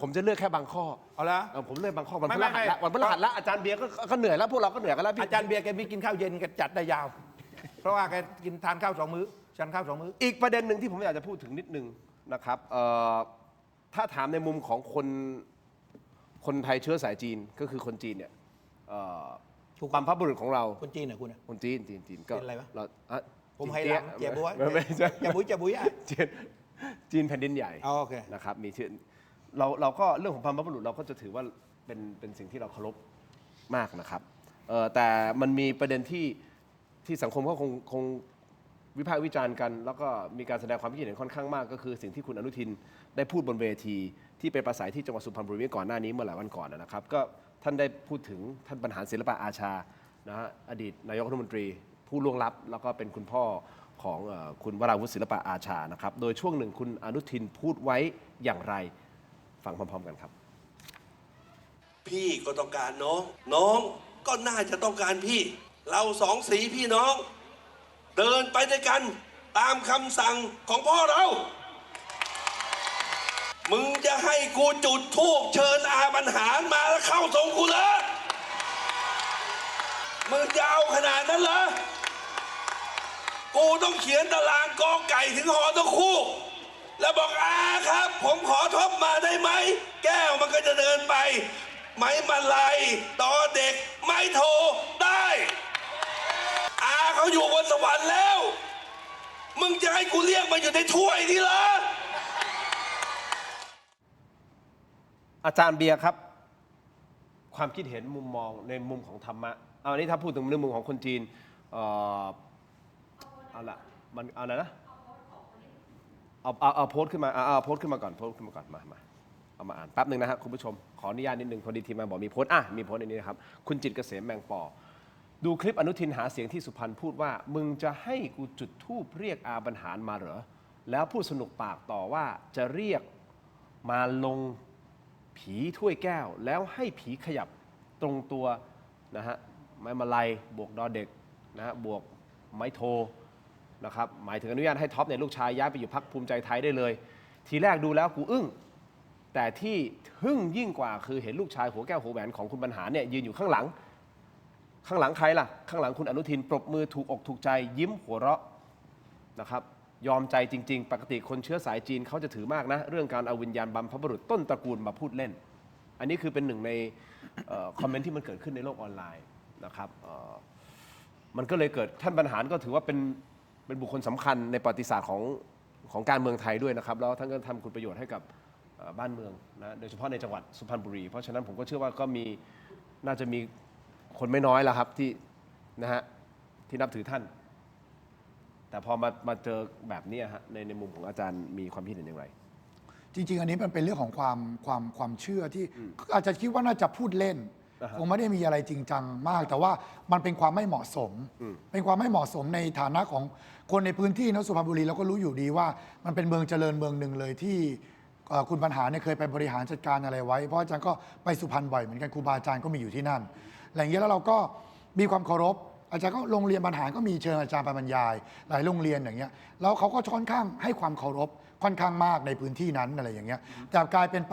S2: ผมจะเลือกแค่บางข้อ
S3: เอาละ
S2: ผมเลือกบางข้อวันพฤหัสละอาจารย์เบียร์ก็เหนื่อยแล้วพวกเราก็เหนื่อยกันแล้ว
S3: อาจารย์เบียร์แกไม่กินข้าวเย็นแกจัดได้ยาวเพราะว่าแกกินทานข้าว2 มื้อฉันข้าว2 มื้อ
S2: อีกประเด็นหนึ่งที่ผมอยากจะพูดถึงนิดนึงนะครับถ้าถามในมุมของคนไทยเชื้อสายจีนก็คือคนจีนเนี่ยบรรพบุรุษของเรา
S3: คนจีนเหรอคุณ
S2: คนจีน
S3: ก็เป็นอะไรวะ
S2: เรา
S3: ผมไฮลังเจียบุ้ยเจียบุ้ย
S2: จีนแผ่นดินใหญ่นะครับมีชื่อเราก็เรื่องของบรรพบุรุษเราก็จะถือว่าเป็นสิ่งที่เราเคารพมากนะครับแต่มันมีประเด็นที่สังคมก็คงวิพากษ์วิจารณ์กันแล้วก็มีการแสดงความคิดเห็นค่อนข้างมากก็คือสิ่งที่คุณอนุทินได้พูดบนเวทีที่ไปปราศัยที่จังหวัดสุพรรณบุรีก่อนหน้านี้เมื่อหลายวันก่อนนะครับก็ท่านได้พูดถึงท่านบรรหารศิลปะอาชานะฮะอดีตนายกรัฐมนตรีผู้ล่วงลับแล้วก็เป็นคุณพ่อของคุณวราวุฒิศิลปะอาชานะครับโดยช่วงหนึ่งคุณอนุทินพูดไว้อย่างไรฟังพร้อมๆกันครับ
S17: พี่ก็ต้องการน้องก็น่าจะต้องการพี่เรา2 สีพี่น้องเดินไปด้วยกันตามคำสั่งของพ่อเรามึงจะให้กูจุดธูปเชิญอาบรรหารมาแล้วเข้าทรงกูเหรอมึงจะเอาขนาดนั้นเหรอกูต้องเขียนตารางกอไก่ถึงหอตะคู่แล้วบอกอาครับผมขอทบมาได้ไหมแก้วมันก็จะเดินไปไม้มาลัยต่อเด็กไม้โทได้อาเขาอยู่บนสวรรค์แล้วมึงจะให้กูเรียกมาอยู่ในถ้วยนี่เหรอ
S2: อาจารย์เบียร์ครับความคิดเห็นมุมมองในมุมของธรรมะอันนี้ถ้าพูดถึงในมุมของคนจีนเอาละมันอะไรนะเอาโพสต์ขึ้นมาโพสต์ขึ้นมาก่อนมาเอามาอ่านแป๊บหนึ่งนะครับคุณผู้ชมขออนุญาตนิดนึงพอดีทีมงานบอกมีโพสต์มีโพสต์ในนี้นะครับคุณจิตรเกษมแมงปอดูคลิปอนุทินหาเสียงที่สุพรรณพูดว่ามึงจะให้กูจุดธูปเรียกอาบรรหารมาเหรอแล้วพูดสนุกปากต่อว่าจะเรียกมาลงผีถ้วยแก้วแล้วให้ผีขยับตรงตัวนะฮะไม้มาลัยบวกดอเด็ก นะฮะบวกไม้โทนะครับหมายถึงอนุญาตให้ท็อปเนี่ยลูกชายย้ายไปอยู่พรรคภูมิใจไทยได้เลย ทีแรกดูแล้วกูอึ้งแต่ที่ทึ่งยิ่งกว่าคือเห็นลูกชายหัวแก้วหัวแหวนของคุณบรรหารเนี่ยยืนอยู่ข้างหลังใครล่ะข้างหลังคุณอนุทินปรบมือถูกอกถูกใจยิ้มหัวเราะนะครับยอมใจจริงๆปกติคนเชื้อสายจีนเขาจะถือมากนะเรื่องการเอาวิญญาณบรรพบุรุษต้นตระกูลมาพูดเล่นอันนี้คือเป็นหนึ่งในคอมเมนต์ที่มันเกิดขึ้นในโลกออนไลน์นะครับมันก็เลยเกิดท่านบรรหารก็ถือว่าเป็นบุคคลสำคัญในประวัติศาสตร์ของการเมืองไทยด้วยนะครับแล้วท่านก็ทำคุณประโยชน์ให้กับบ้านเมืองนะโดยเฉพาะในจังหวัดสุพรรณบุรีเพราะฉะนั้นผมก็เชื่อว่าก็มีน่าจะมีคนไม่น้อยแล้วครับที่นะฮะที่นับถือท่าน แต่พอมาเจอแบบนี้ฮะในมุมของอาจารย์มีความคิดเห็นอย่างไรจ
S4: ริงๆอันนี้มันเป็นเรื่องของความเชื่อที่อาจจะคิดว่าน่าจะพูดเล่นคงไม่ได้มีอะไรจริงจังมากแต่ว่ามันเป็นความไม่เหมาะสมเป็นความไม่เหมาะสมในฐานะของคนในพื้นที่นะสุพรรณบุรีเราก็รู้อยู่ดีว่ามันเป็นเมืองเจริญเมืองหนึ่งเลยที่คุณบรรหารเนี่ยเคยไปบริหารจัดการอะไรไว้เพราะอาจารย์ก็ไปสุพรรณบ่อยเหมือนกันครูบาอาจารย์ก็มีอยู่ที่นั่นอะไรอย่างเงี้ยแล้วเราก็มีความเคารพอาจารย์ก็โรงเรียนบรรหารก็มีเชิญอาจารย์ไปบรรยายหลายโรงเรียนอย่างเงี้ยแล้วเขาก็ค่อนข้างให้ความเคารพค่อนข้างมากในพื้นที่นั้นอะไรอย่างเงี้ยแต่กลายเป็นไป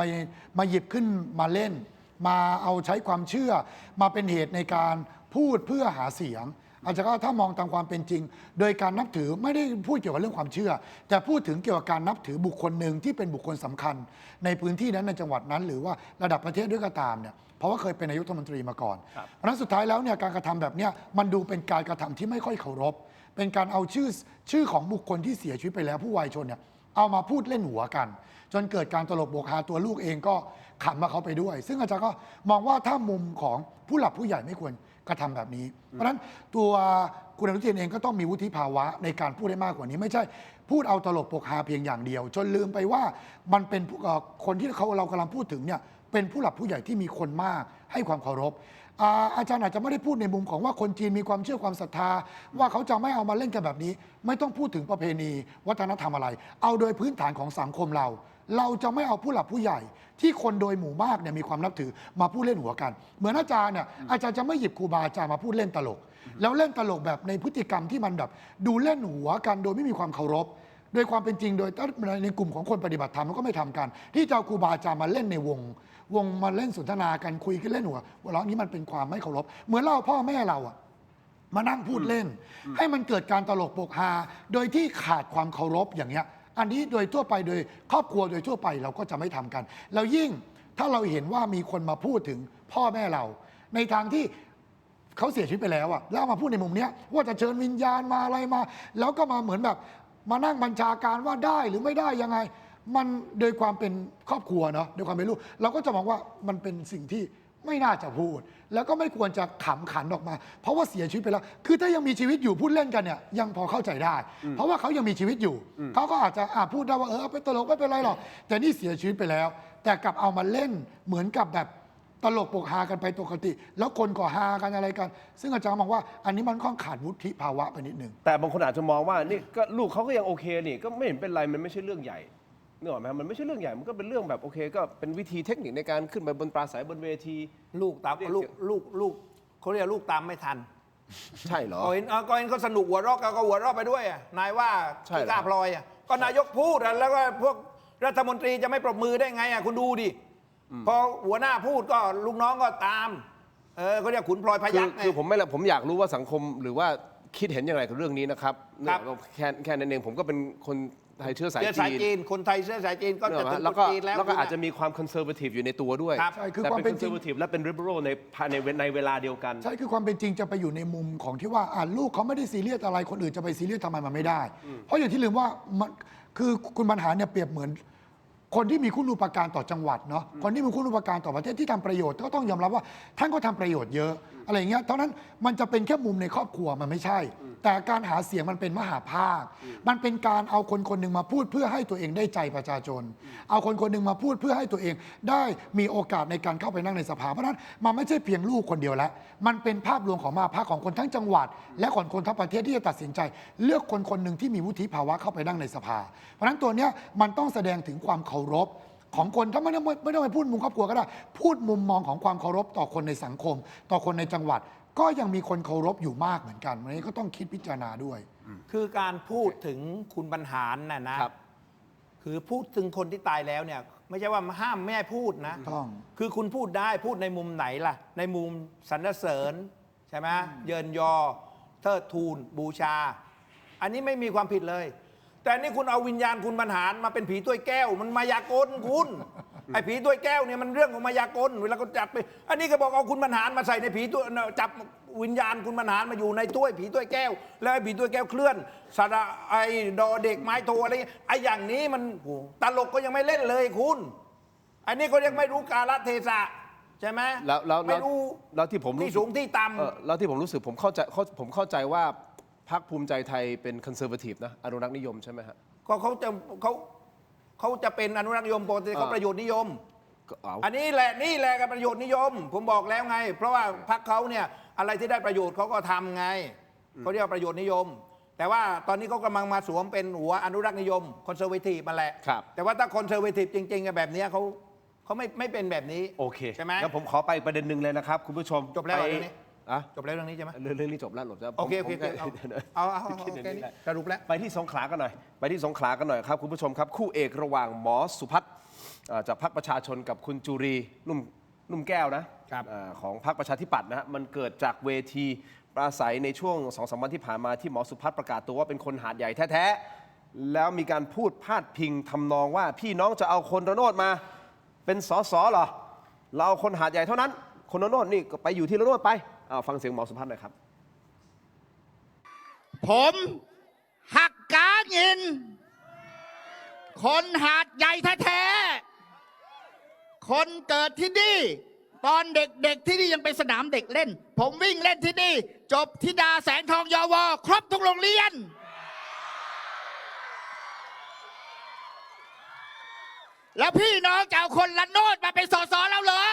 S4: มาหยิบขึ้นมาเล่นมาเอาใช้ความเชื่อมาเป็นเหตุในการพูดเพื่อหาเสียงอาจจะก็ถ้ามองตามความเป็นจริงโดยการนับถือไม่ได้พูดเกี่ยวกับเรื่องความเชื่อแต่พูดถึงเกี่ยวกับการนับถือบุคคลหนึ่งที่เป็นบุคคลสำคัญในพื้นที่นั้นในจังหวัดนั้นหรือว่าระดับประเทศด้วยก็ตามเนี่ยเพราะว่าเคยเป็นนายกรัฐมนตรีมาก่อนเพราะฉะนั้นสุดท้ายแล้วเนี่ยการกระทำแบบเนี้ยมันดูเป็นการกระทำที่ไม่ค่อยเคารพเป็นการเอาชื่อของบุคคลที่เสียชีวิตไปแล้วผู้วายชนเนี่ยเอามาพูดเล่นหัวกันจนเกิดการตลกโปกฮาตัวลูกเองก็ขำมาเขาไปด้วยซึ่งอาจารย์ก็มองว่าถ้ามุมของผู้หลักผู้ใหญ่ไม่ควรกระทำแบบนี้เพราะฉะนั้นตัวคุณอนุทินเองก็ต้องมีวุฒิภาวะในการพูดได้มากกว่านี้ไม่ใช่พูดเอาตลกโปกฮาเพียงอย่างเดียวจนลืมไปว่ามันเป็นคนที่เรากำลังพูดถึงเนี่ยเป็นผู้หลักผู้ใหญ่ที่มีคนมากให้ความเคารพอาจารย์อาจจะไม่ได้พูดในมุมของว่าคนจีนมีความเชื่อความศรัทธาว่าเขาจะไม่เอามาเล่นกันแบบนี้ไม่ต้องพูดถึงประเพณีวัฒนธรรมอะไรเอาโดยพื้นฐานของสังคมเราจะไม่เอาผู้หลักผู้ใหญ่ที่คนโดยหมู่มากเนี่ยมีความนับถือมาพูดเล่นหัวกันเหมือนอาจารย์เนี่ยอาจารย์จะไม่หยิบครูบาอาจารย์มาพูดเล่นตลกแล้วเล่นตลกแบบในพฤติกรรมที่มันแบบดูเล่นหัวกันโดยไม่มีความเคารพโดยความเป็นจริงโดยในกลุ่มของคนปฏิบัติธรรมมันก็ไม่ทำกันที่จะเอาครูบาอาจารย์มาเล่นในวงมาเล่นสนทนากันคุยกันเล่นหัวเราะนี้มันเป็นความไม่เคารพเหมือนเราพ่อแม่เราอะมานั่งพูดเล่นให้มันเกิดการตลกโปกฮาโดยที่ขาดความเคารพอย่างเงี้ยอันนี้โดยทั่วไปโดยครอบครัวโดยทั่วไปเราก็จะไม่ทำกันแล้วยิ่งถ้าเราเห็นว่ามีคนมาพูดถึงพ่อแม่เราในทางที่เขาเสียชีวิตไปแล้วอะแล้วมาพูดในมุมเนี้ยว่าจะเชิญวิญญาณมาอะไรมาแล้วก็มาเหมือนแบบมานั่งบัญชาการว่าได้หรือไม่ได้ยังไงมันโดยความเป็นครอบครัวเนาะโดยความเป็นลูกเราก็จะมองว่ามันเป็นสิ่งที่ไม่น่าจะพูดแล้วก็ไม่ควรจะขำขันออกมาเพราะว่าเสียชีวิตไปแล้วคือถ้ายังมีชีวิตอยู่พูดเล่นกันเนี่ยยังพอเข้าใจได้เพราะว่าเขายังมีชีวิตอยู่เขาก็อาจจะพูดได้ว่าเอาไปตลกไม่เป็นไรหรอกแต่นี่เสียชีวิตไปแล้วแต่กลับเอามาเล่นเหมือนกับแบบตลกปกฮากันไปปกติแล้วคนก็ฮากันอะไรกันซึ่งอาจารย์มองว่าอันนี้มันค่อนขาดวุฒิภาวะไปนิดนึง
S2: แต่บางคนอาจจะมองว่านี่ก็ลูกเขาก็ยังโอเคนี่ก็ไม่เห็นเป็นไรมันไม่ใช่เรื่องใหญ่นึกออกไหมมันไม่ใช่เรื่องใหญ่มันก็เป็นเรื่องแบบโอเคก็เป็นวิธีเทคนิคในการขึ้นไปบนปราศัยบนเวทีล
S3: ูกตามลูกเขาเรียกลูกตามไม่ทัน
S2: ใช่เหรอก
S3: ็เห็นเขาสนุกหัวเราะก็หัวเราะไปด้วยนายว่าที่กล้าพลอยก็นายกพูดแล้วก็พวกรัฐมนตรีจะไม่ปรบมือได้ไงคุณดูดิพอหัวหน้าพูดก็ลูกน้องก็ตามเขาเรียกขุนพลอยพยัคฆ์ค
S2: ือผมอยากรู้ว่าสังคมหรือว่าคิดเห็นอย่างไรกับเรื่องนี้นะครับแค่นั้นเองผมก็เป็นคนไทยเชื้อสายจีน
S3: คนไทยเชื้อสายจีนก็จะถึงแ
S2: ล้วก็อาจจะมีความคอนเซอร์เวทีฟอยู่ในตัวด้วย
S4: ใช่คือ
S2: แต่ค
S4: วามเ
S2: ป็นคอนเซอร์เวทีฟและเป็นริเบอรัลในเวลาเดียวกันใ
S4: ช่คือความเป็นจริงจะไปอยู่ในมุมของที่ว่าลูกเขาไม่ได้ซีเรียสอะไรคนอื่นจะไปซีเรียสทำไมมันไม่ได้เพราะอย่างที่ลืมว่าคือคุณบรรหารเนี่ยเปรียบเหมือนคนที่มีคุณูปการต่อจังหวัดเนาะคนที่มีคุณูปการต่อประเทศที่ทำประโยชน์ก็ต้องยอมรับว่าท่านก็ทำประโยชน์เยอะอะไรอย่างเงี้ยเท่านั้นมันจะเป็นแค่มุมในครอบครัวมันไม่ใช่แต่การหาเสียงมันเป็นมหาภาคมันเป็นการเอาคนคนหนึ่งมาพูดเพื่อให้ตัวเองได้ใจประชาชนเอาคนคนหนึ่งมาพูดเพื่อให้ตัวเองได้มีโอกาสในการเข้าไปนั่งในสภาเพราะนั้นมันไม่ใช่เพียงลูกคนเดียวแล้วมันเป็นภาพรวมของมหาภาคของคนทั้งจังหวัดและของคนทั้งประเทศที่จะตัดสินใจเลือกคนคนหนึ่งที่มีวุฒิภาวะเข้าไปนั่งในสภาเพราะนั้นตัวเนี้ยมันต้องแสดงถึงความเคารพของคนถ้าไม่ต้องไปพูดมุมครอบครัวก็ได้พูดมุมมองของความเคารพต่อคนในสังคมต่อคนในจังหวัด ก็ยังมีคนเคารพอยู่มากเหมือนกันวันนี้ก็ต้องคิดพิจารณาด้วย
S3: คือการพูดถึงคุณบรรหารน่ะนะคือพูดถึงคนที่ตายแล้วเนี่ยไม่ใช่ว่าห้ามไม่ให้พูดนะ
S4: ต้อง
S3: คือคุณพูดได้พูดในมุมไหนล่ะ ในมุมสรรเสริญใช่ไหมเยินยอเทิดทูนบูชา อันนี้ไม่มีความผิดเลย แต่นี่คุณเอาวิญญาณคุณบรรหารมาเป็นผีถ้วยแก้วมันมายากลคุณไอ้ผีถ้วยแก้วเนี่ยมันเรื่องของมายากลเวลาเขาจับไปอันนี้ก็บอกเอาคุณบรรหารมาใส่ในผีถ้วยจับวิญญาณคุณบรรหารมาอยู่ในถ้วยผีถ้วยแก้วแล้วไอ้ผีถ้วยแก้วเคลื่อนสระไอ้ดอเด็กไม้โทอะไรไอ้อย่างนี้มันตลกก็ยังไม่เล่นเลยคุณอันนี้ก็ยังไม่รู้กาลเทศะใช่ไหม
S2: แล้ว
S3: ไม่รู้
S2: ที่ผม
S3: ที่สูงที่ต่ำ
S2: แล้วที่ผมรู้สึกผมเข้าใจว่าพรรคภูมิใจไทยเป็นคอนเซอร์เวทีฟนะอนุรักษ์นิยมใช่ไหมฮะ
S3: ก็เขาจะเป็นอนุรักษ์นิยมปกติเขาประโยชน์นิยมอันนี้แหละกับประโยชน์นิยม ผมบอกแล้วไง เพราะว่าพรรคเขาเนี่ยอะไรที่ได้ประโยชน์เขาก็ทำไงเขาเรียกว่าประโยชน์นิยม แต่ว่าตอนนี้เขากำลังมาสวมเป็นหัวอนุรักษ์นิยมคอนเซอร์เวทีฟมาแหละแต่ว่าถ้าคอนเซอร์เวทีฟจริงๆแบบนี้เขาไม่เป็นแบบนี้
S2: โอเค
S3: ใช่ไหม
S2: แล้วผมขอไปประเด็นหนึ่งเลยนะครับคุณผู้ชม
S3: จบแล้วเรื่องนี้
S2: จบแล้วเรื่องนี้ใช่ไหมเรื่องนี้จบแล้วหลบแล้ว
S3: โอเคเอาสรุปแล้ว
S2: ไปที่สงขลากันหน่อยครับคุณผู้ชมครับคู่เอกระหว่างหมอสุพัฒน์จากพรรคประชาชนกับคุณจุรีนุ่มแก้วนะของพรรคประชาธิปัตย์นะฮะมันเกิดจากเวทีปราศัยในช่วง 2-3 วันที่ผ่านมาที่หมอสุพัฒน์ประกาศตัวว่าเป็นคนหาดใหญ่แท้ๆแล้วมีการพูดพาดพิงทำนองว่าพี่น้องจะเอาคนระโนดมาเป็นสสเหรอเราเอาคนหาดใหญ่เท่านั้นคนระโนดนี่ก็ไปอยู่ที่ระโนดไปฟังเสียงหมอสุพัฒน์หน่อยครับ
S19: ผมหักกาเงินคนหาดใหญ่แท้ๆคนเกิดที่นี่ตอนเด็กๆที่นี่ยังเป็นสนามเด็กเล่นผมวิ่งเล่นที่นี่จบธิดาแสงทองยวครบทุกโรงเรียนแล้วพี่น้องจะเอาคนละโนดมาเป็นสสเราเหรอ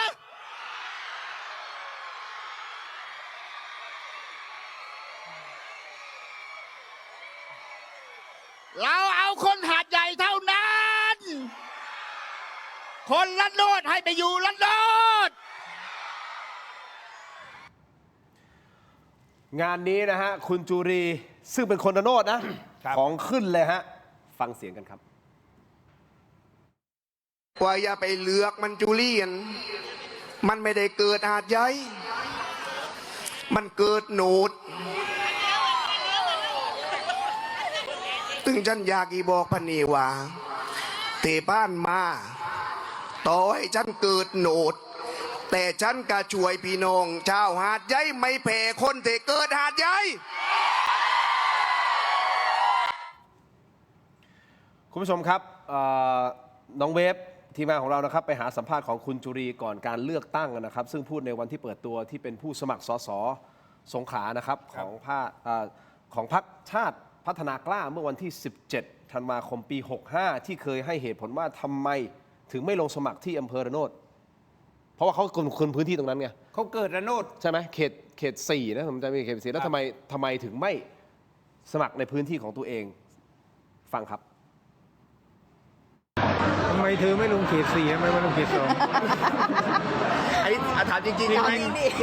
S19: เราเอาคนหาดใหญ่เท่านั้นคนละโนดให้ไปอยู่ละโนด
S2: งานนี้นะฮะคุณจุรีซึ่งเป็นคนระโนดนะของขึ้นเลยฮะฟังเสียงกันครับ
S20: ว่าอย่าไปเลือกมันจูเลียนมันไม่ได้เกิดหาดใหญ่มันเกิดโหนดตึงฉันอยากอีบอกพันนีว่าเตบ้านมาต่อให้ฉันเกิดโหนดแต่ฉันก็ช่วยพี่น้องชาวหาดใหญ่ไม่แพ้คนที่เกิดหาดใหญ่
S2: คุณผู้ชมครับน้องเวฟทีมงานของเรานะครับไปหาสัมภาษณ์ของคุณจุรีก่อนการเลือกตั้งนะครับซึ่งพูดในวันที่เปิดตัวที่เป็นผู้สมัครสสสงขลานะครับของพรรคชาติพัฒนากล้าเมื่อวันที่ 17 ธันวาคมปี 65 ที่เคยให้เหตุผลว่าทำไมถึงไม่ลงสมัครที่อำเภอระโนดเพราะว่าเขาคนพื้นที่ตรงนั้นไง
S3: เขาเกิดระโนด
S2: ใช่ไหมเขต 4นะผมจำไม่เขต 4แล้วทำไมถึงไม่สมัครในพื้นที่ของตัวเองฟังครับ
S21: ทำไมเธอไม่ลงเขต 4ทำไมมาลงเขต 2
S20: ไอ้ถามจริงๆนี่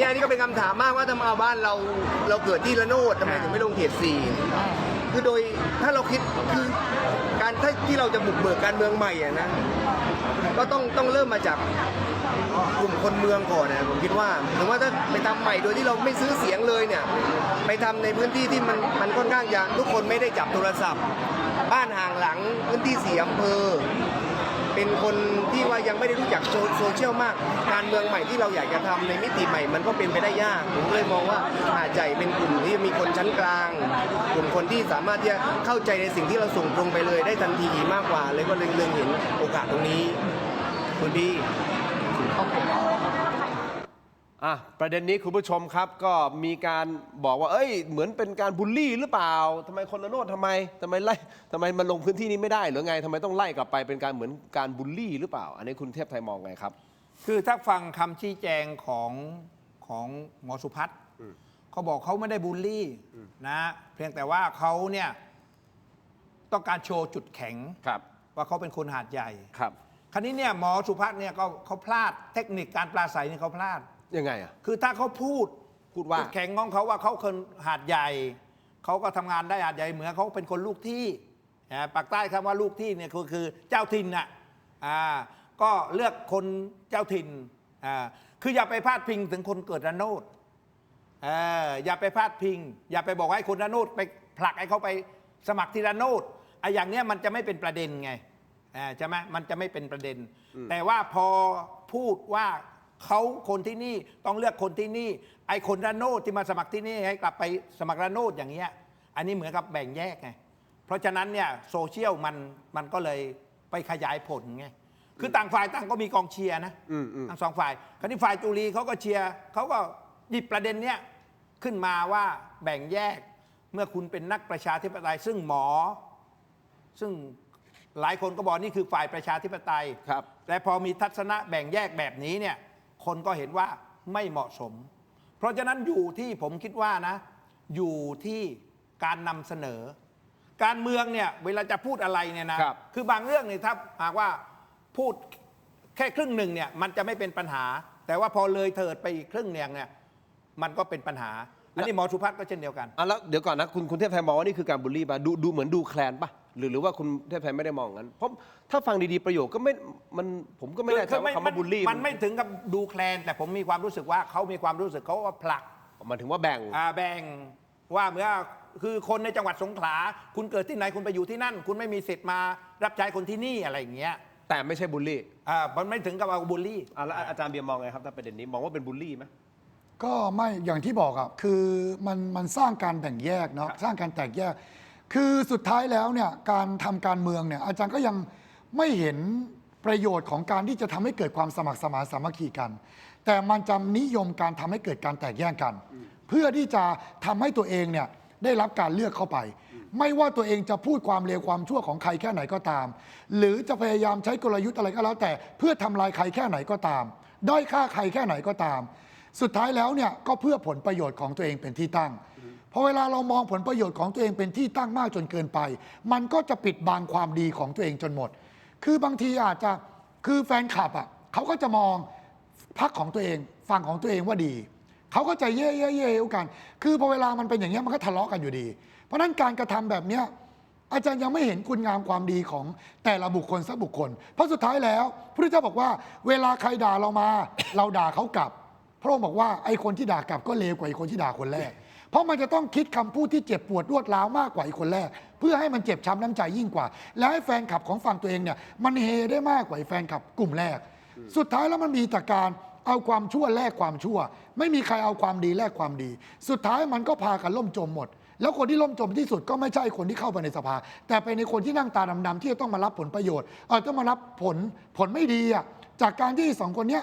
S20: อันนี้ก็เป็นคำถามมากว่าทำไมบ้านเราเกิดที่ระโนดทำไมถึงไม่ลงเขต 4คือโดยถ้าเราคิดคือการที่เราจะบุกเบิกการเมืองใหม่อะนะก็ต้องเริ่มมาจากกลุ่มคนเมืองก่อนนะผมคิดว่าถึงว่าถ้าไปทำใหม่โดยที่เราไม่ซื้อเสียงเลยเนี่ยไปทำในพื้นที่ที่มันค่อนข้างจะทุกคนไม่ได้จับโทรศัพท์บ้านห่างหลังพื้นที่4อำเภอเป็นคนที่ว่ายังไม่ได้รู้จักโซเชียลมากการเมืองใหม่ที่เราอยากจะทำในมิติใหม่มันก็เป็นไปได้ยากผมเลยมองว่าหาดใหญ่เป็นกลุ่มที่มีคนชั้นกลางกลุ่มคนที่สามารถที่จะเข้าใจในสิ่งที่เราส่งตรงไปเลยได้ทันทีมากกว่าเลยก็เล็งเห็นโอกาสตรงนี้คุณพี่
S2: ประเด็นนี้คุณผู้ชมครับก็มีการบอกว่าเหมือนเป็นการบูลลี่หรือเปล่าทำไมคนละโนดทำไมมันลงพื้นที่นี้ไม่ได้หรือไงทำไมต้องไล่กลับไปเป็นการเหมือนการบูลลี่หรือเปล่าอันนี้คุณเทพไทยมองไงครับ
S3: คือถ้าฟังคำชี้แจงของหมอสุพัฒน์เขาบอกเขาไม่ได้บูลลี่นะเพียงแต่ว่าเขาเนี่ยต้องการโชว์จุดแข็งว่าเขาเป็นคนหาดใหญ่คราวนี้เนี่ยหมอสุพัฒน์เนี่ยเขาพลาดเทคนิคการปราศัยนี่เขาพลาด
S2: ยังไงอ่ะ
S3: คือถ้าเขาพูด
S2: พูดว่า
S3: จุดแข็งของเขาว่าเขาคนหาดใหญ่เขาก็ทำงานได้หาดใหญ่เหมือนเขาเป็นคนลูกที่ปากใต้คำว่าลูกที่เนี่ยคือเจ้าถิ่นน่ะก็เลือกคนเจ้าถิ่นคืออย่าไปพาดพิงถึงคนเกิดระโนดอย่าไปพาดพิงอย่าไปบอกให้คนระโนดไปผลักให้เขาไปสมัครที่ระโนดอย่างเนี้ยมันจะไม่เป็นประเด็นไงใช่ไหมมันจะไม่เป็นประเด็นแต่ว่าพอพูดว่าเขาคนที่นี่ต้องเลือกคนที่นี่ไอ้คนระโนดที่มาสมัครที่นี่ให้กลับไปสมัครระโนดอย่างเงี้ยอันนี้เหมือนกับแบ่งแยกไงเพราะฉะนั้นเนี่ยโซเชียลมันก็เลยไปขยายผลไงคือต่างฝ่ายต่างก็มีกองเชียร์นะทั้งสองฝ่ายคราวนี้ฝ่ายจุลีเขาก็เชียร์เขาก็หยิบประเด็นเนี้ยขึ้นมาว่าแบ่งแยกเมื่อคุณเป็นนักประชาธิปไตยซึ่งหลายคนก็บอกนี่คือฝ่ายประชาธิปไตย
S2: ครับ
S3: แต่พอมีทัศนะแบ่งแยกแบบนี้เนี่ยคนก็เห็นว่าไม่เหมาะสมเพราะฉะนั้นอยู่ที่ผมคิดว่านะอยู่ที่การนำเสนอการเมืองเนี่ยเวลาจะพูดอะไรเนี่ยนะคือบางเรื่องเนี่ยถ้าหากว่าพูดแค่ครึ่งหนึ่งเนี่ยมันจะไม่เป็นปัญหาแต่ว่าพอเลยเถิดไปอีกครึ่งเนี่ยมันก็เป็นปัญหาอันนี้หมอสุพัฒน์ก็เช่นเดียวกัน
S2: แล้วเดี๋ยวก่อนนะคุณเทพไทยมองว่านี่คือการบูลลี่ป่ะดูเหมือนดูแคลนป่ะหรือว่าคุณเทพไทยไม่ได้มองงั้นเพราะถ้าฟังดีๆประโยคก็ไม่ผมก็ไม่แน่ใจว่าคำว่าบูลลี่
S3: มันไม่ถึงกับดูแคลนแต่ผมมีความรู้สึกว่าเขามีความรู้สึกเขาว่าผลัก
S2: มันถึงว่าแบ่ง
S3: ว่าเมื่อคือคนในจังหวัดสงขลาคุณเกิดที่ไหนคุณไปอยู่ที่นั่นคุณไม่มีสิทธิ์มารับใช้คนที่นี่อะไรอย่างเงี้ย
S2: แต่ไม่ใช่บูลลี่
S3: มันไม่ถึงกับเอาบูลลี่
S2: แล้วอาจารย์เบียร์มองไงครับถ้าประเด็นนี้มองว่าเป็นบูลลี่ไหม
S4: ก็ไม่อย่างที่บอกอ่ะคือมันสร้างการแบ่งแยกเนาะสร้างการแตกแยกคือสุดท้ายแล้วเนี่ยการทำการเมืองเนี่ยอาจารย์ก็ยังไม่เห็นประโยชน์ของการที่จะทำให้เกิดความสมัครสมานสามัคคีกันแต่มันจะนิยมการทำให้เกิดการแตกแยกกันเพื่อที่จะทำให้ตัวเองเนี่ยได้รับการเลือกเข้าไปไม่ว่าตัวเองจะพูดความเลวความชั่วของใครแค่ไหนก็ตามหรือจะพยายามใช้กลยุทธ์อะไรก็แล้วแต่เพื่อทำลายใครแค่ไหนก็ตามด้อยค่าใครแค่ไหนก็ตามสุดท้ายแล้วเนี่ยก็เพื่อผลประโยชน์ของตัวเองเป็นที่ตั้งพอเวลาเรามองผลประโยชน์ของตัวเองเป็นที่ตั้งมากจนเกินไปมันก็จะปิดบังความดีของตัวเองจนหมดคือบางทีอาจจะคือแฟนคลับอ่ะเขาก็จะมองพรรคของตัวเองฝั่งของตัวเองว่าดีเขาก็จะเย่ๆกันคือพอเวลามันเป็นอย่างนี้มันก็ทะเลาะกันอยู่ดีเพราะนั้นการกระทำแบบนี้อาจารย์ยังไม่เห็นคุณงามความดีของแต่ละบุคคลสักบุคคลเพราะสุดท้ายแล้วพระพุทธเจ้าบอกว่าเวลาใครด่าเรามาเราด่าเขากลับพระองค์บอกว่าไอ้คนที่ด่ากลับก็เลวกว่าไอ้คนที่ด่าคนแรกเพราะมันจะต้องคิดคำพูดที่เจ็บปวดรวดร้าวมากกว่าไอ้คนแรกเพื่อให้มันเจ็บช้ำน้ำใจยิ่งกว่าและให้แฟนคลับของฝั่งตัวเองเนี่ยมันเฮได้มากกว่าไอ้แฟนคลับกลุ่มแรกสุดท้ายแล้วมันมีแต่การเอาความชั่วแลกความชั่วไม่มีใครเอาความดีแลกความดีสุดท้ายมันก็พากันล่มจมหมดแล้วคนที่ล่มจมที่สุดก็ไม่ใช่คนที่เข้าไปในสภาแต่เป็นในคนที่นั่งตาดำๆที่จะต้องมารับผลประโยชน์ต้องมารับผลไม่ดีจากการที่สองคนนี้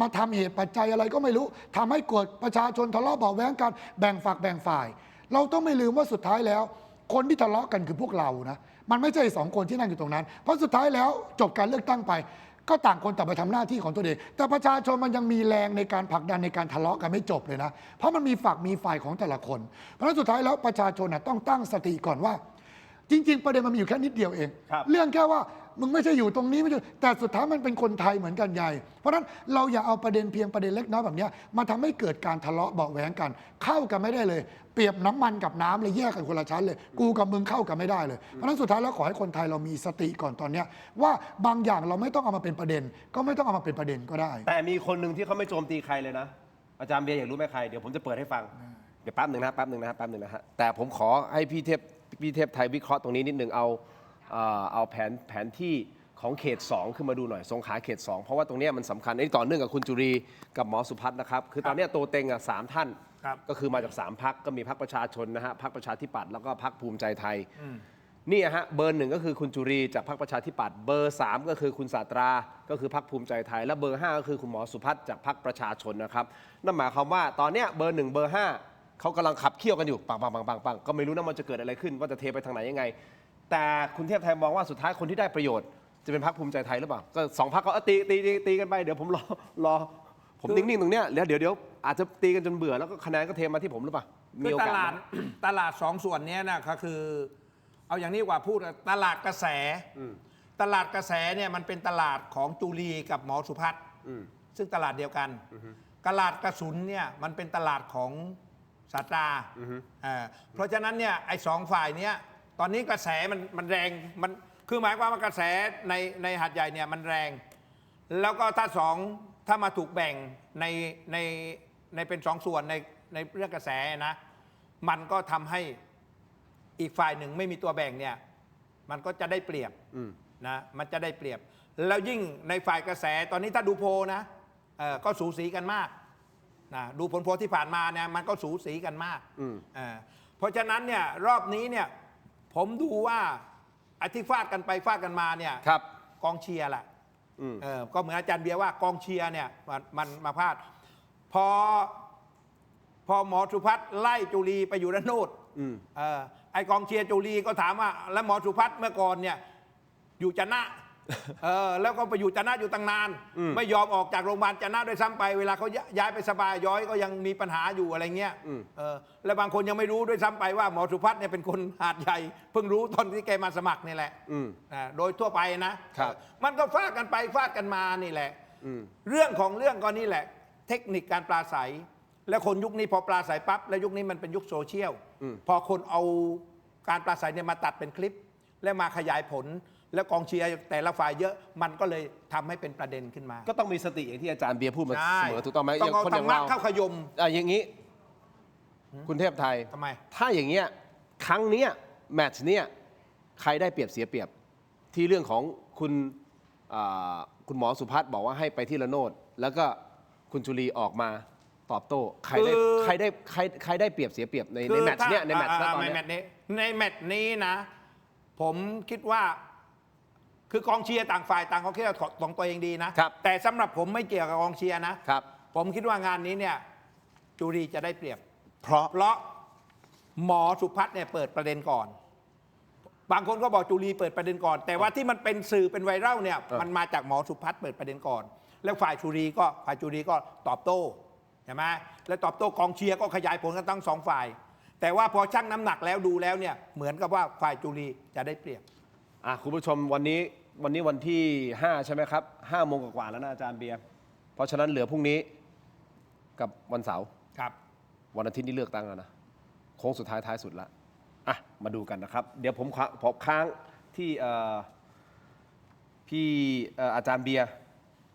S4: มาทำเหตุปัจจัยอะไรก็ไม่รู้ทำให้เกิดประชาชนทะเลาะเบาะแว้งกันแบ่งฝักแบ่งฝ่ายเราต้องไม่ลืมว่าสุดท้ายแล้วคนที่ทะเลาะกันคือพวกเรานะมันไม่ใช่สองคนที่นั่งอยู่ตรงนั้นเพราะสุดท้ายแล้วจบการเลือกตั้งไปก็ต่างคนต่างไปทำหน้าที่ของตัวเองแต่ประชาชนมันยังมีแรงในการผลักดันในการทะเลาะกันไม่จบเลยนะเพราะมันมีฝักมีฝ่ายของแต่ละคนเพราะฉะนั้นสุดท้ายแล้วประชาชนต้องตั้งสติก่อนว่าจริงๆประเด็นมันมีอยู่แค่นิดเดียวเองเรื่องแค่ว่ามึงไม่ใช่อยู่ตรงนี้ไม่ใช่แต่สุดท้ายมันเป็นคนไทยเหมือนกันใหญ่เพราะฉะนั้นเราอย่าเอาประเด็นเพียงประเด็นเล็กน้อยแบบนี้มาทำให้เกิดการทะเลาะเบาะแว้งกันเข้ากันไม่ได้เลยเปรียบน้ำมันกับน้ำเลยแยกกันคนละชั้นเลยกูกับมึงเข้ากันไม่ได้เลยเพราะฉะนั้นสุดท้ายแล้วขอให้คนไทยเรามีสติก่อนตอนนี้ว่าบางอย่างเราไม่ต้องเอามาเป็นประเด็นก็ไม่ต้องเอามาเป็นประเด็นก็ได้
S2: แต่มีคนหนึ่งที่เขาไม่โจมตีใครเลยนะอาจารย์เบียร์อยากรู้ไหมใครเดี๋ยวผมจะเปิดให้ฟังเดี๋ยวแป๊บหนึ่งนะแต่ผมขอให้พี่เทพไทยวิเคราะห์ตรงนี้นิดนึงเอาแผนที่ของเขต2ขึ้นมาดูหน่อยสงขลาเขต2เพราะว่าตรงนี้มันสำคัญต่อเนื่องกับคุณจุรีกับหมอสุพัฒน์นะครับคือตอนนี้โตเต็ง3ท่านก็คือมาจาก3พรรคก็มีพรรคประชาชนนะฮะพรรคประชาธิปัตย์แล้วก็พรรคภูมิใจไทยนี่ฮะเบอร์1ก็คือคุณจุรีจากพรรคประชาธิปัตย์เบอร์3ก็คือคุณศาสตราก็คือพรรคภูมิใจไทยและเบอร์5ก็คือคุณหมอสุพัฒน์จากพรรคประชาชนนะครับนั่นหมายความว่าตอนนี้เบอร์1เบอร์5เขากำลังขับเคี่ยวกันอยู่ปังก็ไม่รู้นะมันจะเกิดอะไรขึ้นว่าจะเทไปทางไหนยังไงแต่คุณเทพไทยมองว่าสุดท้ายคนที่ได้ประโยชน์จะเป็นพรรคภูมิใจไทยหรือเปล่าก็2พรรคก็ตีกันไปเดี๋ยวผมรอผมนิ่งๆตรงเนี้ยแล้วเดี๋ยวอาจจะตีกันจนเบื่อแล้วก็คะแนนก็เทมาที่ผมหรือเปล่ามีโอกาส
S3: ตลาด2ส่วนนี้นะก็คือเอาอย่างนี้กว่าพูดตลาดกระแสตลาดกระแสเนี่ยมันเป็นตลาดของจุลีกับหมอสุพัฒน์ซึ่งตลาดเดียวกัน ตลาดกระสุนเนี่ยมันเป็นตลาดของศาสตราเพราะฉะนั้นเนี่ยไอ้สองฝ่ายเนี้ยตอนนี้กระแสมันแรงมันคือหมายความว่ากระแสในหาดใหญ่เนี่ยมันแรง แล้วก็ถ้ามาถูกแบ่งในเป็นสองส่วนในเรื่องกระแสนะมันก็ทำให้อีกฝ่ายหนึ่งไม่มีตัวแบ่งเนี่ยมันก็จะได้เปรียบนะมันจะได้เปรียบแล้วยิ่งในฝ่ายกระแสตอนนี้ถ้าดูโพลนะก็สูสีกันมากนะดูผลโพลที่ผ่านมาเนี่ยมันก็สูสีกันมากเพราะฉะนั้นเนี่ยรอบนี้เนี่ยผมดูว่าไอ้ที่ฟาดกันไปฟาดกันมาเนี่ยกองเชียร์แหละก็เหมือนอาจารย์เบียร์ว่ากองเชียร์เนี่ยมันมาพลาดพอหมอสุพัฒน์ไล่จุลีไปอยู่ด้านโน้นไอกองเชียร์จุลีก็ถามว่าแล้วหมอสุพัฒน์เมื่อก่อนเนี่ยอยู่จะนะแล้วก็ไปอยู่จะนะอยู่ตั้งนานไม่ยอมออกจากโรงพยาบาลจะนะด้วยซ้ำไปเวลาเขาย้ายไปสบายย้อยก็ยังมีปัญหาอยู่อะไรเงี้ยและบางคนยังไม่รู้ด้วยซ้ำไปว่าหมอสุพัฒน์เนี่ยเป็นคนหาดใหญ่เพิ่งรู้ตอนที่แกมาสมัครนี่แหละโดยทั่วไปนะมันก็ฟาดกันไปฟาดกันมานี่แหละเรื่องของเรื่องก็นี่แหละเทคนิคการปราศัยและคนยุคนี้พอปราศัยปั๊บแล้วยุคนี้มันเป็นยุคโซเชียลพอคนเอาการปราศัยเนี่ยมาตัดเป็นคลิปและมาขยายผลแล้วกองเชียร์แต่ละฝ่ายเยอะมันก็เลยทำให้เป็นประเด็นขึ้นมา
S2: ก็ต้องมีสติอย่างที่อาจารย์เบียร์พูดมาเสมอถูกต้องไหม
S3: ต้องเอาธรรมะเข้าขยม
S2: อย่างนี้คุณเทพไทย
S3: ทำไม
S2: ถ้าอย่างเงี้ยครั้งเนี้ยแมตช์เนี้ยใครได้เปรียบเสียเปรียบที่เรื่องของคุณหมอสุพัฒน์บอกว่าให้ไปที่ละโนดแล้วก็คุณจุลีออกมาตอบโต้ใครได้เปรียบเสียเปรียบในแมตช์เนี้ยในแมตช์ตอนนี้
S3: ในแมตช์นี้นะผมคิดว่าคือกองเชียร์ต่างฝ่ายต่างเขาคิดว่าของตัวเองดีนะแต่สำหรับผมไม่เกี่ยวกับกองเชียร์นะผมคิดว่างานนี้เนี่ยจุลีจะได้เปรียบเพราะหมอสุพัฒน์เนี่ยเปิดประเด็นก่อนบางคนก็บอกจุลีเปิดประเด็นก่อนแต่ว่าที่มันเป็นสื่อเป็นไวรัลเนี่ยมันมาจากหมอสุพัฒน์เปิดประเด็นก่อนแล้วฝ่ายจุลีก็ตอบโต้ใช่ไหมแล้วตอบโต้กองเชียร์ก็ขยายผลกันทั้งสองฝ่ายแต่ว่าพอชั่งน้ำหนักแล้วดูแล้วเนี่ยเหมือนกับว่าฝ่ายจุลีจะได้เปรียบ
S2: คุณผู้ชมวันนี้วันที่5ใช่ไหมครับ5 โมงกว่าแล้วนะอาจารย์เบียร์เพราะฉะนั้นเหลือพรุ่งนี้กับวันเสาร์วันอาทิตย์นี้เลือกตั้งแล้วนะโค้งสุดท้ายท้ายสุดละมาดูกันนะครับเดี๋ยวผมค้างที่พี่อาจารย์เบียร์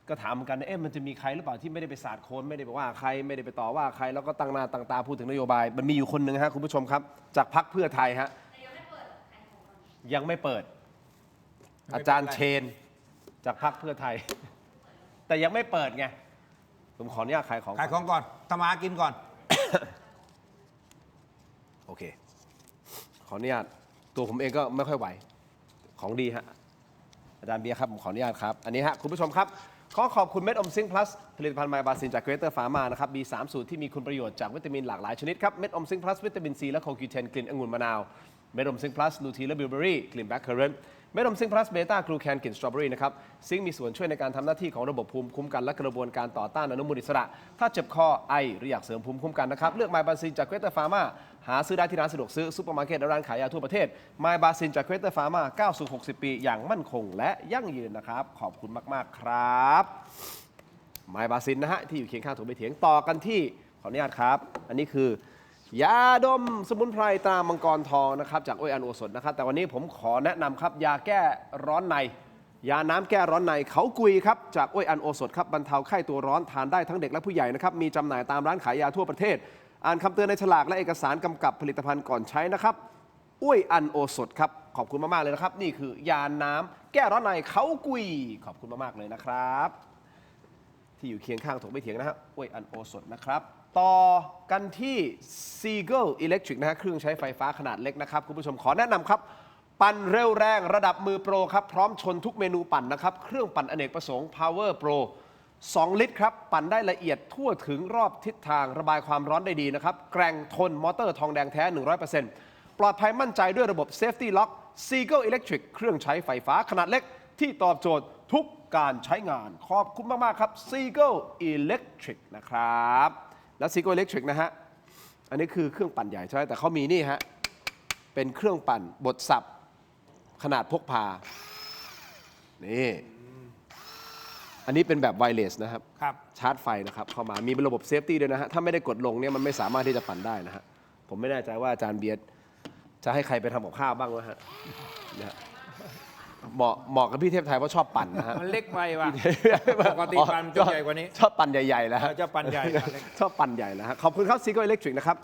S2: ก็ถามเหมือนกันมันจะมีใครหรือเปล่าที่ไม่ได้ไปสาดโคนไม่ได้ไปว่าใครไม่ได้ไปต่อว่าใครแล้วก็ตั้งหน้าตั้งตาพูดถึงนโยบายมันมีอยู่คนหนึ่งฮะคุณผู้ชมครับจากพรรคเพื่อไทยฮะยังไม่เปิดอาจารย์เชนจากพรรคเพื่อไทยแต่ยังไม่เปิดไงผมขออนุญาตขายของ
S3: ก่อนทำมากินก่อน
S2: โอเคขออนุญาตตัวผมเองก็ไม่ค่อยไหวของดีฮะอาจารย์เบียร์ครับผมขออนุญาตครับอันนี้ฮะคุณผู้ชมครับขอขอบคุณเม็ดอมซิงค์พลัสผลิตภัณฑ์ไมบาซินจากเกรเตอร์ฟาร์มานะครับมี3สูตรที่มีคุณประโยชน์จากวิตามินหลากหลายชนิดครับเม็ดอมซิงค์พลัสวิตามินซีและโคคิวเทนกลิ่นองุ่นมะนาวเม็ดอมซิงค์พลัสลูทีและบิลเบอรี่กลิ่นแบล็คเคอร์เรนต์เม็ดอมซิงค์พลัสเบต้ากลูแคนกลิ่นสตรอเบอรี่นะครับซิงค์มีส่วนช่วยในการทำหน้าที่ของระบบภูมิคุ้มกันและกระบวนการต่อต้านอนุมูลอิสระถ้าเจ็บคอไอหรืออยากเสริมภูมิคุ้มกันนะครับเลือกไมบาซินจากเกรเตอร์ฟาร์มาหาซื้อได้ที่ร้านสะดวกซื้อซุปเปอร์มาร์เก็ตและร้านขายยาทั่วประเทศไมบาซินจากเกรเตอร์ฟาร์มาก้าวสู่60 ปีอย่างมั่นคงและยั่งยืนนะครับขอบคุณมากๆครับไมบาซินนะฮะที่อยู่เคียงข้างถูกไม่เถียงต่อกันที่ขออนุญาตครับอันนี้คือยาดมสมุนไพรตรามังกรทองนะครับจากอ้อยอันโอสถนะครับแต่วันนี้ผมขอแนะนำครับยาแก้ร้อนในยาน้ำแก้ร้อนในเขากุยครับจากอ้อยอันโอสถครับบรรเทาไข้ตัวร้อนทานได้ทั้งเด็กและผู้ใหญ่นะครับมีจำหน่ายตามร้านขายยาทั่วประเทศอ่านคำเตือนในฉลากและเอกสารกำกับผลิตภัณฑ์ก่อนใช้นะครับอ้อยอันโอสถครับขอบคุณมากๆเลยนะครับนี่คือยาน้ำแก้ร้อนในเขากุยขอบคุณมากๆเลยนะครับที่อยู่เคียงข้างถูกไม่เถียงนะฮะอ้อยอันโอสถนะครับต่อกันที่ Seagull Electric นะฮะเครื่องใช้ไฟฟ้าขนาดเล็กนะครับคุณผู้ชมขอแนะนำครับปั่นเร็วแรงระดับมือโปรครับพร้อมชนทุกเมนูปั่นนะครับเครื่องปั่นอเนกประสงค์ Power Pro 2 ลิตรครับปั่นได้ละเอียดทั่วถึงรอบทิศทางระบายความร้อนได้ดีนะครับแกร่งทนมอเตอร์ทองแดงแท้ 100% ปลอดภัยมั่นใจด้วยระบบ Safety Lock Seagull Electric เครื่องใช้ไฟฟ้าขนาดเล็กที่ตอบโจทย์ทุกการใช้งานขอบคุณมากๆครับ Seagull Electric นะครับและ Seagull Electric นะฮะอันนี้คือเครื่องปั่นใหญ่ใช่ไหมแต่เขามีนี่ฮะเป็นเครื่องปั่นบดสับขนาดพกพานี่ อันนี้เป็นแบบไวเลสนะครับ
S3: ครับ
S2: ชาร์จไฟนะครับเข้ามามีระบบเซฟตี้ด้วยนะฮะถ้าไม่ได้กดลงเนี่ยมันไม่สามารถที่จะปั่นได้นะฮะผมไม่แน่ใจว่าอาจารย์เบียร์จะให้ใครไปทำกับข้าวบ้างนะฮะเหมาะกับพี่เทพไทยเพราะชอบปั่นนะฮะ
S3: มันเล็กไปว่ะปกติปั่นจะใหญ่กว่านี้
S2: ชอบปั่นใหญ่ๆแล้ว
S3: จะปั่นใหญ่
S2: ชอบปั่นใหญ่แล้วฮะขอบคุณครับซีโก้อิเล็กทริกนะครับ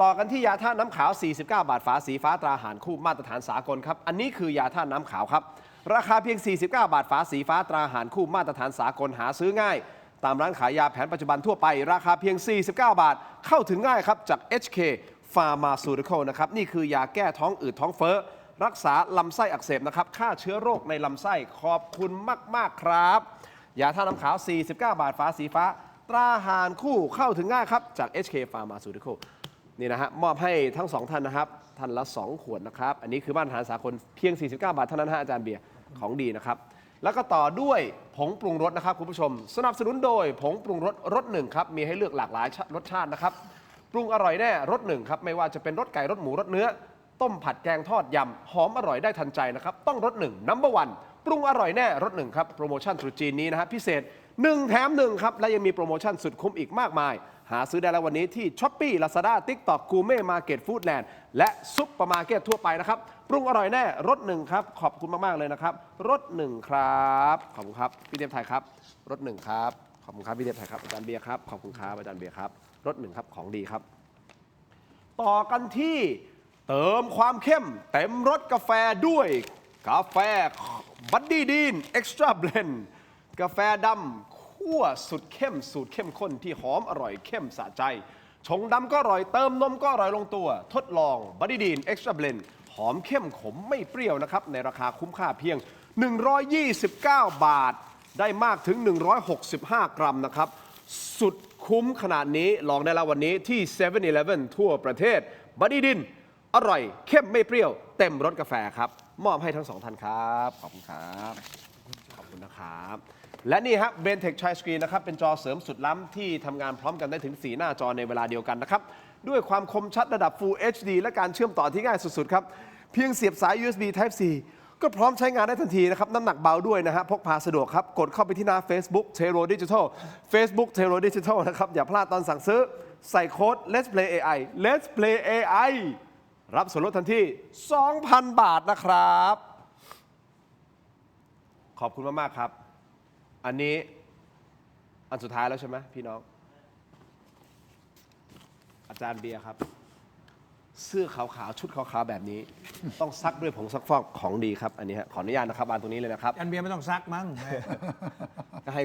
S2: ต่อกันที่ยาท่าน้ำขาว 49 บาทฝาสีฟ้าตราหารคู่มาตรฐานสากลครับอันนี้คือยาท่าน้ำขาวครับราคาเพียง 49 บาทฝาสีฟ้าตราหารคู่มาตรฐานสากลหาซื้อง่ายตามร้านขายยาแผนปัจจุบันทั่วไปราคาเพียง 49 บาทเข้าถึงง่ายครับจาก HK Pharmaceutical นะครับนี่คือยาแก้ท้องอืดท้องเฟ้อรักษาลำไส้อักเสบนะครับฆ่าเชื้อโรคในลำไส้ขอบคุณมากๆครับยาท่าน้ำขาว 49 บาทฝาสีฟ้าตราหารคู่เข้าถึงง่ายครับจาก HK Pharmaceutical นี่นะฮะมอบให้ทั้งสองท่านนะครับท่านละ2 ขวดนะครับอันนี้คือมาตรฐานสากลเพียง 49 บาทเท่านั้นฮะอาจารย์เบียร์ของดีนะครับแล้วก็ต่อด้วยผงปรุงรสนะครับคุณผู้ชมสนับสนุนโดยผงปรุงรสรสหนึ่งครับมีให้เลือกหลากหลายรสชาตินะครับปรุงอร่อยแน่รสหนึ่งครับไม่ว่าจะเป็นรสไก่รสหมูรสเนื้อต้มผัดแกงทอดยำหอมอร่อยได้ทันใจนะครับต้องรสหนึ่งNo. 1ปรุงอร่อยแน่รสหนึ่งครับโปรโมชั่นตรุษจีนนี้นะฮะพิเศษ1 แถม 1ครับและยังมีโปรโมชั่นสุดคุ้มอีกมากมายหาซื้อได้แล้ววันนี้ที่ Shopee Lazada TikTok Gourmet Market Foodland และซุปเปอร์มาร์เก็ตทั่วไปนะครับปรุงอร่อยแน่รสหนึ่งครับขอบคุณมากๆเลยนะครับรสหนึ่งครับขอบคุณครับพี่เทพไทยครับรสหนึ่งครับขอบคุณครับพี่เทพไทยครับอาจารย์เบียร์ครับขอบคุณครับอาจารย์เบียร์ครับรสหนึ่งครับของดีครับต่อกันที่เติมความเข้มเต็มรสกาแฟด้วยกาแฟบัดดี้ดีนเอ็กซ์ตร้าเบลนด์กาแฟดำคั่วสุดเข้มสูตรเข้มข้นที่หอมอร่อยเข้มสะใจชงดำก็อร่อยเติมนมก็อร่อยลงตัวทดลองบัดดี้ดีนเอ็กซ์ตร้าเบลนด์หอมเข้มขมไม่เปรี้ยวนะครับในราคาคุ้มค่าเพียง129 บาทได้มากถึง165 กรัมนะครับสุดคุ้มขนาดนี้ลองได้แล้ววันนี้ที่ 7-Eleven ทั่วประเทศบัดดี้ดีนอร่อยเข้มไม่เปรี้ยวเต็มรสกาแฟครับมอบให้ทั้งสองท่านครับขอบคุณครับขอบคุณนะครับและนี่ครับ BrainTech Tri Screen นะครับเป็นจอเสริมสุดล้ำที่ทำงานพร้อมกันได้ถึง4 หน้าจอในเวลาเดียวกันนะครับด้วยความคมชัดระดับ Full HD และการเชื่อมต่อที่ง่ายสุดๆครับเพียงเสียบสาย USB Type C ก็พร้อมใช้งานได้ทันทีนะครับน้ำหนักเบาด้วยนะฮะพกพาสะดวกครับกดเข้าไปที่หน้า Facebook Tero Digital Facebook Tero Digital นะครับอย่าพลาดตอนสั่งซื้อใส่โค้ด Let's Play AI Let's Play AI รับส่วนลดทันที 2,000 บาทนะครับขอบคุณมากๆครับอันนี้อันสุดท้ายแล้วใช่ไหมพี่น้องอาจารย์เบียร์ครับเสื้อขาวๆชุดขาวๆแบบนี้ ต้องซักด้วยผงซักฟอกของดีครับอันนี้ฮะขออนุญาตนะครับวางตรงนี้เลยนะครับ
S3: อาจารย์เบียร์ไม่ต้องซักมั้ง
S2: ก็ให้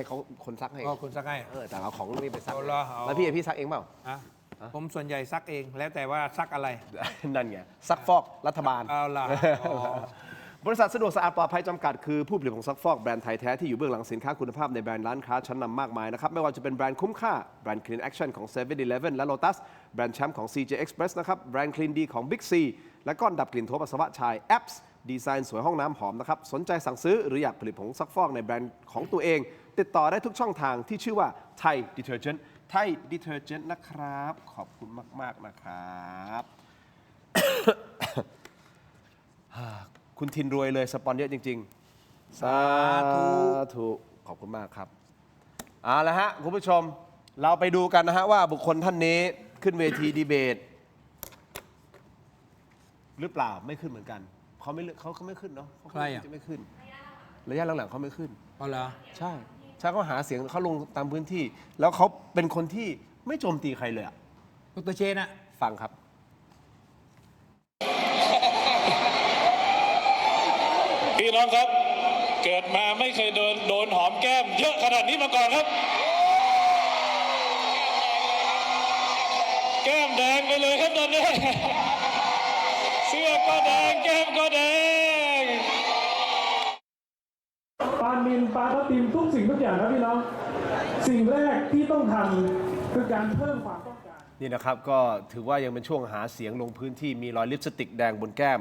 S2: เขาคนซักให้
S3: คนซักให้
S2: แต่เอาของนี้ไปซัก
S3: เอา
S2: แล้วพี่ซักเองเปล่า
S3: ผมส่วนใหญ่ซักเองแล้วแต่ว่าซักอะไร
S2: นั่นไงซักฟอกรัฐบาล
S3: เอาล่ะ
S2: บริษัทสะดวกสะอาดปลอดภัยจำกัดคือผู้ผลิตผงซักฟอกแบรนด์ไทยแท้ที่อยู่เบื้องหลังสินค้าคุณภาพในแบรนด์ร้านค้าชั้นนำมากมายนะครับไม่ว่าจะเป็นแบรนด์คุ้มค่าแบรนด์ Clean Action ของ 7-Eleven และ Lotus แบรนด์แชมป์ของ CJ Express นะครับแบรนด์ Clean D ของ Big C และก้อนดับกลิ่นโถปัสสาวะชาย Apps ดีไซน์สวยห้องน้ำหอมนะครับสนใจสั่งซื้อหรืออยากผลิตผงซักฟอกในแบรนด์ของตัวเองติดต่อได้ทุกช่องทางที่ชื่อว่า Thai Detergent Thai Detergent นะครับขอบคุณมากๆนะครับ คุณทินรวยเลยสปอนเยอะจริงๆสาธุขอบคุณมากครับเอาละฮะคุณผู้ชมเราไปดูกันนะฮะว่าบุคคลท่านนี้ขึ้นเวทีดีเบตหรือเปล่าไม่ขึ้นเหมือนกันเขาไม่ขึ้นเนาะ
S3: ใครอ่ะ
S2: จะไม่ขึ้นระยะหลังๆเขาไม่ขึ้น
S3: เอาเหรอ
S2: ใช่เขาหาเสียงเขาลงตามพื้นที่ แล้วเขาเป็นคนที่ไม่โจมตีใครเลยอะ
S3: ดร. เชนอะ
S2: ฟังครับ
S6: พี่น้องครับเกิดมาไม่เคยโดนหอมแก้มเยอะขนาดนี้มาก่อนครับแก้มแดงไปเลยครับตอนนี้เสื้อก็แดงแก้มก็แดง
S22: ปานินปลาทับทิมทุกสิ่งทุกอย่างครับพี่น้องสิ่งแรกที่ต้องทำคือการเพิ่มความต้องการ
S2: นี่นะครับก็ถือว่ายังเป็นช่วงหาเสียงลงพื้นที่มีรอยลิปสติกแดงบนแก้ม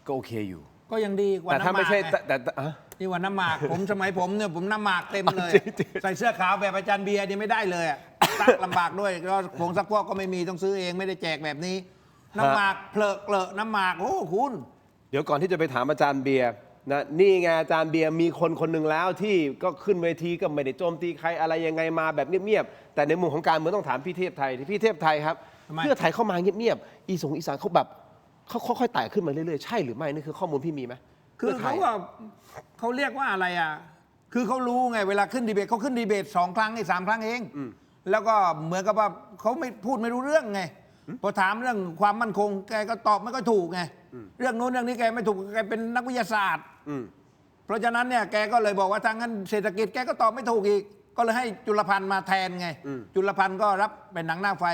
S2: ก็โอเคอยู่
S3: ก็ยังดีกว่า
S2: แต่ถ้าไม่ใช่แต่
S3: ดีกว่าน้ำหมากผมสมัยผมเนี่ยผมน้ำหมากเต็มเลยใส่เสื้อขาวแบบอาจารย์เบียร์นี่ไม่ได้เลยซักลำบากด้วยก็ผงซักฟอกก็ไม่มีต้องซื้อเองไม่ได้แจกแบบนี้น้ำหมากเผลอน้ำหมากโอ้คุณ
S2: เดี๋ยวก่อนที่จะไปถามอาจารย์เบียร์ นะนี่ไงอาจารย์เบียร์มีคนหนึ่งแล้วที่ก็ขึ้นเวทีก็ไม่ได้โจมตีใครอะไรยังไงมาแบบเงียบๆแต่ในมุมของการเมืองต้องถามพี่เทพไทยที่พี่เทพไทยครับเพื่อไทยเข้ามาเงียบๆอีสานเขาแบบเขาค่อยๆไต่ขึ้นมาเรื่อยๆใช่หรือไม่นี่คือข้อมูลพี่มีไหม
S3: คือเขาเรียกว่าอะไรอ่ะคือเขารู้ไงเวลาขึ้นดีเบตเขาขึ้นดีเบต2 ครั้ง3 ครั้งเองแล้วก็เหมือนกับว่าเขาไม่พูดไม่รู้เรื่องไงพอถามเรื่องความมั่นคงแกก็ตอบไม่ค่อยถูกไงเรื่องโน้นเรื่องนี้แกไม่ถูกแกเป็นนักวิทยาศาสตร์เพราะฉะนั้นเนี่ยแกก็เลยบอกว่าทางนั้นเศรษฐกิจแกก็ตอบไม่ถูกอีกก็เลยให้จุลพันธ์มาแทนไงจุลพันธ์ก็รับเป็นหนังหน้าไฟ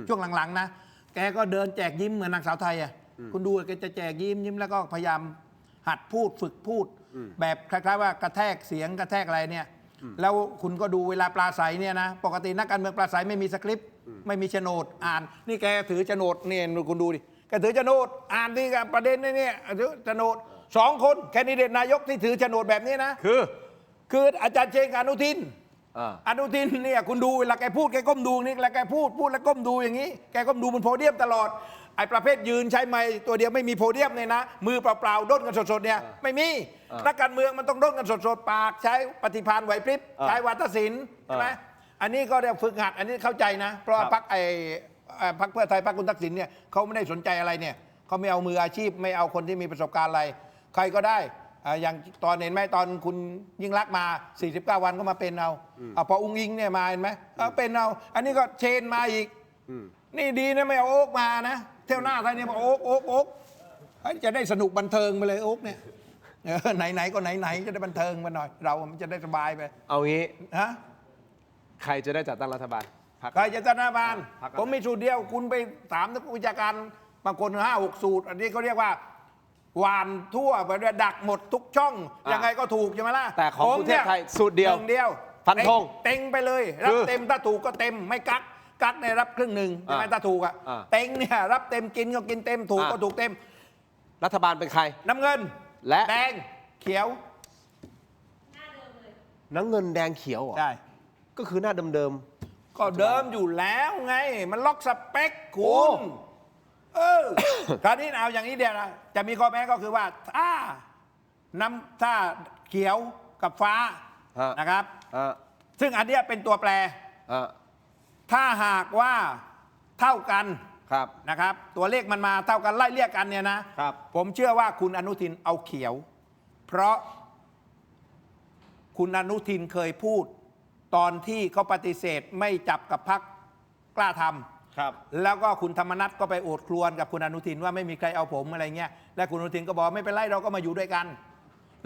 S3: ช่วงหลังๆนะแกก็เดินแจกยิ้มเหมือนนางสาวไทยอ่ะคุณดูแกจะแจกยิ้มแล้วก็พยายามหัดพูดฝึกพูดแบบคล้ายๆว่ากระแทกเสียงกระแทกอะไรเนี่ยแล้วคุณก็ดูเวลาปราศัยเนี่ยนะปกตินักการเมืองปราศัยไม่มีสคริปต์ไม่มีโฉนดอ่านนี่แกถือโฉนดเนี่ยคุณดูดิแกถือโฉนดอ่านที่ประเด็นนี่ถือโฉนด2 คนแคนดิเดตนายกที่ถือโฉนดแบบนี้นะคืออาจารย์เชงกับอนุทินเนี่ยคุณดูเวลาแกพูดแกก้มดูนี่แล้วแกพูดแล้วก้มดูอย่างนี้แกก้มดูบนโพเดียมตลอดไอ้ประเภทยืนใช้ไม้ตัวเดียวไม่มีโพเดียมเนี่ยนะมือเปล่าๆด้นกันสดๆเนี่ยไม่มีนักการเมืองมันต้องด้นกันสดๆปากใช้ปฏิภาณไหวพริบใช้วาทศิลป์ใช่ไหมอันนี้ก็เรียกฝึกหัดอันนี้เข้าใจนะเพราะพรรคพรรคเพื่อไทยพรรคคุณทักษิณเนี่ยเขาไม่ได้สนใจอะไรเนี่ยเขาไม่เอามืออาชีพไม่เอาคนที่มีประสบการณ์อะไรใครก็ได้อย่างตอนเห็นไหมตอนคุณยิ่งลักษณ์มา49 วันก็มาเป็นเอาพออุ้งอิงเนี่ยมาเห็นไหมเป็นเอาอันนี้ก็เชนมาอีกนี่ดีนะไม่เอาโอ๊กมานะเที่ยวหน้าไทยเนี่ยบอกโอ๊กจะได้สนุกบันเทิงไปเลยโอ๊กเนี่ยไหนก็ไหนจะได้บันเทิงมาหน่อยเรามันจะได้สบายไป
S2: เอางี้
S3: ฮะ
S2: ใครจะได้จัดตั้งรัฐบาล
S3: ใครจะจัดตั้งรัฐบาลผมมีสูตรเดียวคุณไปถามนักวิชาการบางคน5-6 สูตรอันนี้เขาเรียกว่าหวานทั่วไปด้วยดักหมดทุกช่องยังไงก็ถูกใช่ไหมล่ะ
S2: แต่ของกรุงเทพไทยสูตรเดียวฟันธง
S3: เต็งไปเลยรับเต็มถ้าถูกก็เต็มไม่กักในรับครึ่งหนึ่งใช่ไหมถ้าถูกอ่ะเต็งเนี่ยรับเต็มกินก็กินเต็มถูกก็ถูกเต็ม
S2: รัฐบาลเป็นใคร
S3: น้ำเงิน
S2: และ
S3: แดงเขียว
S2: น้ำเงินแดงเขียวเหรอ
S3: ใช่
S2: ก็คือหน้าเดิม
S3: ก็เดิมอยู่แล้วไงมันล็อกสเปคคุณคราวนี้เอาอย่างนี้เดียวนะจะมีข้อแม้ก็คือว่าถ้าเขียวกับฟ้านะครับซึ่งอันนี้เป็นตัวแปรถ้าหากว่าเท่ากันนะครับตัวเลขมันมาเท่ากันไล่เรียกกันเนี่ยนะผมเชื่อว่าคุณอนุทินเอาเขียวเพราะคุณอนุทินเคยพูดตอนที่เขาปฏิเสธไม่จับกับพรรคกล้าทำแล้วก็คุณธรรมนัสก็ไปโอดครวญกับคุณอนุทินว่าไม่มีใครเอาผมอะไรเงี้ยและคุณอนุทินก็บอกไม่เป็นไรเราก็มาอยู่ด้วยกัน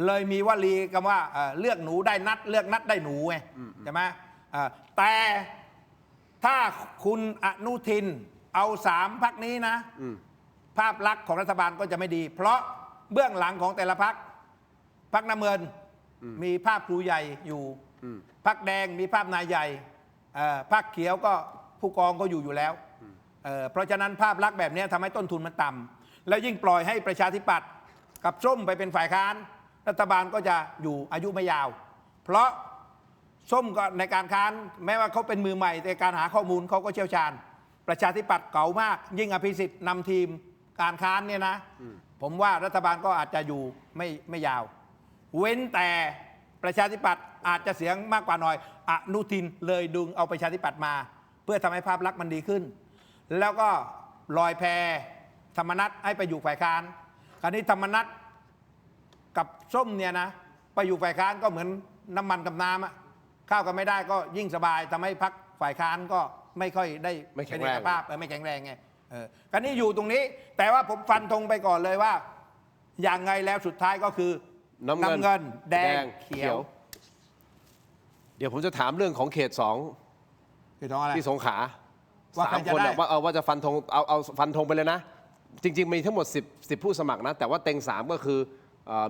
S3: เลยมีวลีคำว่าเลือกหนูได้นัดเลือกนัดได้หนูไงใช่ไหมแต่ถ้าคุณอนุทินเอา3 พรรคนี้นะภาพลักษณ์ของรัฐบาลก็จะไม่ดีเพราะเบื้องหลังของแต่ละพรรคน้ำเงินมีภาพครูใหญ่อยู่พรรคแดงมีภาพนายใหญ่พรรคเขียวก็ผู้กองก็อยู่แล้วเพราะฉะนั้นภาพลักษณ์แบบนี้ทำให้ต้นทุนมันต่ำแล้วยิ่งปล่อยให้ประชาธิปัตย์กับส้มไปเป็นฝ่ายค้านรัฐบาลก็จะอยู่อายุไม่ยาวเพราะส้มก็ในการค้านแม้ว่าเขาเป็นมือใหม่แต่การหาข้อมูลเขาก็เชี่ยวชาญประชาธิปัตย์เก่ามากยิ่งอภิสิทธิ์นำทีมการค้านเนี่ยนะผมว่ารัฐบาลก็อาจจะอยู่ไม่ยาวเว้นแต่ประชาธิปัตย์อาจจะเสียงมากกว่าหน่อยอนุทินเลยดึงเอาประชาธิปัตย์มาเพื่อทำให้ภาพลักษณ์มันดีขึ้นแล้วก็ลอยแพธรรมนัสให้ไปอยู่ฝ่ายค้านคราวนี้ธรรมนัสกับส้มเนี่ยนะไปอยู่ฝ่ายค้านก็เหมือนน้ำมันกับน้ำเข้ากันไม่ได้ก็ยิ่งสบายทำให้พรรคฝ่ายค้านก็ไม่ค่อยได้ไม่แข็งแรงไม่แข็งแรงไงคราวนี้อยู่ตรงนี้แต่ว่าผมฟันธงไปก่อนเลยว่าอย่างไงแล้วสุดท้ายก็คือน้ำเงินแดงเขียว
S2: เดี๋ยวผมจะถามเรื่องของเขต2ที่สงขลา3 คนว่าจะฟันธงเอาฟันธงไปเลยนะจริงๆมีทั้งหมด10 ผู้สมัครนะแต่ว่าเต็ง3ก็คือ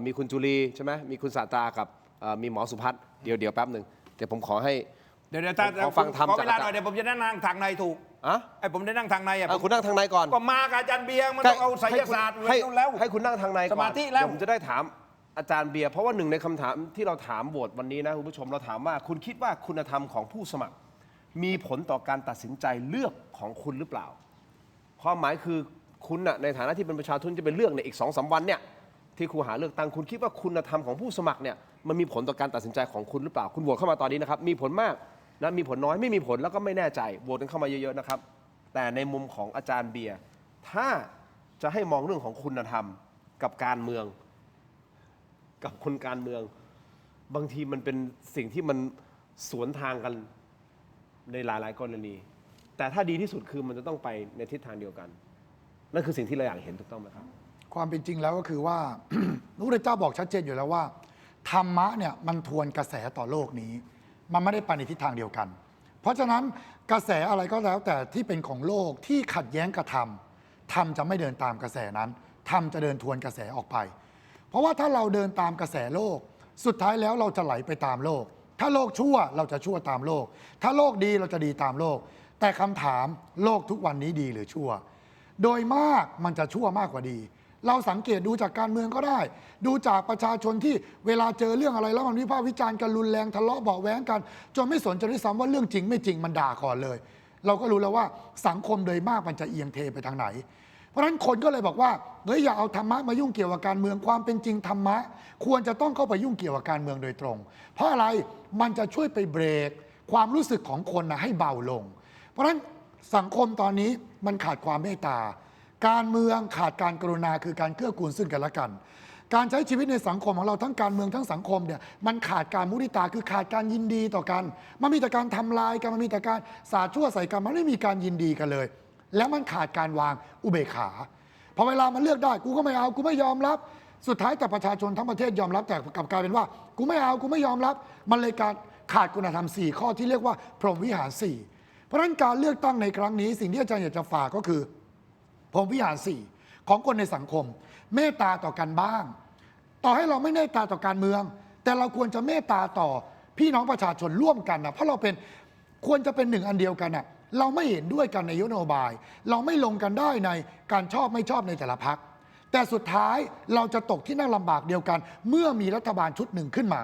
S2: มีคุณจุลีใช่ไหมมีคุณสาตรากับมีหมอสุพัฒน์เดี๋ยวแป๊บหนึ่งเดี๋ยวผมขอให้
S3: เดี๋ยวขอฟังทำจากเวลาหน่อยเดี๋ยวผมจะนั่งทางในถูกไอ้ผมได้นั่งทางใน
S2: คุณนั่งทางในก่อน
S3: ก็มากับอาจารย์เบียร์มันต้องเอาไสยศาสตร์แล้ว
S2: ให้คุณนั่งทางในก่อน
S3: สมาธิแล้ว
S2: ผมจะได้ถามอาจารย์เบียร์เพราะว่าหนึ่งในคำถามที่เราถามโหวตวันนี้นะคุณผู้ชมเราถามว่าคุณคิดว่าคุณธรรมของผู้สมัครมีผลต่อการตัดสินใจเลือกของคุณหรือเปล่าความหมายคือคุณในฐานะที่เป็นประชาชนจะไปเลือกในอีก2-3 วันเนี่ย ที่คูหาเลือกตั้งคุณคิดว่าคุณธรรมของผู้สมัครเนี่ยมันมีผลต่อการตัดสินใจของคุณหรือเปล่าคุณโหวตเข้ามาตอนนี้นะครับมีผลมากนะมีผลน้อยไม่มีผลแล้วก็ไม่แน่ใจโหวตกันเข้ามาเยอะๆนะครับแต่ในมุมของอาจารย์เบียร์ถ้าจะให้มองเรื่องของคุณธรรมกับการเมืองกับคนการเมืองบางทีมันเป็นสิ่งที่มันสวนทางกันในหลายๆกรณีแต่ถ้าดีที่สุดคือมันจะต้องไปในทิศทางเดียวกันนั่นคือสิ่งที่เราอยากเห็นถูกต้องไหมครับ
S4: ความเป็นจริงแล้วก็คือว่า พระพุทธเจ้าบอกชัดเจนอยู่แล้วว่าธรรมะเนี่ยมันทวนกระแสต่อโลกนี้มันไม่ได้ไปในทิศทางเดียวกันเพราะฉะนั้นกระแสอะไรก็แล้วแต่ที่เป็นของโลกที่ขัดแย้งกับธรรมธรรมจะไม่เดินตามกระแสนั้นธรรมจะเดินทวนกระแสออกไปเพราะว่าถ้าเราเดินตามกระแสโลกสุดท้ายแล้วเราจะไหลไปตามโลกถ้าโลกชั่วเราจะชั่วตามโลกถ้าโลกดีเราจะดีตามโลกแต่คำถามโลกทุกวันนี้ดีหรือชั่วโดยมากมันจะชั่วมากกว่าดีเราสังเกตดูจากการเมืองก็ได้ดูจากประชาชนที่เวลาเจอเรื่องอะไรแล้วมันวิพากษ์วิจารณ์กันรุนแรงทะเลาะเบาะแว้งกันจนไม่สนใจด้วยซ้ำว่าเรื่องจริงไม่จริงมันด่าก่อนเลยเราก็รู้แล้วว่าสังคมโดยมากมันจะเอียงเทไปทางไหนเพราะฉะนั้นคนก็เลยบอกว่าเฮ้ยอย่าเอาธรรมะมายุ่งเกี่ยวกับการเมืองความเป็นจริงธรรมะควรจะต้องเข้าไปยุ่งเกี่ยวกับการเมืองโดยตรงเพราะอะไรมันจะช่วยไปเบรกความรู้สึกของคนให้เบาลงเพราะฉะนั้นสังคมตอนนี้มันขาดความเมตตาการเมืองขาดการกรุณาคือการเกื้อกูลซึ่งกันและกันการใช้ชีวิตในสังคมของเราทั้งการเมืองทั้งสังคมเนี่ยมันขาดการมุทิตาคือขาดการยินดีต่อกันมันมีแต่การทำลายกันมันมีแต่การสาดชั่วใส่กันมันไม่มีการยินดีกันเลยแล้วมันขาดการวางอุเบกขาพอเวลามันเลือกได้กูก็ไม่เอากูไม่ยอมรับสุดท้ายแต่ประชาชนทั้งประเทศยอมรับแต่กลับกลายเป็นว่ากูไม่เอากูไม่ยอมรับมันเลยการขาดคุณธรรม4ข้อที่เรียกว่าพรหมวิหาร4เพราะฉะนั้นการเลือกตั้งในครั้งนี้สิ่งที่อาจารย์อยากจะฝากก็คือพรหมวิหาร4ของคนในสังคมเมตตาต่อกันบ้างต่อให้เราไม่เมตตาต่อการเมืองแต่เราควรจะเมตตาต่อพี่น้องประชาชนร่วมกันนะเพราะเราเป็นควรจะเป็นหนึ่งอันเดียวกันนะเราไม่เห็นด้วยกันในนโยบายเราไม่ลงกันได้ในการชอบไม่ชอบในแต่ละพรรคแต่สุดท้ายเราจะตกที่นั่งลำบากเดียวกันเมื่อมีรัฐบาลชุดหนึ่งขึ้นมา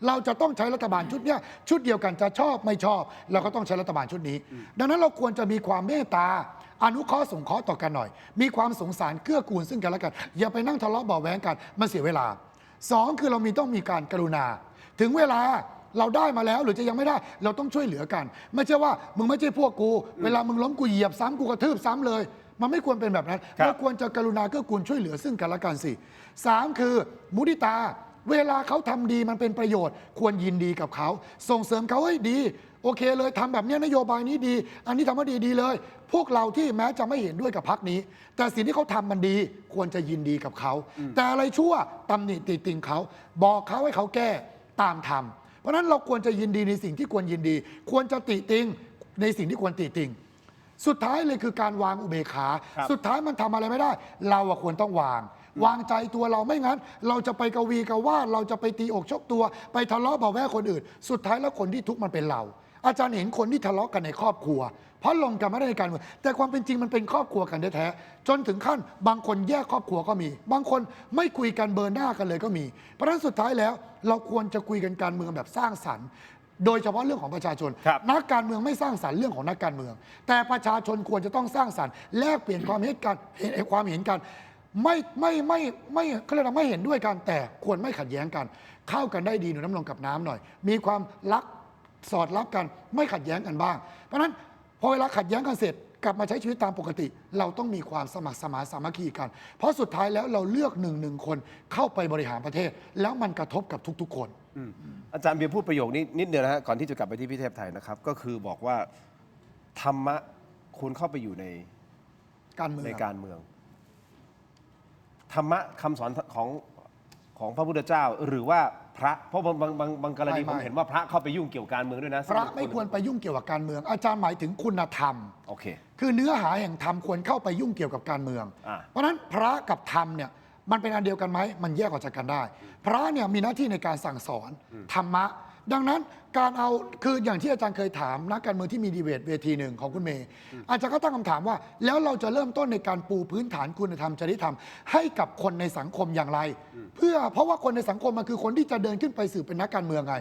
S4: เราจะต้องใช้รัฐบาลชุดนี้ชุดเดียวกันจะชอบไม่ชอบเราก็ต้องใช้รัฐบาลชุดนี้ดังนั้นเราควรจะมีความเมตตาอนุเคราะห์สงเคราะห์ต่อกันหน่อยมีความสงสารเกื้อกูลซึ่งกันและกันอย่าไปนั่งทะเลาะเบาะแว้งกันมันเสียเวลา2คือเราต้องมีการกรุณาถึงเวลาเราได้มาแล้วหรือจะยังไม่ได้เราต้องช่วยเหลือกันไม่ใช่ว่ามึงไม่ใช่พวกกูเวลามึงล้มกูเหยียบซ้ำกูกระทืบซ้ำเลยมันไม่ควรเป็นแบบนั้นเราควรจะกรุณาเกื้อกูลช่วยเหลือซึ่งกันและกันสิ3คือมุทิตาเวลาเขาทำดีมันเป็นประโยชน์ควรยินดีกับเขาส่งเสริมเขาให้ดีโอเคเลยทำแบบนี้นโยบายนี้ดีอันนี้ทำมาดีเลยพวกเราที่แม้จะไม่เห็นด้วยกับพรรคนี้แต่สิ่งที่เขาทำมันดีควรจะยินดีกับเขาแต่อะไรชั่วตำหนิติติงเขาบอกเขาให้เขาแก้ตามธรรมเพราะฉะนั้นเราควรจะยินดีในสิ่งที่ควรยินดีควรจะติติงในสิ่งที่ควรติติงสุดท้ายเลยคือการวางอุเบกขาสุดท้ายมันทำอะไรไม่ได้เราควรต้องวางใจตัวเราไม่งั้นเราจะไปกวีกว่าเราจะไปตีอกชกตัวไปทะเลาะเบาแวะคนอื่นสุดท้ายแล้วคนที่ทุกข์มันเป็นเราอาจารย์เห็นคนที่ทะเลาะกันในครอบครัวเพราะลงกันไม่ได้ในการเมืองแต่ความเป็นจริงมันเป็นครอบครัวกันแท้ๆจนถึงขั้นบางคนแยกครอบครัวก็มีบางคนไม่คุยกันเบอร์หน้ากันเลยก็มีเพราะฉะนั้นสุดท้ายแล้วเราควรจะคุยกันการเมืองแบบสร้างสรรค์โดยเฉพาะเรื่องของประชาชนนักการเมืองไม่สร้างสรรค์เรื่องของนักการเมืองแต่ประชาชนควรจะต้องสร้างสรรค์แลกเปลี่ยนความเห็นกันไม่เขาเรียกว่าไม่เห็นด้วยกันแต่ควรไม่ขัดแย้งกันเข้ากันได้ดีหนูน้ำลงกับน้ำหน่อยมีความรักสอดรับกันไม่ขัดแย้งกันบ้างเพราะฉะนั้นพอเวลาขัดแย้งกันเสร็จกลับมาใช้ชีวิตตามปกติเราต้องมีความสมัครสมานสามัคคีกันเพราะสุดท้ายแล้วเราเลือกหนึ่งคนเข้าไปบริหารประเทศแล้วมันกระทบกับทุกๆคน
S2: อาจารย์เบียร์พูดประโยคนี้นิดเดียวนะฮะก่อนที่จะกลับไปที่พี่เทพไทยนะครับก็คือบอกว่าธรรมะควรเข้าไปอยู่ในการเมืองธรรมะคำสอนของพระพุทธเจ้าหรือว่าพระเพราะบางกรณีผมเห็นว่าพระเข้าไปยุ่งเกี่ยวกับการเมืองด้วยนะ
S4: พระไม่ควรไปยุ่งเกี่ยวกับการเมืองอาจารย์หมายถึงคุณธรรม
S2: โอเค
S4: คือเนื้อหาแห่งธรรมควรเข้าไปยุ่งเกี่ยวกับการเมืองเพราะฉะนั้นพระกับธรรมเนี่ยมันเป็นอันเดียวกันไหมมันแยกออกจากกันได้พระเนี่ยมีหน้าที่ในการสั่งสอนธรรมะดังนั้นการเอาคืออย่างที่อาจารย์เคยถามนักการเมืองที่มีดีเบตเวทีหนึ่งของคุณเมย์อาจารย์ก็ตั้งคำถามว่าแล้วเราจะเริ่มต้นในการปูพื้นฐานคุณธรรมจริยธรรมให้กับคนในสังคมอย่างไรเพราะว่าคนในสังคมมันคือคนที่จะเดินขึ้นไปสู่เป็นนักการเมืองไง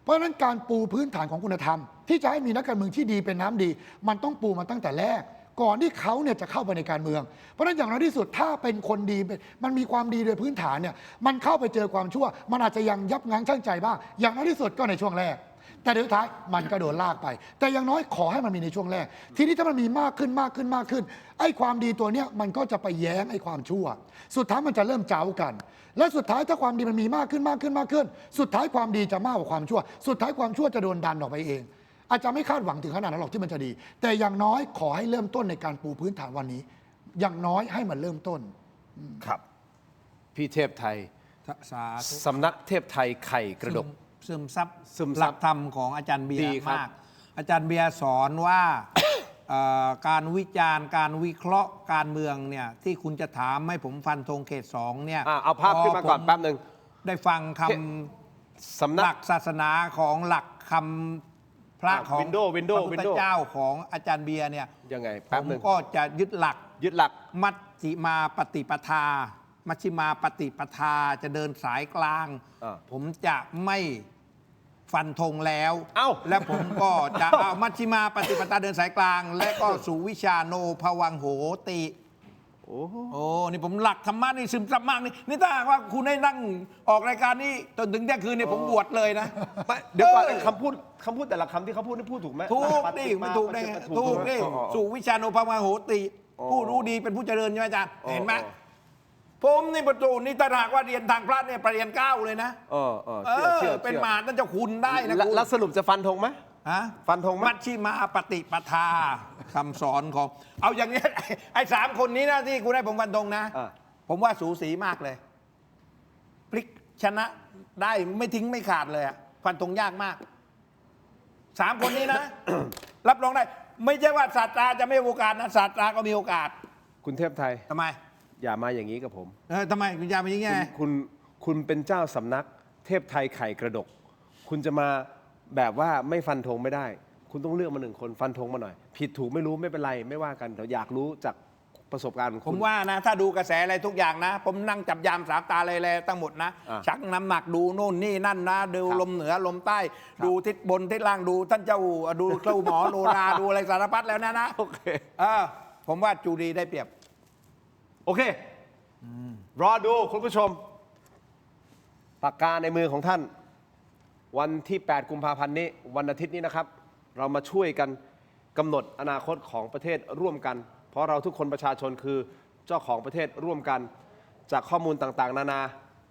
S4: เพราะฉะนั้นการปูพื้นฐานของคุณธรรมที่จะให้มีนักการเมืองที่ดีเป็นน้ำดีมันต้องปูมาตั้งแต่แรก ก่อนที่เขาเนี่ยจะเข้าไปในการเมืองเพราะฉะนั้นอย่างน้อยที่สุดถ้าเป็นคนดีมันมีความดีโดยพื้นฐานเนี่ยมันเข้าไปเจอความชั่วมันอาจจะยังยับยั้งชั่งใจบ้างอย่างน้อยที่สุดก็ในช่วงแรกแต่เดี๋ยวท้ายมันก็โดนลากไปแต่อย่างน้อยขอให้มันมีในช่วงแรกทีนี้ถ้ามันมีมากขึ้นไอ้ความดีตัวเนี้ยมันก็จะไปแย้งไอ้ความชั่วสุดท้ายมันจะเริ่มเจ้ากันและสุดท้ายถ้าความดีมันมีมากขึ้นสุดท้ายความดีจะมากกว่าความชั่วสุดท้ายความชั่วจะโดนดันออกไปเองอาจจะไม่คาดหวังถึงขนาดนั้นหรอกที่มันจะดีแต่อย่างน้อยขอให้เริ่มต้นในการปูพื้นฐานวันนี้อย่างน้อยให้มันเริ่มต้น
S2: ครับพี่เทพไทย
S3: สาธุ
S2: สำนักเทพไทยไข่กระดก
S3: ซึมซับ
S2: ซึมซับ
S3: หลักธรรมของอาจารย์เบีย
S2: ดี
S3: ร์
S2: ครับ
S3: มาก อาจารย์เบียร์สอนว่า การวิจารณ์การวิเคราะห์การเมืองเนี่ยที่คุณจะถามให้ผมฟันธงเขต 2เนี่ย
S2: เอาภาพขึ้นมาก่อนแป๊บหนึ่ง
S3: ได้ฟังค
S2: สำนัก
S3: หลักศาสนาของหลักคำพระของ
S2: Windows
S3: พระพุทธเจ้าของอาจารย์เบียร์เนี่ย
S2: ยังไง
S3: ผ
S2: แป๊บ
S3: ม
S2: หนึ่ง
S3: ก็จะยึดหลัก มัชฌิมาปฏิปทา มัชฌิมาปฏิปทาจะเดินสายกลาง ผมจะไม่ฟันธงแล้ว และผมก็จะ เอามัชฌิมาปฏิปทาเดินสายกลาง และก็สู่วิชาโนภวังโหติ โอ้นี่ผมหลักธรรมะนี่ซึมซับมากนี่ถ้าหากว่าคุณได้นั่งออกรายการนี้จนถึงเที่ยงคืนเนี่ยผมบวชเลยนะ
S2: เดี๋ยวก่อนคำพูดแต่ละคำที่เขาพูดนี่พูดถูกไหม
S3: ถูกดิไม่ถูกได้ไงถูกดิสู่วิชาโนภวังโหติ ผู้รู้ดีเป็นผู้เจริญใช่ไหมอาจารย์เห็นไหมผมนี่ประตูนี่ถ้าหากว่าเรียนทางพระเนี่ยประเรียน9เลยนะ
S2: เชื่อ
S3: เป็นมหาท่านเจ้าคุณได้นะคุณ
S2: แล้วสรุปจะฟันธงไหมฟันธงไหม
S3: มัชฌิมาปฏิปทาคำสอนของเอาอย่างนี้ไอ้3 คนนี้นะที่คุณให้ผมฟันธงนะผมว่าสูสีมากเลยพลิกชนะได้ไม่ทิ้งไม่ขาดเลยอะฟันธงยากมาก3 คนนี้นะ รับรองได้ ไม่ใช่ว่าศาสตราจะไม่มีโอกาสนะศาสตราก็มีโอกาส
S2: คุณเทพไทย
S3: ทำไม
S2: อย่ามาอย่างนี้กับผม
S3: ทำไมคุณยามาอย่างนี้ไง
S2: คุณเป็นเจ้าสำนักเทพไทยไข่กระดก คุณจะมาแบบว่าไม่ฟันธงไม่ได้ คุณต้องเลือกมา1 คนฟันธงมาหน่อย ผิดถูกไม่รู้ไม่เป็นไรไม่ว่ากันแต่อยากรู้จากประสบการณ์ของ
S3: ผ
S2: คุ
S3: ม
S2: ณ
S3: ว่านะถ้าดูกระแสอะไรทุกอย่างนะ ผมนั่งจับยาม3 ตาเลยทั้งหมดนะ ชักน้ำหนักดูโน่นนี่นั่นนะดูลมเหนือลมใต้ ดูทิศบนทิศล่างดูท่านเจ้าดูเจ้าหมอโนราดูอะไรสารพัดแล้วนะโอเคผมว่าจูดีได้เปรียบ
S2: โอเครอดูคุณผู้ชมปากกาในมือของท่านวันที่8 กุมภาพันธ์นี้วันอาทิตย์นี้นะครับเรามาช่วยกันกำหนดอนาคตของประเทศร่วมกันเพราะเราทุกคนประชาชนคือเจ้าของประเทศร่วมกันจากข้อมูลต่างๆนานา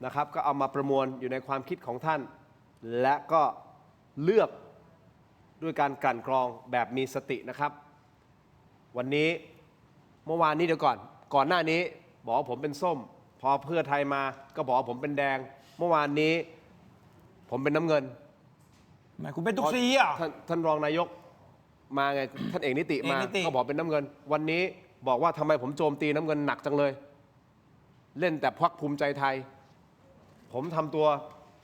S2: นะครับก็เอามาประมวลอยู่ในความคิดของท่านและก็เลือกด้วยการกลั่นกรองแบบมีสตินะครับวันนี้เมื่อวานนี้เดี๋ยวก่อนหน้านี้บอกว่าผมเป็นส้มพอเพื่อไทยมาก็บอกว่าผมเป็นแดงเมื่อวานนี้ผมเป็นน้ำเงิน
S3: คุณเป็นทุกสีอ่ะ
S2: ท่านรองนายกมาไงท่านเอกนิติมาก็บอกเป็นน้ำเงินวันนี้บอกว่าทำไมผมโจมตีน้ำเงินหนักจังเลยเล่นแต่พรรคภูมิใจไทยผมทำตัว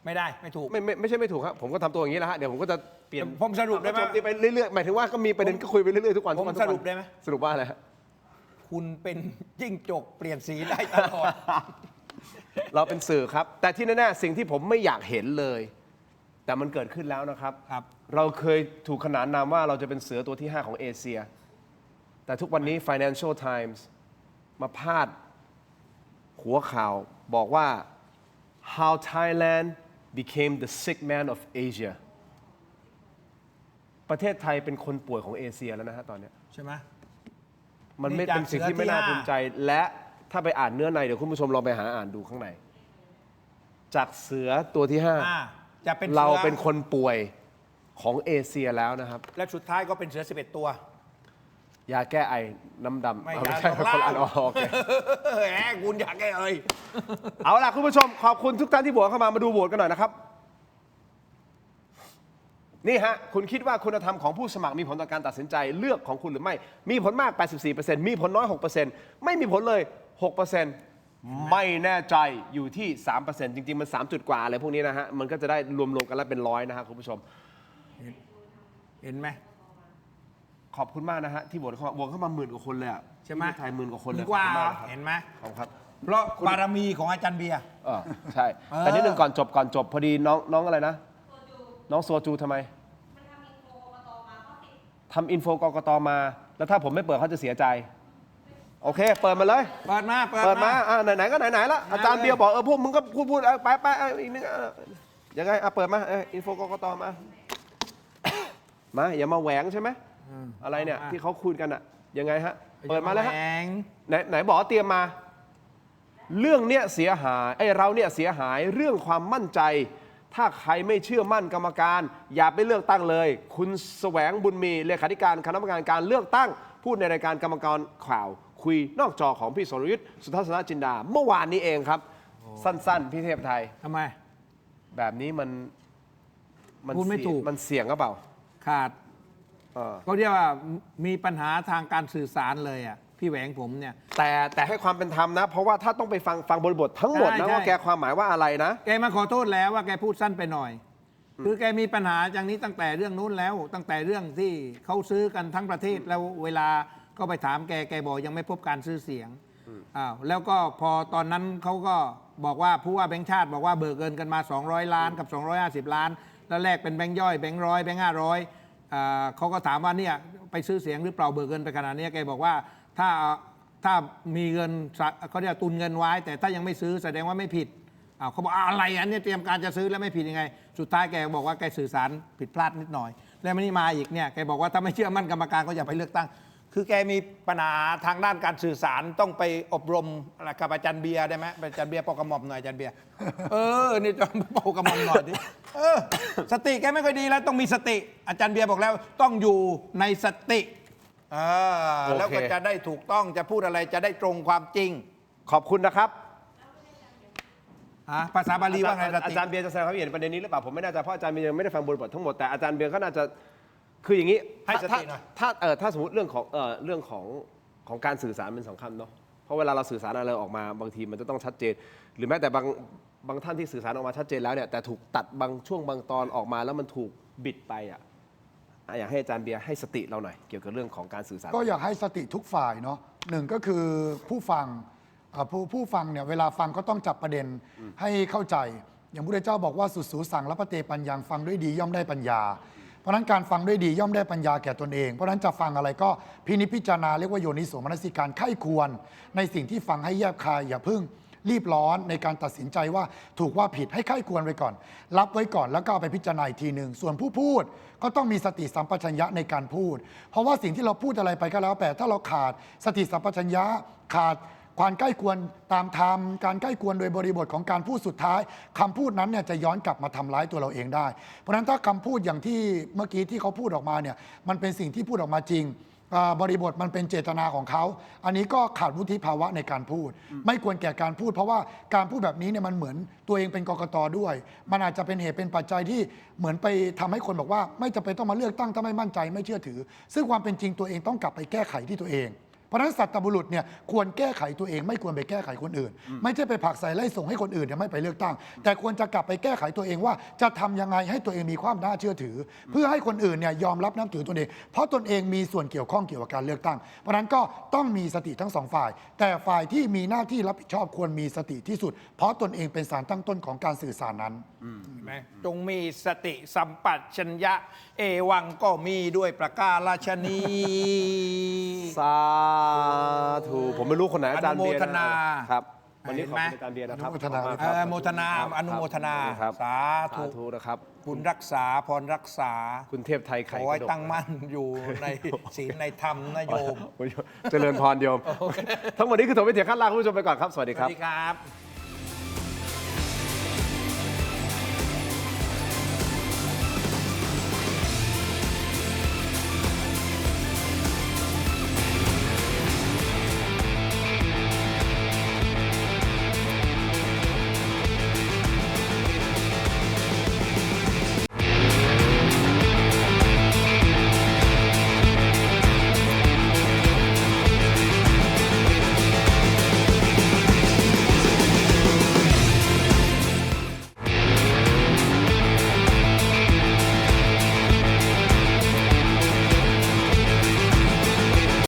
S3: ไม่ได้ไม่ถูก
S2: ไม่ใช่ไม่ถูกครับผมก็ทำตัวอย่างนี้แหละฮะเดี๋ยวผมก็จะเปลี่ยน
S3: ผมสรุปได้ไหม
S2: โจมตีไปเรื่อยๆหมายถึงว่าก็มีประเด็นก็คุยไปเรื่อยๆทุกวัน
S3: ผมสรุปได้ไหม
S2: สรุปว่าอะไร
S3: คุณเป็นจิ้งจกเปลี่ยนสีได้ตลอด
S2: เราเป็นสื่อครับแต่ที่แน่ๆสิ่งที่ผมไม่อยากเห็นเลยแต่มันเกิดขึ้นแล้วนะครับเราเคยถูกขนานนามว่าเราจะเป็นเสือตัวที่ 5 ของเอเชียแต่ทุกวันนี้ Financial Times มาพาดหัวข่าวบอกว่า How Thailand became the sick man of Asia ประเทศไทยเป็นคนป่วยของเอเชียแล้วนะฮะตอนนี้
S3: ใช่ไหม
S2: มันไม่เป็นสิ่งที่ไม่น่าภูมิใจและถ้าไปอ่านเนื้อในเดี๋ยวคุณผู้ชมลองไปหาอ่านดูข้างในจากเสือตัวที่ 5
S3: จะเป็น
S2: เราเป็นคนป่วยของเอเชียแล้วนะครับ
S3: และสุดท้ายก็เป็นเสือ11 ตัวย
S2: าแก้ไอน้ำดำ
S3: ไม่
S2: ใช่คนอ่านออก
S3: แหมคุณอยากแก้ไอ
S2: เอาล่ะคุณผู้ชมขอบคุณทุกท่านที่โหวตเข้ามาดูโหวตกันหน่อยนะครับนี่ฮะคุณคิดว่าคุณธรรมของผู้สมัครมีผลต่อการตัดสินใจเลือกของคุณหรือไม่มีผลมาก 84% มีผลน้อย 6% ไม่มีผลเลย 6%ไม่แน่ใจอยู่ที่ 3% จริงๆมัน3จุดกว่าอะไรพวกนี้นะฮะมันก็จะได้รวมๆกันแล้วเป็น100นะฮะคุณผู้ชม
S3: เห็นไหม
S2: ขอบคุณมากนะฮะที่โหวตเข้ามา10,000 กว่าคนเลยอ่ะ
S3: ใช่ไหม
S2: ไทย10,000 กว่าคนเลย
S3: กว่าเห็นไหม
S2: ขอบคุณครับ
S3: เพราะบารมีของอาจารย์เบียร์
S2: ใช่แต่นิดนึงก่อนจบพอดีน้องอะไรนะน้องโซจูทำไมทำอินโฟกกตมา แล้วถ้าผมไม่เปิดเขาจะเสียใจ โอเค เปิดมาเลย
S3: เปิดมา
S2: เปิดมาไหนๆก็ไหนๆแล้วอาจารย์เบียร์บอกพวกมึงก็พูดไปอีกนึงยังไงเปิดมาอินโฟกกตมาอย่ามาแหวงใช่ไหมอะไรเนี่ยที่เขาคุยกันยังไงฮะเปิดมาแล้วฮะไหนบอกเตรียมมาเรื่องเนี้ยเสียหายเราเนี่ยเสียหายเรื่องความมั่นใจถ้าใครไม่เชื่อมั่นกรรมการอย่าไปเลือกตั้งเลยคุณแสวงบุญมีเลขาธิการคณะกรรมการการเลือกตั้งพูดในรายการกรรมการข่าวคุยนอกจอของพี่สรยุทธ์สุทัศนจินดาเมื่อวานนี้เองครับสั้นๆพี่เทพไทย
S3: ทำไม
S2: แบบนี้มัน
S3: พูดไม่ถูก
S2: มันเสี่ยงหรือเปล่า
S3: ขาดก็เรียกว่ามีปัญหาทางการสื่อสารเลยพี่แหวงผมเนี่ย
S2: แต่ให้ความเป็นธรรมนะเพราะว่าถ้าต้องไปฟังบริบททั้งหมดนะว่าแกความหมายว่าอะไรนะ
S3: แกมาขอโทษแล้วว่าแกพูดสั้นไปหน่อยคือแกมีปัญหาอย่างนี้ตั้งแต่เรื่องนู้นแล้วตั้งแต่เรื่องที่เขาซื้อกันทั้งประเทศแล้วเวลาก็ไปถามแกบอกยังไม่พบการซื้อเสียงแล้วก็พอตอนนั้นเขาก็บอกว่าผู้ว่าแบงค์ชาติบอกว่าเบิกเงินกันมา200 ล้านกับ250 ล้านแล้วแลกเป็นแบงค์ย่อยแบงค์ร้อยแบงค์500เขาก็ถามว่าเนี่ยไปซื้อเสียงหรือเปล่าเบิกเงินไปขนาดนี้แกบอกว่าถ้ามีเงินเขาเรียกตุนเงินไว้แต่ถ้ายังไม่ซื้อแสดงว่าไม่ผิดเขาบอกอะไรอันนี้เตรียมการจะซื้อแล้วไม่ผิดยังไงสุดท้ายแกบอกว่าแกสื่อสารผิดพลาดนิดหน่อยแล้วมันนี่มาอีกเนี่ยแกบอกว่าถ้าไม่เชื่อมั่นกรรมการก็อย่าไปเลือกตั้งคือแกมีปัญหาทางด้านการสื่อสารต้องไปอบรมอะไรกับอาจารย์เบียร์ได้ไหมอาจารย์เบียร์ปอกระหม่อมหน่อยอาจารย์เบียร์นี่จะปอกระหม่อมหน่อยดิสติแกไม่ค่อยดีแล้วต้องมีสติอาจารย์เบียร์บอกแล้วต้องอยู่ในสติแล้วก็จะได้ถูกต้องจะพูดอะไรจะได้ตรงความจริง
S2: ขอบคุณนะครับ
S3: ภาษาบาลีว่าไง
S2: อาจารย์เบียร์จะแสดงความเห็นประเด็นนี้หรือเปล่าผมไม่แน่ใจเพราะอาจารย์เบียร์ยังไม่ได้ฟังบริบททั้งหมดแต่อาจารย์เบียร์ก็น่าจะคืออย่างนี้ถ้าสมมติเรื่องของการสื่อสารเป็นสำคัญเนาะเพราะเวลาเราสื่อสารอะไรออกมาบางทีมันจะต้องชัดเจนหรือแม้แต่บางท่านที่สื่อสารออกมาชัดเจนแล้วเนี่ยแต่ถูกตัดบางช่วงบางตอนออกมาแล้วมันถูกบิดไปอยากให้อาจารย์เบียร์ให้สติเราหน่อยเกี่ยวกับเรื่องของการสื่อสาร
S4: ก็อยากให้สติทุกฝ่ายเนาะหนึ่งก็คือผู้ฟังเนี่ยเวลาฟังก็ต้องจับประเด็นให้เข้าใจอย่างพระพุทธเจ้าบอกว่าสุดสูสั่งและปเตปัญญังฟังด้วยดีย่อมได้ปัญญาเพราะฉะนั้นการฟังด้วยดีย่อมได้ปัญญาแก่ตนเองเพราะฉะนั้นจะฟังอะไรก็พินิจพิจารณาเรียกว่าโยนิโสมนสิการไข้ควรในสิ่งที่ฟังให้แยบคายอย่าเพิ่งรีบร้อนในการตัดสินใจว่าถูกว่าผิดให้ไข้ควรไว้ก่อนรับไว้ก่อนแล้วก็เอาไปพิจารณาอีกทีหนึ่งส่วนผู้พูดก็ต้องมีสติสัมปชัญญะในการพูดเพราะว่าสิ่งที่เราพูดอะไรไปก็แล้วแต่ถ้าเราขาดสติสัมปชัญญะขาดความใกล้ควรตามธรรมการใกล้ควรโดยบริบทของการพูดสุดท้ายคำพูดนั้นเนี่ยจะย้อนกลับมาทำร้ายตัวเราเองได้เพราะฉะนั้นถ้าคำพูดอย่างที่เมื่อกี้ที่เขาพูดออกมาเนี่ยมันเป็นสิ่งที่พูดออกมาจริงบริบทมันเป็นเจตนาของเขาอันนี้ก็ขาดวุฒิภาวะในการพูดไม่ควรแก่การพูดเพราะว่าการพูดแบบนี้เนี่ยมันเหมือนตัวเองเป็นกกต.ด้วยมันอาจจะเป็นเหตุเป็นปัจจัยที่เหมือนไปทำให้คนบอกว่าไม่จำเป็นต้องมาเลือกตั้งถ้าไม่มั่นใจไม่เชื่อถือซึ่งความเป็นจริงตัวเองต้องกลับไปแก้ไขที่ตัวเองเพราะฉะนั้นสัตบุรุษเนี่ยควรแก้ไขตัวเองไม่ควรไปแก้ไขคนอื่นไม่ใช่ไปผลักใส่ไล่ส่งให้คนอื่นเนี่ยไม่ไปเลือกตั้งแต่ควรจะกลับไปแก้ไขตัวเองว่าจะทำยังไงให้ตัวเองมีความน่าเชื่อถือเพื่อให้คนอื่นเนี่ยยอมรับนับถือตัวเองเพราะตนเองมีส่วนเกี่ยวข้องเกี่ยวกับการเลือกตั้งเพราะฉะนั้นก็ต้องมีสติทั้งสองฝ่ายแต่ฝ่ายที่มีหน้าที่รับผิดชอบควรมีสติที่สุดเพราะตนเองเป็นสารตั้งต้นของการสื่อสารนั้น
S3: จงมีสติสัมปชัญญะเอวังก็มีด้วยประกาศนี
S2: สาธุผมไม่รู้คนไหนอาจารย์เบียร์
S3: ครับ
S2: วันนี้ขอบคุณอาจารย์เบียร์นะครับ
S3: อนุโมทนาอนุโมทนาสาธุ
S2: นะครับ
S3: คุณรักษาพรรักษา
S2: คุณเทพไทยไข่
S3: ขอให้ตั้งมั่นอยู่ในศีลในธรรมนะโยม
S2: เจริญพรโยมทั้งหมดนี้คือถมไปเถียงขั้นล่างคุณผู้ชมไปก่อนครับสวัสดีครับ